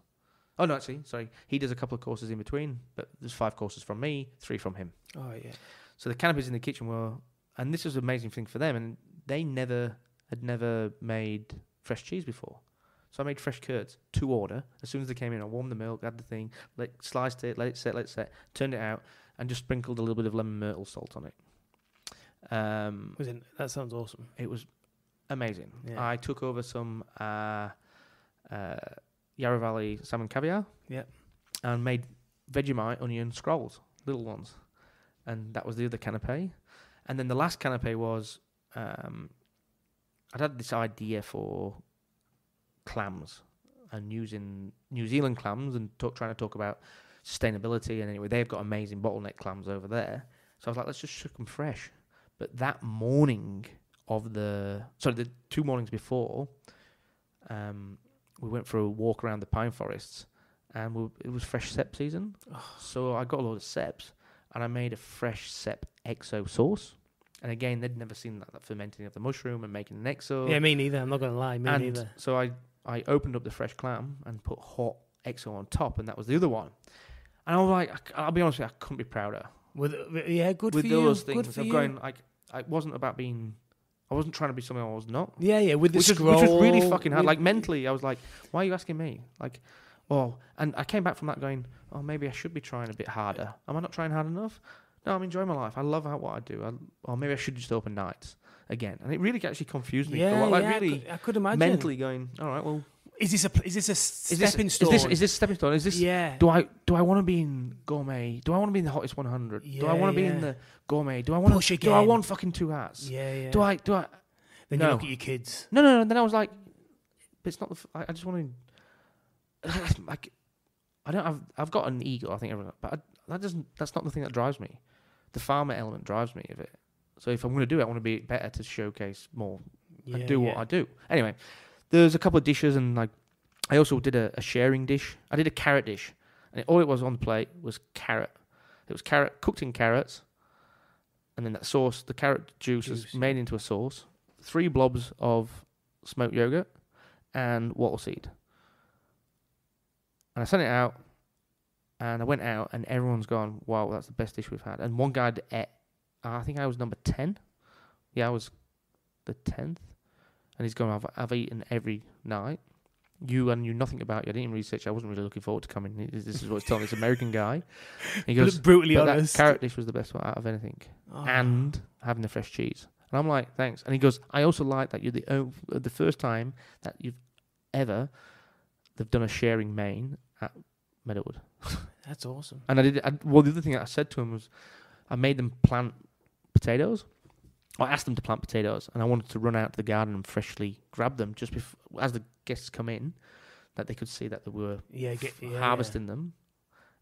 Oh, no, actually, sorry. He does a couple of courses in between, but there's 5 courses from me, 3 from him.
Oh, yeah.
So the canopies in the kitchen were, and this was an amazing thing for them, and they had never made fresh cheese before. So I made fresh curds to order. As soon as they came in, I warmed the milk, had the thing, sliced it, let it set, turned it out, and just sprinkled a little bit of lemon myrtle salt on it.
That sounds awesome.
It was amazing.
Yeah.
I took over some Yarra Valley salmon caviar.
Yeah.
And made Vegemite onion scrolls, little ones. And that was the other canapé. And then the last canapé was, I'd had this idea for clams and using New Zealand clams and trying to talk about sustainability. And anyway, they've got amazing bottleneck clams over there. So I was like, let's just cook them fresh. But that morning the 2 mornings before, we went for a walk around the pine forests, and it was fresh sep season. Oh. So I got a load of seps, and I made a fresh sep exo sauce. And again, they'd never seen that fermenting of the mushroom and making an exo.
Yeah, me neither. I'm not going to lie, me neither.
So I I opened up the fresh clam and put hot XO on top, and that was the other one. And I was like, I'll be honest with you, I couldn't be prouder.
Good
with
for you.
Those things.
Good for
I'm
you.
going like, I wasn't about being. I wasn't trying to be something I was not.
Yeah, with the scroll.
Which was really fucking hard. Like, mentally, I was like, why are you asking me? Like, and I came back from that going, maybe I should be trying a bit harder. Am I not trying hard enough? No, I'm enjoying my life. I love what I do. Or maybe I should just open nights again. And it really actually confused me.
I could imagine.
Mentally going, all right, well.
Is this a stepping stone?
Is this a stepping stone? Is this?
Yeah.
Do I want to be in gourmet? Do I want to be in the hottest 100? Do I want to be in the gourmet? Do I want
Push
to?
again.
Do I want fucking 2 hats?
Yeah.
Do I?
Then
no.
you look at your kids.
No. Then I was like, but it's not. I just want to. Like, I don't have. I've got an ego. I think everyone. But that's not the thing that drives me. The farmer element drives me of it. So if I'm going to do it, I want to be better to showcase more and do what I do. Anyway. There's a couple of dishes, and like I also did a sharing dish. I did a carrot dish, and all it was on the plate was carrot. It was carrot cooked in carrots, and then that sauce, the carrot juice is made into a sauce. 3 blobs of smoked yogurt and wattle seed. And I sent it out, and I went out, and everyone's gone, "Wow, that's the best dish we've had." And one guy ate. I think I was number 10. Yeah, I was the 10th. And he's going, I've eaten every night. You knew nothing about it. I didn't even research. I wasn't really looking forward to coming. This is what he's telling this American guy. And he goes,
brutally honest.
That carrot dish was the best one out of anything. And having the fresh cheese. And I'm like, thanks. And he goes, I also like that you're the first time that they've done a sharing main at Meadowwood.
That's awesome.
And the other thing that I said to him was, I made them plant potatoes. I asked them to plant potatoes, and I wanted to run out to the garden and freshly grab them just before, as the guests come in, that they could see that they were harvesting them,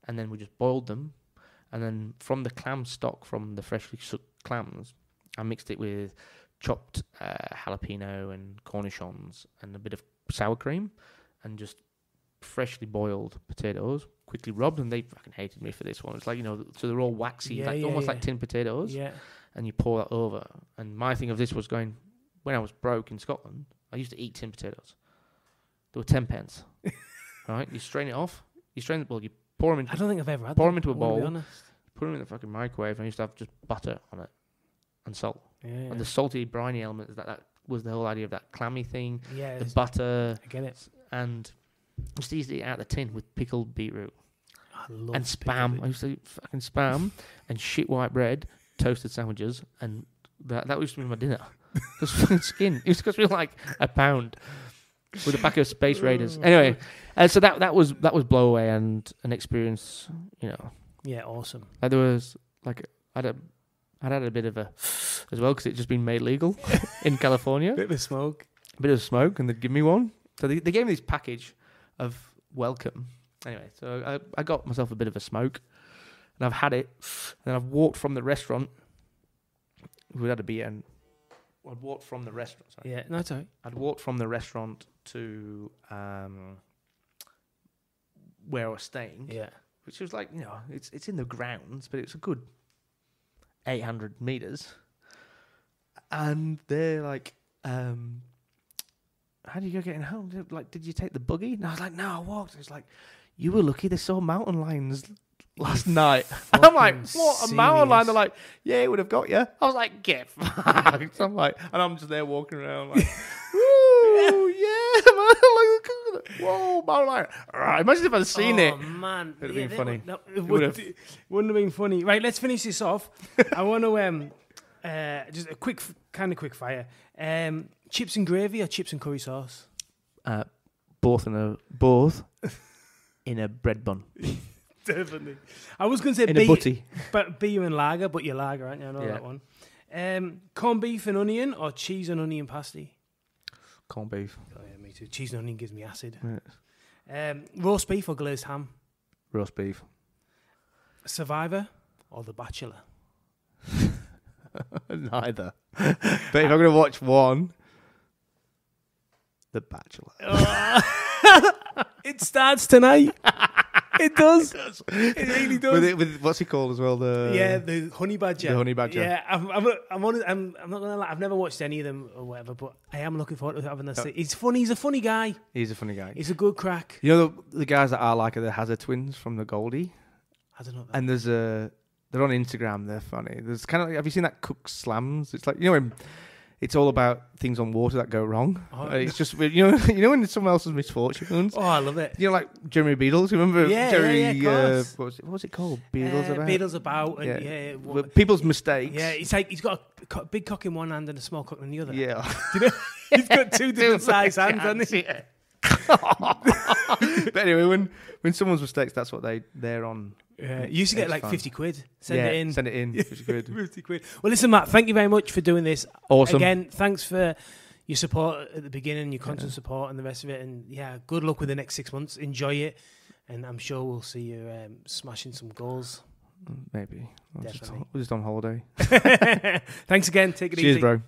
and then we just boiled them, and then from the clam stock from the freshly cooked clams, I mixed it with chopped jalapeno and cornichons and a bit of sour cream, and just freshly boiled potatoes, quickly rubbed, and they fucking hated me for this one. It's like, so they're all waxy, almost like tin potatoes.
Yeah.
And you pour that over. And my thing of this was going, when I was broke in Scotland, I used to eat tin potatoes. They were 10 pence. Right? You strain it off. You pour them into.
I don't think I've ever had
Pour them into a bowl.
To be honest.
Put them in the fucking microwave. And I used to have just butter on it and salt.
Yeah.
And the salty, briny element, that was the whole idea of that clammy thing.
Yeah.
The butter.
I get it.
And just easy to eat out of the tin with pickled beetroot.
I love
and spam. I used to eat fucking spam and shit white bread. Toasted sandwiches, and that used to be my dinner. Just fucking skin. It used to cost me like £1 with a pack of Space Raiders. Anyway, so that was blow away and an experience.
Yeah, awesome.
Like there was like I'd had a bit of a as well because it just been made legal in California.
Bit of smoke,
and they'd give me one. So they gave me this package of welcome. Anyway, so I got myself a bit of a smoke. And I've had it, and I've walked from the restaurant. We had a beer, and I'd walked from the restaurant. Sorry.
Yeah, no, it's all right.
I'd walked from the restaurant to where I was staying.
Yeah,
which was like, it's in the grounds, but it's a good 800 meters. And they're like, how do you go getting home? Like, did you take the buggy? And I was like, no, I walked. It's like, you were lucky they saw mountain lions last night. And I'm like, what, a mountain lion? They're like, yeah, it would have got you. I was like, get fucked. So I'm like, and I'm just there walking around like, woo, yeah, man. Like, whoa, mountain lion. Imagine if I'd seen it.
Oh, man.
It would have been funny.
It wouldn't have been funny. Right, let's finish this off. I want to, just a quick fire. Chips and gravy or chips and curry sauce?
Both in a bread bun.
Definitely. I was going to say
in a butty.
But beer and lager, but you're lager, aren't you? I know that one. Corned beef and onion or cheese and onion pasty?
Corned beef.
Oh, yeah, me too. Cheese and onion gives me acid.
Yes.
Roast beef or glazed ham?
Roast beef.
Survivor or The Bachelor?
Neither. But if I'm going to watch one, The Bachelor.
It starts tonight. It does. It really does.
With what's he called as well?
The honey badger.
The honey badger.
Yeah, I'm not gonna lie. I've never watched any of them or whatever, but I am looking forward to having a see. He's funny. He's a funny guy.
He's a funny guy.
He's a good crack.
You know the guys that are like the Hazard twins from the Goldie.
I don't know.
And they're on Instagram. They're funny. There's kind of have you seen that Cook Slams? It's like when it's all about things on water that go wrong.
Oh,
it's just you know when someone else's misfortunes.
Oh, I love it.
You know, like Jeremy Beadles. Remember Jerry?
What
was it called? Beadles about.
Beadles about. And,
people's mistakes.
Yeah, it's like he's got a big cock in one hand and a small cock in the other.
Yeah.
Do you know? He's got two different size hands, hasn't he?
Yeah. But anyway, when someone's mistakes, that's what they're on.
Yeah, you used to get like fun. 50 quid. Send it in. 50 quid. 50 quid. Well, listen, Matt, thank you very much for doing this.
Awesome.
Again, thanks for your support at the beginning, your constant support and the rest of it. And good luck with the next 6 months. Enjoy it. And I'm sure we'll see you smashing some goals.
Maybe.
Definitely.
We're just on holiday.
Thanks again. Take it easy.
Cheers, bro.